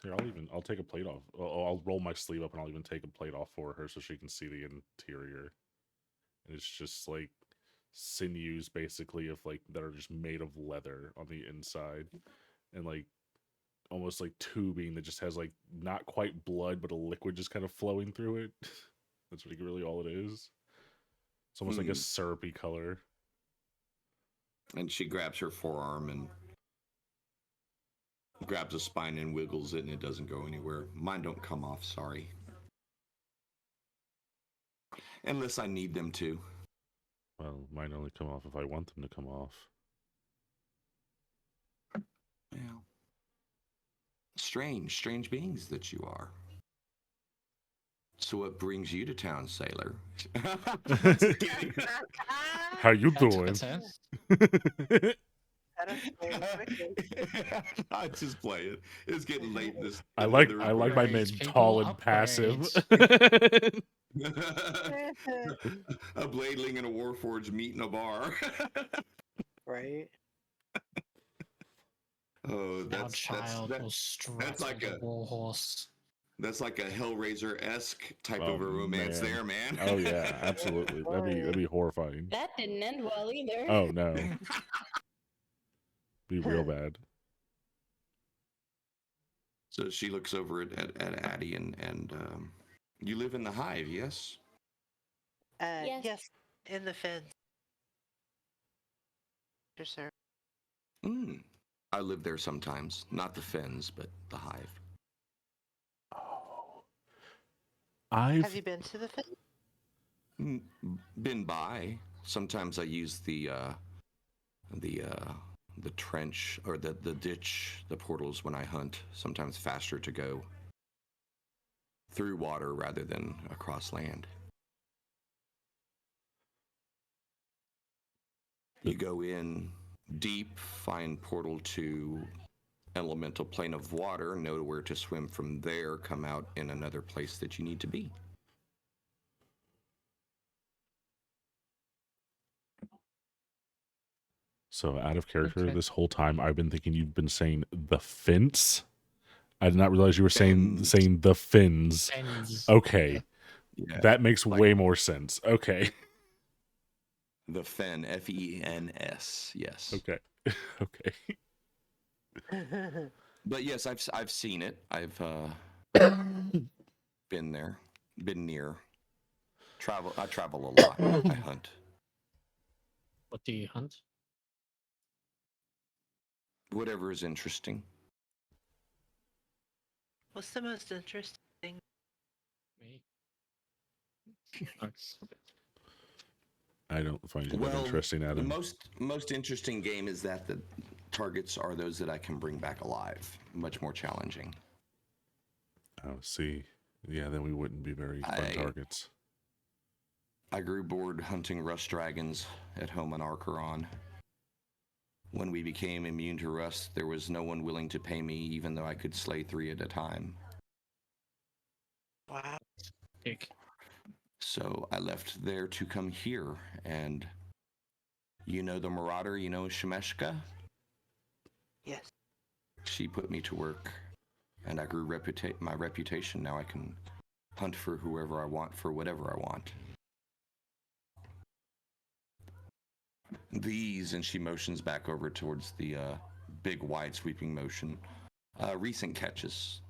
Here, I'll take a plate off. I'll roll my sleeve up and I'll even take a plate off for her so she can see the interior. And it's just like sinews basically of like that are just made of leather on the inside. And like almost like tubing that just has like not quite blood, but a liquid just kind of flowing through it. That's really all it is. It's almost like a syrupy color. And she grabs her forearm and grabs a spine and wiggles it, and it doesn't go anywhere. Mine don't come off, sorry. Unless I need them to. Well, mine only come off if I want them to come off. Yeah. Strange beings that you are. So what brings you to town, sailor? How you That took a doing? turn. I just play it. It's getting late. I like my men Upgrades, tall people, and passive. A bladeling and a warforged meet in a bar. Right. Oh, Our that's child will strut like like a- a warhorse. that's like a Hellraiser-esque type Oh, of a romance man. there, man. Oh yeah, absolutely. That'd be horrifying. That didn't end well either. Oh no. Be real bad. So she looks over at Addie and you live in the Hive, yes? Yes. Yes, in the fence. Yes, sir. I live there sometimes. Not the Fens, but the Hive. Oh. Have you been to the fence? Been by. Sometimes I use the trench or the ditch, the portals when I hunt. Sometimes faster to go through water rather than across land. You go in deep, find portal to elemental plane of water, know where to swim from there, come out in another place that you need to be. So out of character, Okay. this whole time I've been thinking you've been saying the fence. I did not realize you were saying the fins. Fens. Okay. Yeah, That makes like- way more sense. Okay. the Fen, Fens. Yes. Okay. Okay. But yes, I've seen it. I've been there, been near. I travel a lot. I hunt. What do you hunt? Whatever is interesting. What's the most interesting thing? Me. I don't find you that Well, interesting, the Adam. most interesting game is that the targets are those that I can bring back alive. Much more challenging. Oh, see. Yeah, then we wouldn't be very fun targets. I grew bored hunting rust dragons at home on Archeron. When we became immune to rust, there was no one willing to pay me, even though I could slay 3 at a time. Wow. Dick. So I left there to come here, and you know the Marauder, you know Shemeshka? Yes. She put me to work, and I grew my reputation. Now I can hunt for whoever I want, for whatever I want. These, and she motions back over towards the big wide sweeping motion. Recent catches.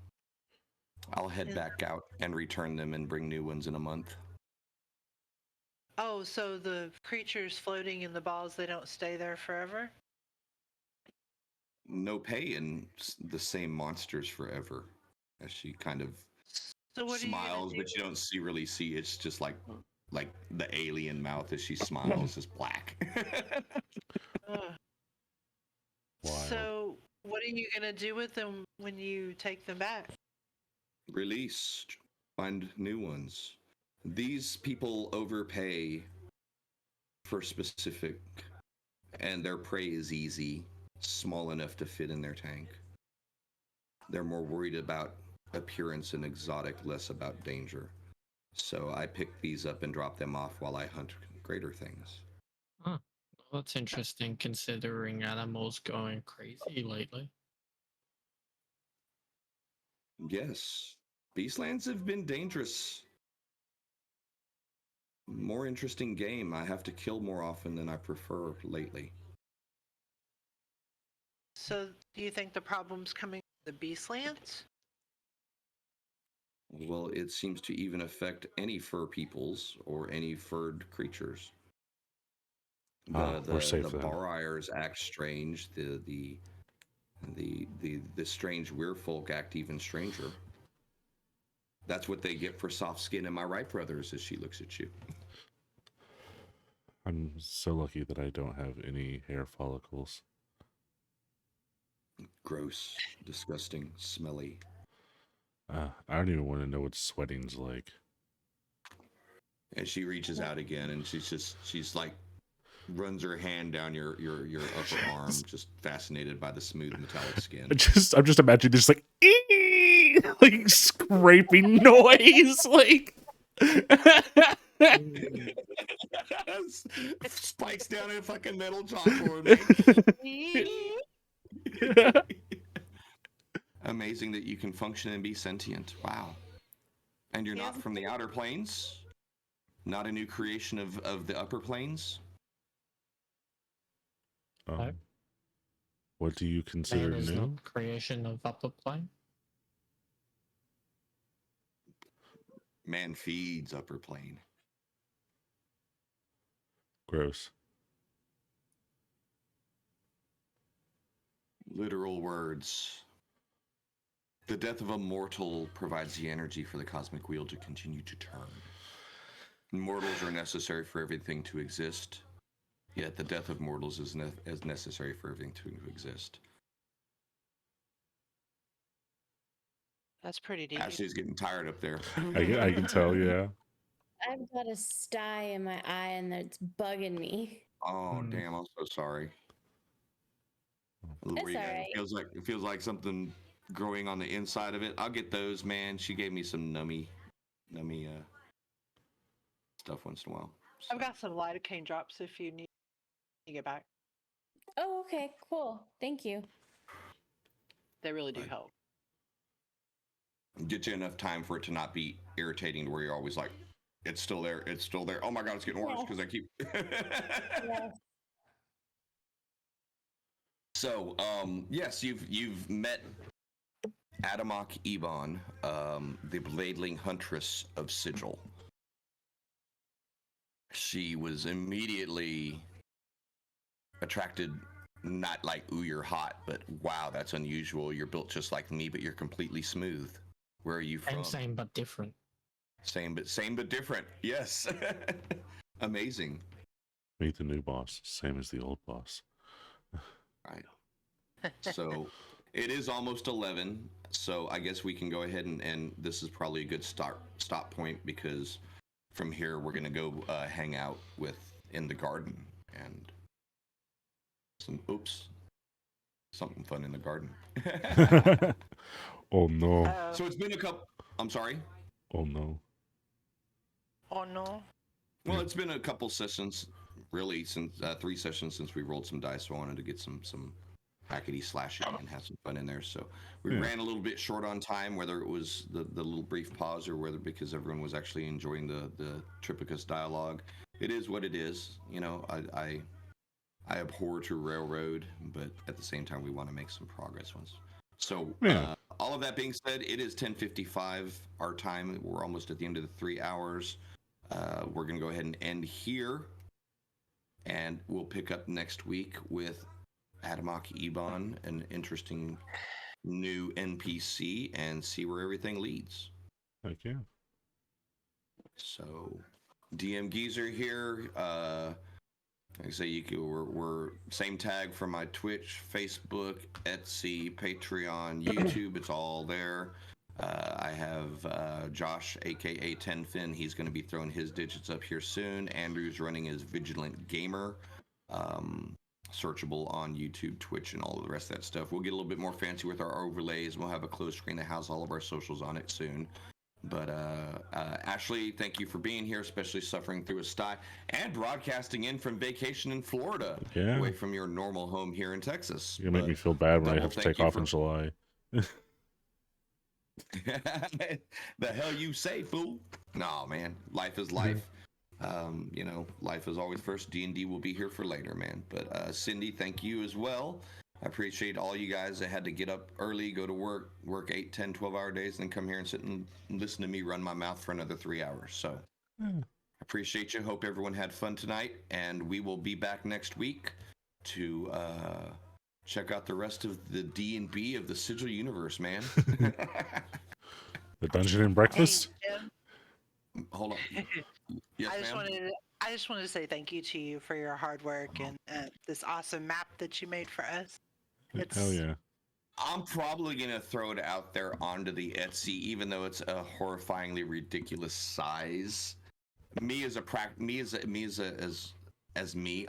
I'll head back out and return them and bring new ones in a month. Oh, so the creatures floating in the balls, they don't stay there forever? No pay in the same monsters forever. As she kind of So what smiles, are you but you don't really see. It's just like the alien mouth as she smiles is black. Wild. So what are you gonna do with them when you take them back? Release, find new ones. These people overpay for specific, and their prey is easy, small enough to fit in their tank. They're more worried about appearance and exotic, less about danger. So I pick these up and drop them off while I hunt greater things. Huh. Well, that's interesting considering animals going crazy lately. Yes, Beastlands have been dangerous. More interesting game. I have to kill more often than I prefer lately. So do you think the problem's coming The Beastlands? Well, it seems to even affect any fur peoples or any furred creatures. We're safe The then. Barires act strange. The strange weirfolk act even stranger. That's what they get for soft skin. Am I right, brothers? As she looks at you. I'm so lucky that I don't have any hair follicles. Gross, disgusting, smelly. I don't even want to know what sweating's like. And she reaches out again, and she's like, runs her hand down your upper arm, just fascinated by the smooth metallic skin. I'm just imagining this like like scraping noise, like spikes down in a fucking metal chalkboard. Amazing that you can function and be sentient. Wow. And you're not from the outer planes? Not a new creation of the upper planes? What do you consider Man is new? not creation of upper plane. Man feeds upper plane. Gross. Literal words. The death of a mortal provides the energy for the cosmic wheel to continue to turn. Mortals are necessary for everything to exist, yet the death of mortals is necessary for everything to exist. That's pretty deep. Ashley's getting tired up there. I can tell, yeah. I've got a sty in my eye and it's bugging me. Oh, damn, I'm so sorry. It's all right. It feels like something growing on the inside of it. I'll get those, man. She gave me some nummy stuff once in a while. So. I've got some lidocaine drops if you need to get back. Oh, okay, cool. Thank you. They really do help. Get you enough time for it to not be irritating to where you're always like, it's still there, it's still there. Oh my god, it's getting worse because I keep. Yes. So, yes, you've met Adamok Ebon, the Bladeling Huntress of Sigil. She was immediately attracted, not like, ooh, you're hot, but wow, that's unusual. You're built just like me, but you're completely smooth. Where are you from? Same but different. Same but different. Yes. Amazing. Meet the new boss, same as the old boss. Right. So it is almost 11. So I guess we can go ahead and this is probably a good stop point because from here we're gonna go hang out in the garden and something fun in the garden. Oh no. So it's been a couple. I'm sorry. Oh no. Oh no. Well, it's been a couple sessions, really, since 3 sessions since we rolled some dice. So I wanted to get some hackety slashing and have some fun in there. So we ran a little bit short on time, whether it was the little brief pause or whether because everyone was actually enjoying the Tripicus dialogue. It is what it is. You know, I abhor to railroad, but at the same time, we want to make some progress once. So all of that being said, it is 10:55 our time. We're almost at the end of the 3 hours. We're going to go ahead and end here, and we'll pick up next week with Adamok Ebon, an interesting new NPC, and see where everything leads. Heck yeah. So, DM Geezer here. Like I say, we're same tag for my Twitch, Facebook, Etsy, Patreon, YouTube. It's all there. I have Josh, aka Tenfin. He's going to be throwing his digits up here soon. Andrew's running his Vigilant Gamer, searchable on YouTube, Twitch, and all of the rest of that stuff. We'll get a little bit more fancy with our overlays. We'll have a closed screen that has all of our socials on it soon. But Ashley, thank you for being here, especially suffering through a sty and broadcasting in from vacation in Florida, away from your normal home here in Texas. You make me feel bad when I have to take off in July. The hell you say, fool? No, man. Life is life. You know, life is always first. D&D will be here for later, man. But Cindy, thank you as well. I appreciate all you guys that had to get up early, go to work 8, 10, 12-hour days, and then come here and sit and listen to me run my mouth for another 3 hours. So appreciate you. Hope everyone had fun tonight, and we will be back next week to check out the rest of the D&B of the Sigil universe, man. The Dungeon and Breakfast? Hey, Jim, Hold on. Yes, I just wanted to say thank you to you for your hard work and this awesome map that you made for us. Hell yeah. I'm probably gonna throw it out there onto the Etsy, even though it's a horrifyingly ridiculous size. Me,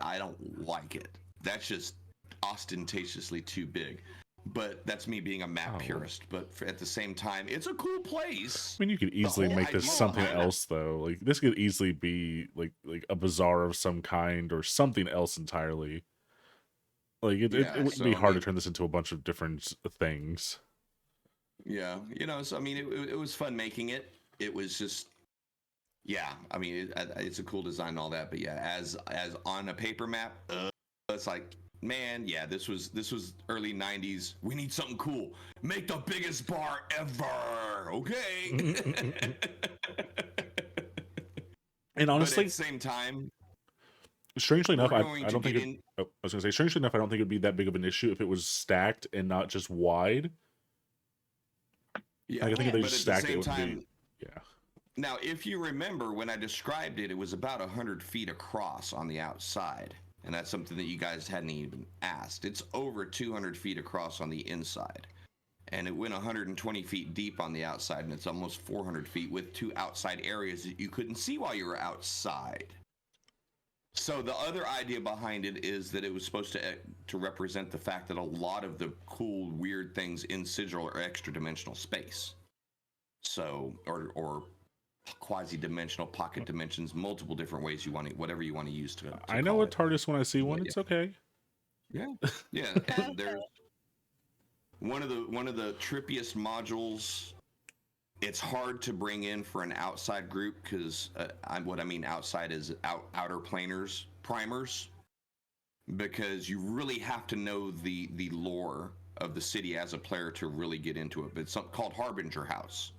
I don't like it. That's just ostentatiously too big. But that's me being a map purist. But at the same time, it's a cool place. I mean, you could easily make this something else, though. Like, this could easily be like a bazaar of some kind or something else entirely. Like, it wouldn't be hard to turn this into a bunch of different things. Yeah, so I mean, it was fun making it. It was just, yeah, I mean, it's a cool design and all that. But yeah, as on a paper map, it's like, man, yeah, this was early 90s. We need something cool. Make the biggest bar ever, okay? And honestly, but at the same time, strangely enough, I don't think I was gonna say, strangely enough, I don't think it'd be that big of an issue if it was stacked and not just wide. Yeah, like, I think if they but just at stacked the it, same would time, be, yeah. Now, if you remember when I described it, it was about 100 feet across on the outside. And that's something that you guys hadn't even asked. It's over 200 feet across on the inside. And it went 120 feet deep on the outside, and it's almost 400 feet with 2 outside areas that you couldn't see while you were outside. So the other idea behind it is that it was supposed to represent the fact that a lot of the cool, weird things in Sigil are extra-dimensional space. So, or quasi-dimensional pocket dimensions, multiple different ways you want it, whatever you want to use to I know a TARDIS when I see one. It's okay. Yeah, and there's one of the trippiest modules. It's hard to bring in for an outside group because what I mean outside is outer planers, primers, because you really have to know the lore of the city as a player to really get into it. But it's something called Harbinger House.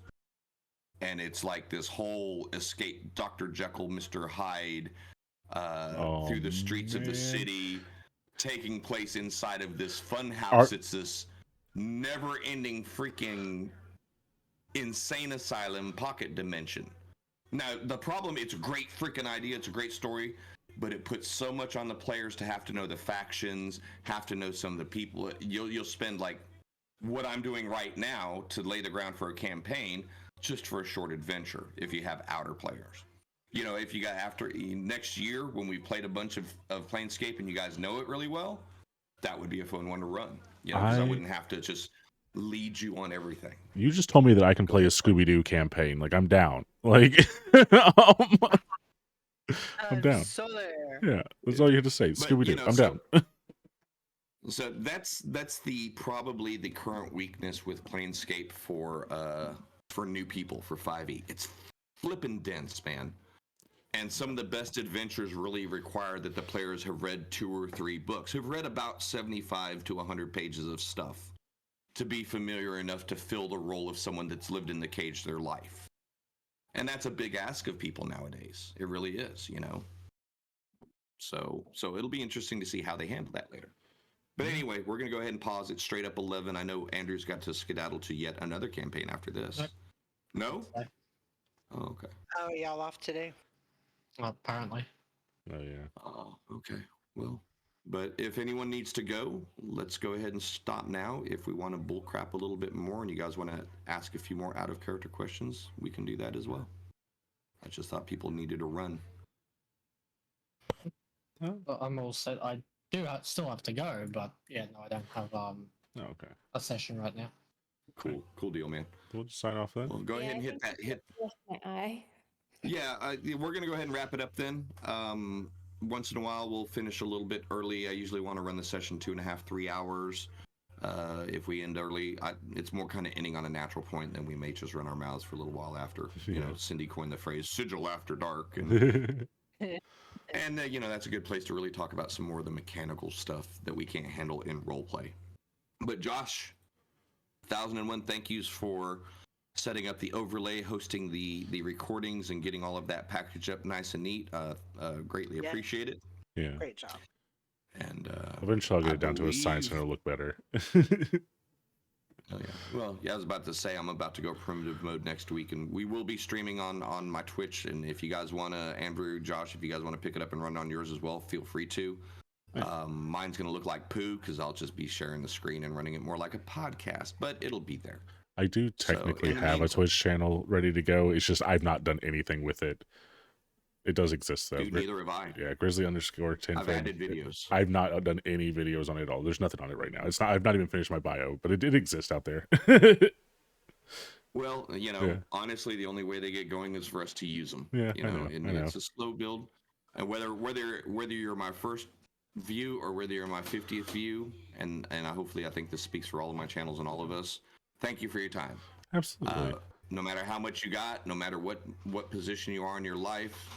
And it's like this whole escape Dr. Jekyll, Mr. Hyde through the streets of the city, taking place inside of this fun house. It's this never-ending freaking insane asylum pocket dimension. Now, the problem, it's a great freaking idea. It's a great story, but it puts so much on the players to have to know the factions, have to know some of the people. You'll spend like what I'm doing right now to lay the ground for a campaign just for a short adventure if you have outer players. If you got after next year when we played a bunch of Planescape and you guys know it really well, that would be a fun one to run. Because I wouldn't have to just lead you on everything. You just told me that I can play a Scooby-Doo campaign. Like, I'm down. Like, I'm down. So there. Yeah, that's all you had to say. Scooby-Doo. I'm down. So that's probably the current weakness with Planescape for new people for 5e. It's flippin' dense, man. And some of the best adventures really require that the players have read 2 or 3 books, who've read about 75 to 100 pages of stuff to be familiar enough to fill the role of someone that's lived in the cage their life. And that's a big ask of people nowadays. It really is, So it'll be interesting to see how they handle that later. But anyway, we're going to go ahead and pause it straight up 11. I know Andrew's got to skedaddle to yet another campaign after this. No? Oh, okay. Oh, y'all off today? Well, apparently. Oh, yeah. Oh, okay. Well, but if anyone needs to go, let's go ahead and stop now. If we want to bullcrap a little bit more and you guys want to ask a few more out-of-character questions, we can do that as well. I just thought people needed to run. Well, I'm all set. I do still have to go, but yeah, no, I don't have okay. a session right now. Cool deal, man. We'll just sign off then. Well, go ahead and hit that. My eye. Yeah, we're going to go ahead and wrap it up then. Once in a while, we'll finish a little bit early. I usually want to run the session 2.5, 3 hours. If we end early, it's more kind of ending on a natural point, then we may just run our mouths for a little while after. Cindy coined the phrase "sigil after dark," and And you know, that's a good place to really talk about some more of the mechanical stuff that we can't handle in roleplay. But Josh, 1001 thank yous for setting up the overlay, hosting the recordings, and getting all of that packaged up nice and neat. Greatly Yeah. appreciate it. Yeah. Great job. And Eventually, I'll get I it down to a science believe- and it'll look better. Oh yeah. Well, yeah, I was about to say I'm about to go primitive mode next week, and we will be streaming on my Twitch. And if you guys want to, Andrew, Josh, if you guys want to pick it up and run on yours as well, feel free to. Mine's gonna look like poo because I'll just be sharing the screen and running it more like a podcast, but it'll be there. I do technically in the have a meantime- Twitch channel ready to go. It's just I've not done anything with it. It does exist though. Dude, neither have I. Yeah, Grizzly_10. I've added videos. I've not done any videos on it at all. There's nothing on it right now. It's not. I've not even finished my bio, but it did exist out there. Well, you know, Yeah. honestly, the only way they get going is for us to use them. Yeah, you I know, know, and I know. it's a slow build. And whether you're my first view or whether you're my 50th view, and I think this speaks for all of my channels and all of us. Thank you for your time. Absolutely. No matter how much you got, no matter what position you are in your life,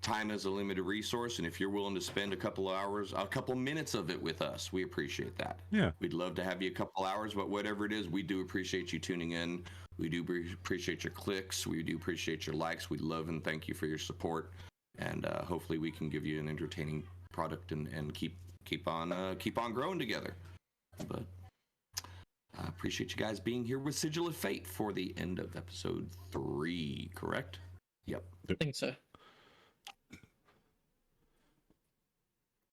time is a limited resource, and if you're willing to spend a couple of hours, a couple minutes of it with us, we appreciate that. Yeah. We'd love to have you a couple hours, but whatever it is, we do appreciate you tuning in. We do appreciate your clicks. We do appreciate your likes. We love and thank you for your support, and hopefully we can give you an entertaining product and keep on growing together. But I appreciate you guys being here with Sigil of Fate for the end of episode 3, correct? Yep. I think so.